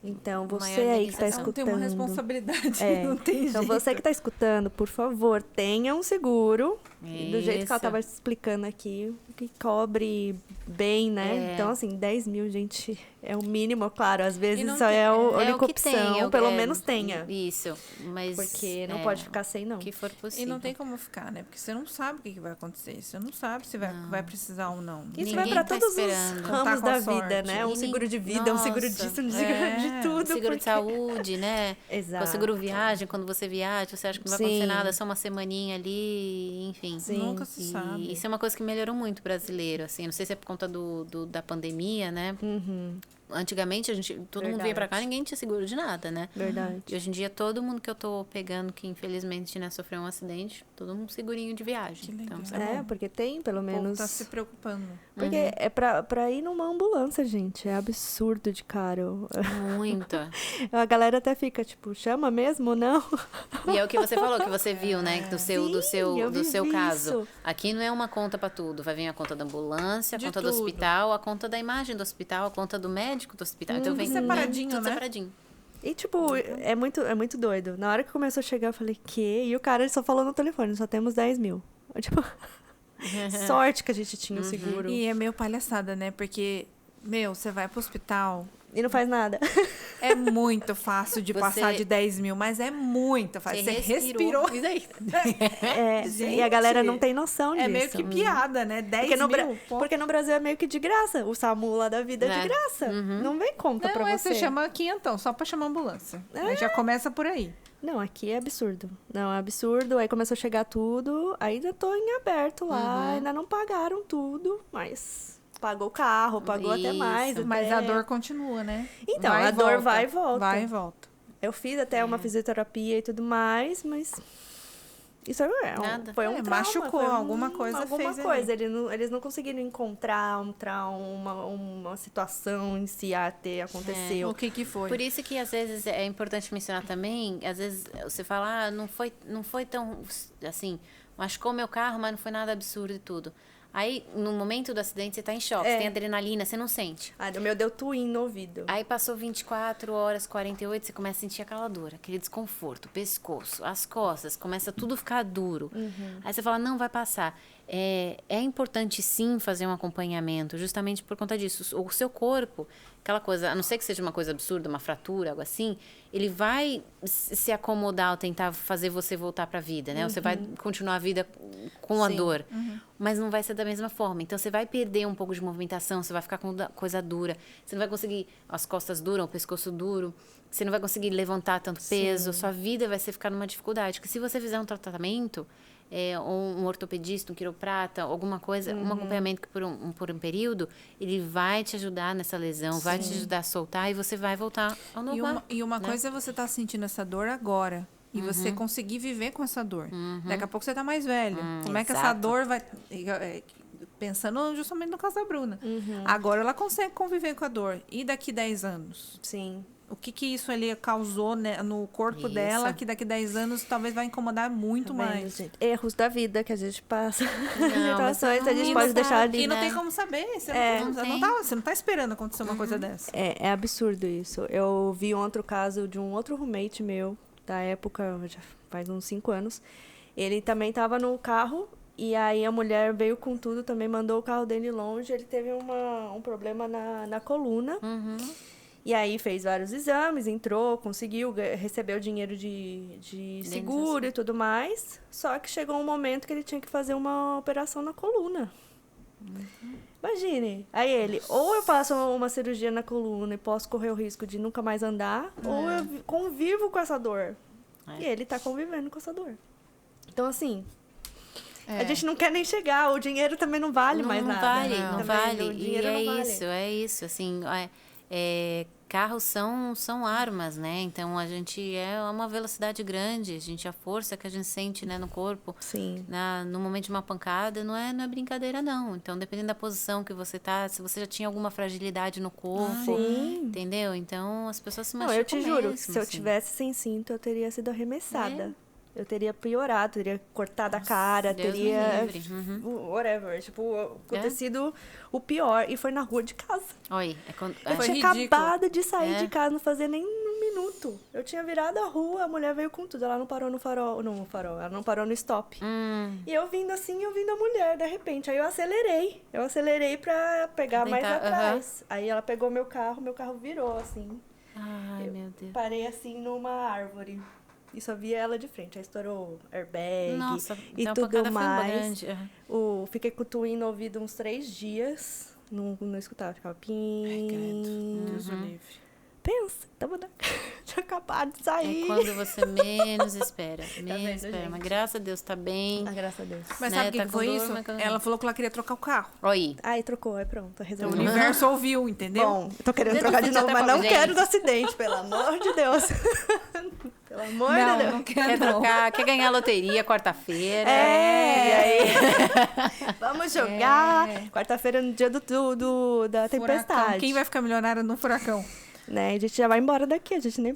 Então, maior você aí que está organização. Não tem uma escutando... responsabilidade, É. não tem Então, jeito. você que está escutando, por favor, tenha um seguro, do jeito que ela Isso. estava explicando aqui, que cobre bem, né? É. Então, assim, 10 mil, gente, é o mínimo, claro. Às E vezes não isso é a tem- única o que tem, opção, pelo menos tenha. Isso, mas... Porque não pode ficar sem, não. O que for possível. E não tem como ficar, né? Porque você não sabe o que vai acontecer. Você não sabe se vai precisar ou não. Isso Ninguém vai para tá todos os esperando. ramos Contar com da a vida, sorte. né? Um E seguro de vida, um nossa, seguro disso, um seguro de tudo. Seguro porque... de saúde, né? Exato. O seguro viagem, quando você viaja, você acha que não vai acontecer Sim. nada, só uma semaninha ali, enfim. Sim. Nunca se sabe. Isso é uma coisa que melhorou muito o brasileiro, assim. Não sei se é por conta da pandemia, né? Uhum, Antigamente, todo mundo vinha pra cá, Verdade. ninguém tinha seguro de nada, né? verdade. E hoje em dia, todo mundo que eu tô pegando, que infelizmente, né, sofreu um acidente, todo mundo segurinho de viagem. Que legal. Então, isso É, bom. porque tem, pelo O povo menos... tá se preocupando. Porque é pra ir numa ambulância, gente. É absurdo de caro. Muito. A galera até fica, tipo, chama mesmo ou não? E é o que você falou, que você viu, né? Do Sim, eu do seu vivi caso. isso. Aqui não é uma conta pra tudo. Vai vir a conta da ambulância, a De conta do tudo. hospital, a conta da imagem do hospital, a conta do médico do hospital. Então vem Separadinho, tudo né? separadinho. E, tipo, é muito doido. Na hora que começou a chegar, eu falei, que? E o cara ele só falou no telefone, só temos 10 mil. Eu, tipo, sorte que a gente tinha o seguro. E é meio palhaçada, né? Porque, você vai pro hospital, E não faz nada. é muito fácil de Você- passar de 10 mil, mas é muito fácil. Você respirou. Isso aí. É, Gente, e a galera não tem noção disso. É meio que piada, né? 10 Porque no, mil. pô. porque no Brasil é meio que de graça. O SAMU lá da vida é de É. graça. Não vem conta Não, pra é, você. você chama quinhentão, só pra chamar a ambulância. Aí já começa por aí. Não, aqui é absurdo. Não, é absurdo. Aí começou a chegar tudo. Ainda tô em aberto lá. Ainda não pagaram tudo, mas pagou o carro, pagou até Isso. mais. Mas até- a dor continua, né? Então, Vai a e dor volta. vai e volta. Vai e volta. Eu fiz até uma fisioterapia e tudo mais, mas isso Nada. foi um É, trauma. machucou, foi alguma coisa alguma fez ali. coisa. Eles não conseguiram encontrar um trauma, uma situação em si a ter aconteceu. O que foi? Por isso que às vezes é importante mencionar também, às vezes você fala, não foi tão assim, machucou meu carro, mas não foi nada absurdo e tudo. Aí, no momento do acidente, você tá em choque, você tem adrenalina, você não sente. Ah, o meu deu twin no ouvido. Aí passou 24 horas, 48, você começa a sentir aquela dor, aquele desconforto, o pescoço, as costas, começa tudo a ficar duro. Aí você fala, não, vai passar. É importante sim fazer um acompanhamento, justamente por conta disso. O seu corpo, aquela coisa, a não ser que seja uma coisa absurda, uma fratura, algo assim, ele vai se acomodar ou tentar fazer você voltar para a vida, né? Você vai continuar a vida com a Sim. dor, mas não vai ser da mesma forma. Então você vai perder um pouco de movimentação, você vai ficar com coisa dura, você não vai conseguir, as costas duras, o pescoço duro, você não vai conseguir levantar tanto peso, sua vida vai ficar numa dificuldade. Porque se você fizer um tratamento, um ortopedista, um quiroprata, alguma coisa, um acompanhamento que por um período, ele vai te ajudar nessa lesão, vai te ajudar a soltar e você vai voltar ao normal. E uma né? coisa é você tá sentindo essa dor agora. E você conseguir viver com essa dor. Daqui a pouco você tá mais velho. Como é que essa exato. dor vai... Pensando justamente no caso da Bruna. Agora ela consegue conviver com a dor. E daqui 10 anos? Sim. O que isso ali causou, né, no corpo Isso. dela, que daqui 10 anos talvez vai incomodar muito Tá vendo, mais. gente? Erros da vida que a gente passa. mas Situações a gente não pode sabe, deixar ali. E não né? tem como saber. Você, você não tá esperando acontecer uma coisa dessa. É absurdo isso. Eu vi um outro caso de um outro roommate meu, da época, já faz uns 5 anos. Ele também tava no carro, e aí a mulher veio com tudo, também mandou o carro dele longe. Ele teve um problema na coluna. E aí fez vários exames, entrou, conseguiu, recebeu dinheiro de seguro e tudo mais. Só que chegou um momento que ele tinha que fazer uma operação na coluna. Imagine. Aí ele, ou eu faço uma cirurgia na coluna e posso correr o risco de nunca mais andar, ou eu convivo com essa dor. E ele tá convivendo com essa dor. Então, assim, a gente não quer nem chegar, o dinheiro também não vale mais não nada. vale, né? não Também, vale. o E dinheiro não vale. é isso, assim, carros são armas, né? Então a gente é uma velocidade grande, a força que a gente sente, né, no corpo. Sim. No momento de uma pancada, não é brincadeira, não. Então, dependendo da posição que você tá, se você já tinha alguma fragilidade no corpo, Sim. entendeu? Então, as pessoas se Não, machucam eu te juro, mesmo, que se eu assim. tivesse sem cinto, eu teria sido arremessada. eu teria piorado, teria cortado a cara, Deus me teria... livre. Uhum. Whatever, tipo, acontecido o pior. E foi na rua de casa. Oi, Eu Foi tinha ridículo. acabado de sair É. de casa, não fazia nem um minuto. Eu tinha virado a rua, a mulher veio com tudo. Ela não parou no farol, ela não parou no stop. E eu vindo assim, eu vindo a mulher, de repente. Aí eu acelerei pra pegar mais Tentar, atrás. Aí ela pegou meu carro virou assim. Ai, meu Deus. Parei assim numa árvore. E só via ela de frente. Aí estourou airbag Nossa, e então a tudo pancada foi mais. grande. Uhum. Fiquei com o twin no ouvido uns 3 dias. Não escutava, ficava pim. Credo. Deus o livre. Pensa, tinha acabado de sair. É quando você menos espera. vendo, Menos espera. gente? Mas graças a Deus tá bem. Ah, graças a Deus. Mas Né, sabe o que tá que com foi dor, isso? mas com- Ela falou que ela queria trocar o carro. Oi. Aí trocou, aí pronto, Então o resolveu. universo ouviu, entendeu? Bom, eu tô querendo Você não trocar de fez novo, até mas pra não gente? quero do acidente, pelo amor de Deus. Pelo amor de não, Deus. não quero Quer não. trocar, quer ganhar loteria quarta-feira. E aí? Vamos jogar. Quarta-feira no dia da Furacão. tempestade. Quem vai ficar milionário no furacão? Né? A gente já vai embora daqui, a gente nem...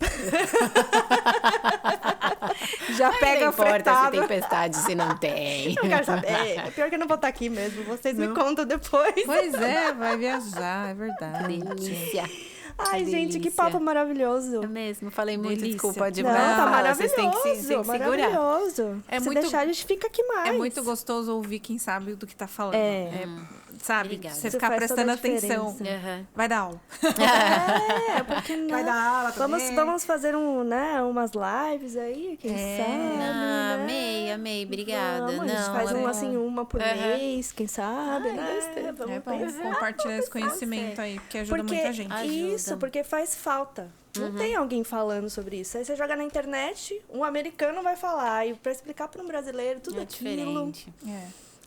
Já pega Não importa se fretado. tem tempestade, se não tem. Não quero saber. É pior que eu não vou estar aqui mesmo. Vocês me contam depois. Pois é, vai viajar, é verdade. Delícia. Ai, gente, que delícia. papo maravilhoso. É mesmo, falei muito, Delícia. desculpa, Não, demais. tá maravilhoso. Vocês têm que se segurar. Maravilhoso. É Se muito- deixar, a gente fica aqui mais. É muito gostoso ouvir quem sabe do que tá falando. Sabe? Obrigada. Você Isso ficar faz toda prestando a atenção. diferença. Aham. Vai dar aula. Porque não. Vai dar aula também. Vamos fazer umas lives aí, quem sabe, Ah, né? amei, obrigada. Vamos, a gente Não, faz é bom. uma por mês, quem sabe, né? gostei. Vamos É bom pensar. compartilhar esse conhecimento aí, porque ajuda Porque muita gente. Ajuda. isso, porque faz falta. Não tem alguém falando sobre isso. Aí você joga na internet, um americano vai falar. E pra explicar para um brasileiro tudo É aquilo, diferente.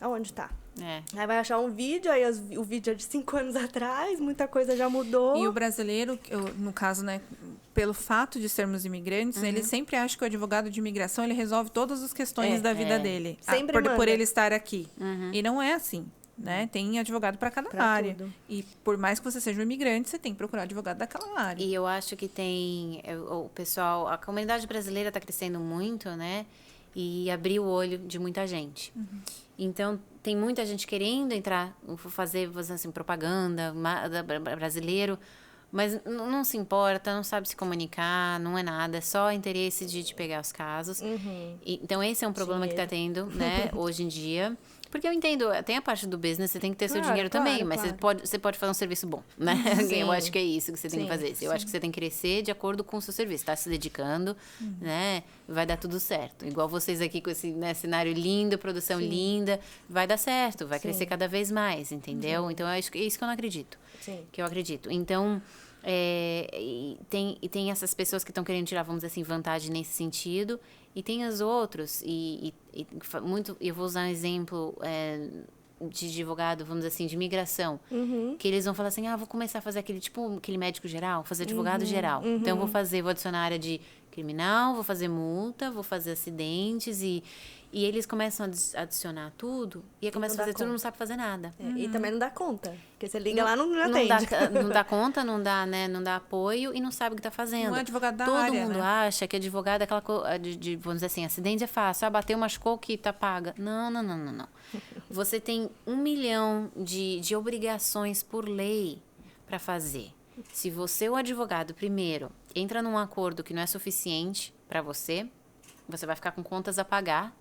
aonde tá? É. Aí vai achar um vídeo, aí o vídeo é de 5 anos atrás, muita coisa já mudou. E o brasileiro, no caso, né, pelo fato de sermos imigrantes, ele sempre acha que o advogado de imigração ele resolve todas as questões da vida dele. Sempre por manda. ele estar aqui. E não é assim. Né? Tem advogado para cada Pra área. tudo. E por mais que você seja um imigrante, você tem que procurar advogado daquela área. E eu acho que o pessoal, a comunidade brasileira está crescendo muito, né? E abriu o olho de muita gente. Então, tem muita gente querendo entrar, fazer assim, propaganda brasileiro, mas não se importa, não sabe se comunicar, não é nada, é só interesse de pegar os casos. Então, esse é um problema que está tendo, né, hoje em dia. Porque eu entendo, tem a parte do business, você tem que ter seu Claro, dinheiro também, claro, mas claro. você pode fazer um serviço bom, né? Eu acho que é isso que você tem que fazer. Eu acho que você tem que crescer de acordo com o seu serviço, tá se dedicando, né? Vai dar tudo certo. Igual vocês aqui com esse, né, cenário lindo, produção linda, vai dar certo, vai crescer cada vez mais, entendeu? Então, é isso que eu não acredito. Sim. Que eu acredito. Então, e tem essas pessoas que estão querendo tirar, vamos dizer assim, vantagem nesse sentido, e tem os outros, eu vou usar um exemplo de advogado, vamos dizer assim, de imigração, que eles vão falar assim, vou começar a fazer aquele médico geral, fazer advogado geral. Então, vou adicionar a área de criminal, vou fazer multa, vou fazer acidentes, e eles começam a adicionar tudo, e aí começam a fazer tudo, não sabe fazer nada. E também não dá conta. Porque você liga lá, não atende. Não dá conta, não dá, né, não dá apoio e não sabe o que está fazendo. Não é advogado da Todo área, mundo né? acha que advogado é aquela coisa vamos dizer assim, acidente é fácil, bateu, machucou, que tá paga. Não. Você tem 1 milhão de obrigações por lei para fazer. Se você, o advogado, primeiro, entra num acordo que não é suficiente para você vai ficar com contas a pagar,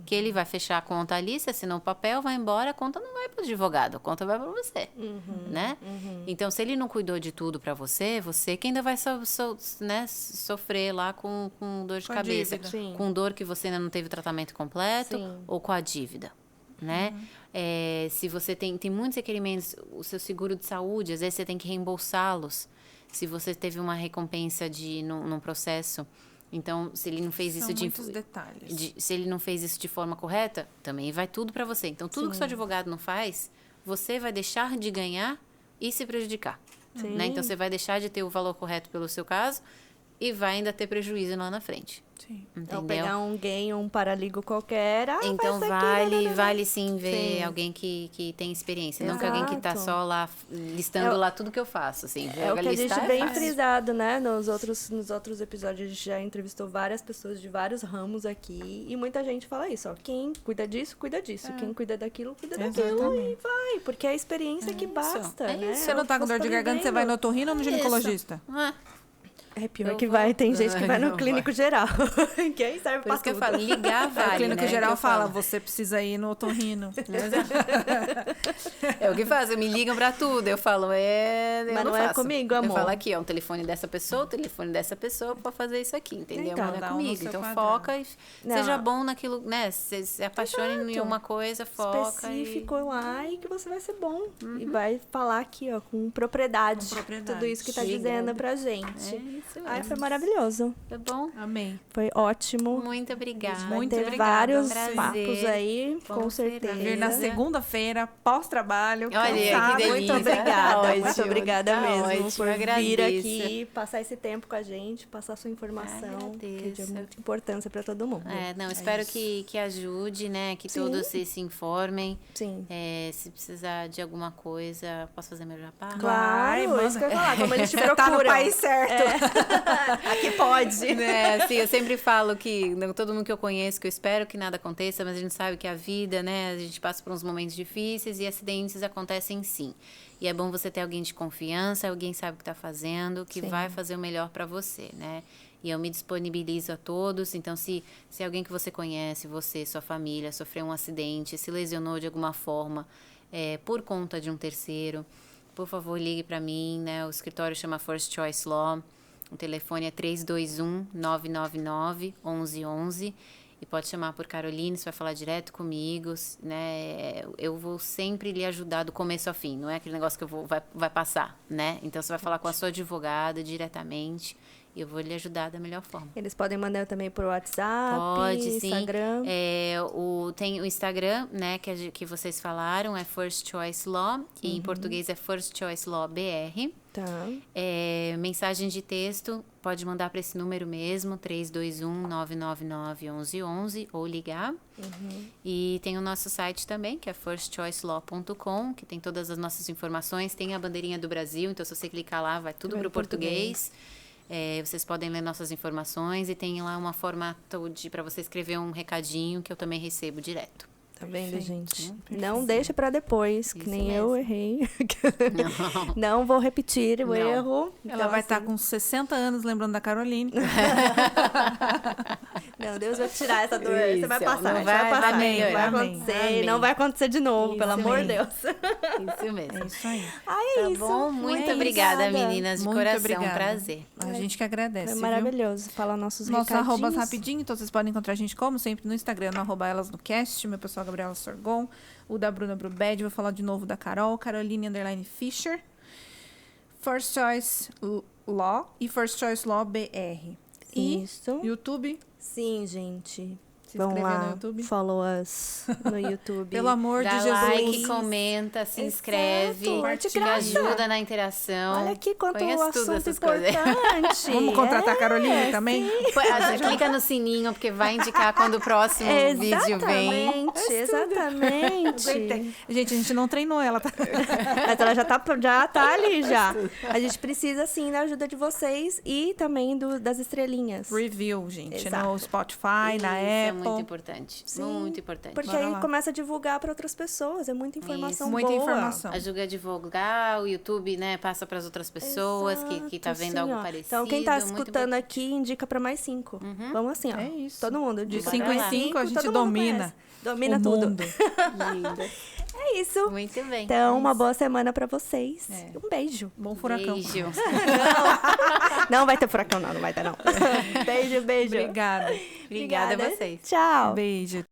que ele vai fechar a conta ali, você assinou o papel, vai embora, a conta não vai para o advogado, a conta vai para você, né? Então, se ele não cuidou de tudo para você que ainda vai né, sofrer lá com dor de Com a cabeça, dívida. Sim. com dor que você ainda não teve o tratamento completo, Sim. ou com a dívida, né? Se você tem muitos requerimentos, o seu seguro de saúde, às vezes você tem que reembolsá-los, se você teve uma recompensa num processo. Então, se ele não fez São isso muitos detalhes. se ele não fez isso de forma correta, também vai tudo para você. Então, tudo que o seu advogado não faz, você vai deixar de ganhar e se prejudicar. Né? Então, você vai deixar de ter o valor correto pelo seu caso e vai ainda ter prejuízo lá na frente. Sim. Entendeu? Então, pegar um gay ou um paraligo qualquer, Então faz aqui, vale sim ver Sim. alguém que tem experiência. Não que alguém que tá Exato. só lá listando lá tudo que eu faço, assim. É o que a gente listar vem fácil. frisado, né? Nos outros episódios, a gente já entrevistou várias pessoas de vários ramos aqui. E muita gente fala isso, ó. Quem cuida disso, cuida disso. Quem cuida daquilo, cuida daquilo. Exatamente. E vai, porque é a experiência que basta, É né? isso. Você não tá com dor de garganta, você vai no otorrino ou no ginecologista? Ah, É pior Eu que vou. vai, tem gente que vai no Não clínico geral. Que aí serve por pra isso que eu tudo. falo, ligar O vale, clínico né? geral Que eu fala, falo. você precisa ir no otorrino. É o que faz, me ligam pra tudo. Eu falo, eu Mas não é faço. comigo, Eu amor. falo aqui, ó, um telefone dessa pessoa, o telefone dessa pessoa pra fazer isso aqui, entendeu? Então, Mas não dá é um no comigo. seu Então quadrado. foca e Não. seja bom naquilo, né? Se apaixone em uma coisa, foca Específico lá e que você vai ser bom. E vai falar aqui, ó, com propriedade. Com propriedade. Tudo isso que tá Chega. dizendo pra É gente. isso Ai, mesmo. foi maravilhoso. Tá bom? Amei. Foi ótimo. Muito obrigada. Vai Muito ter obrigada. vários Prazer. papos aí, Com com certeza. certeza. Vir na segunda-feira, pós-trabalho, Olha, que cansada. delícia. Muito obrigada, Tá muito ótimo, obrigada tá mesmo ótimo, por vir agradeço. aqui, passar esse tempo com a gente, passar sua informação, que é de Agradeço. muita importância pra todo mundo. Não, espero que ajude, né? Que Sim. todos se informem. Sim. Se precisar de alguma coisa, posso fazer meu jabá? Claro, Vai, isso que eu ia manda. falar, como a gente Você tá no procura. país certo. Aqui pode. Assim, eu sempre falo que não, todo mundo que eu conheço, que eu espero que nada aconteça, mas a gente sabe que a vida, né? A gente passa por uns momentos difíceis e acidentes acontecem sim. E é bom você ter alguém de confiança, alguém que sabe o que tá fazendo, que Sim. vai fazer o melhor para você, né? E eu me disponibilizo a todos. Então, se alguém que você conhece, você, sua família, sofreu um acidente, se lesionou de alguma forma por conta de um terceiro, por favor, ligue para mim, né? O escritório chama First Choice Law. O telefone é 321-999-1111. E pode chamar por Caroline, você vai falar direto comigo, né? Eu vou sempre lhe ajudar do começo ao fim. Não é aquele negócio que vai passar, né? Então, você vai falar com a sua advogada diretamente e eu vou lhe ajudar da melhor forma. Eles podem mandar também por WhatsApp, Pode, sim. Instagram. Tem o Instagram, né, que vocês falaram, é First Choice Law. E em português é First Choice Law BR. Tá. Mensagem de texto, pode mandar para esse número mesmo, 321-999-1111, ou ligar. E tem o nosso site também, que é firstchoicelaw.com, que tem todas as nossas informações. Tem a bandeirinha do Brasil, então se você clicar lá, vai tudo Vai para o em português. português. Vocês podem ler nossas informações e tem lá uma formato para você escrever um recadinho que eu também recebo direto. Tá vendo, Perfeito. gente? Não deixa pra depois, que Isso nem mesmo. eu errei. Não vou repetir o Não. erro. Ela Então, vai assim, estar com 60 anos lembrando da Caroline. Não, Deus vai tirar essa dor. Você Isso, vai passar, não vai passar. vai Não vai melhorar. acontecer. Amém. Não vai acontecer de novo, Isso pelo amor de mesmo. Deus. Isso mesmo. É isso aí. Ai, Tá isso. bom? Muito Muito obrigada, obrigada. meninas, de Muito coração. obrigada. Um prazer. A gente que agradece, Foi viu? maravilhoso. Falar nossos Nossos recadinhos. arrobas rapidinho, então vocês podem encontrar a gente como sempre no Instagram, no @elasnocast, meu pessoal Gabriela Sorgon, o da Bruna Brubed, vou falar de novo da Carol, Caroline_Fischer, First Choice Law e First Choice Law BR. E Isso. YouTube, Sim, gente. se Vão inscrever lá, no YouTube. follow us no YouTube. Pelo amor Dá de Jesus. like, comenta, se inscreve, é de que graça. ajuda na interação. Olha aqui quanto Conhece tudo assunto essas coisas. importante. Vamos contratar a Caroline também? Clica no sininho, porque vai indicar quando o próximo vídeo vem. Exatamente. Gente, a gente não treinou ela, tá? Mas ela já tá ali já. A gente precisa, sim, da ajuda de vocês e também das estrelinhas. Review, gente, Exato. no Spotify, na Isso é Apple. muito importante. Sim, Muito importante. Porque Bora aí lá. começa a divulgar para outras pessoas. É muita informação Muita boa. informação. Ajuda a divulgar, o YouTube, né, passa para as outras pessoas que tá Exato, vendo sim, algo ó. parecido. Então, quem tá muito escutando aqui, indica para mais 5. Vamos assim, ó. É isso. Todo mundo. De Indica 5 pra em mais 5 a gente todo mundo domina. conhece. Domina o tudo. mundo. Linda. É isso. Muito bem. Então, uma boa semana para vocês. É. Um beijo. Bom furacão. Beijo. Não vai ter furacão, não vai ter, não. Beijo, beijo. Obrigada. Obrigada a vocês. Tchau. Beijo.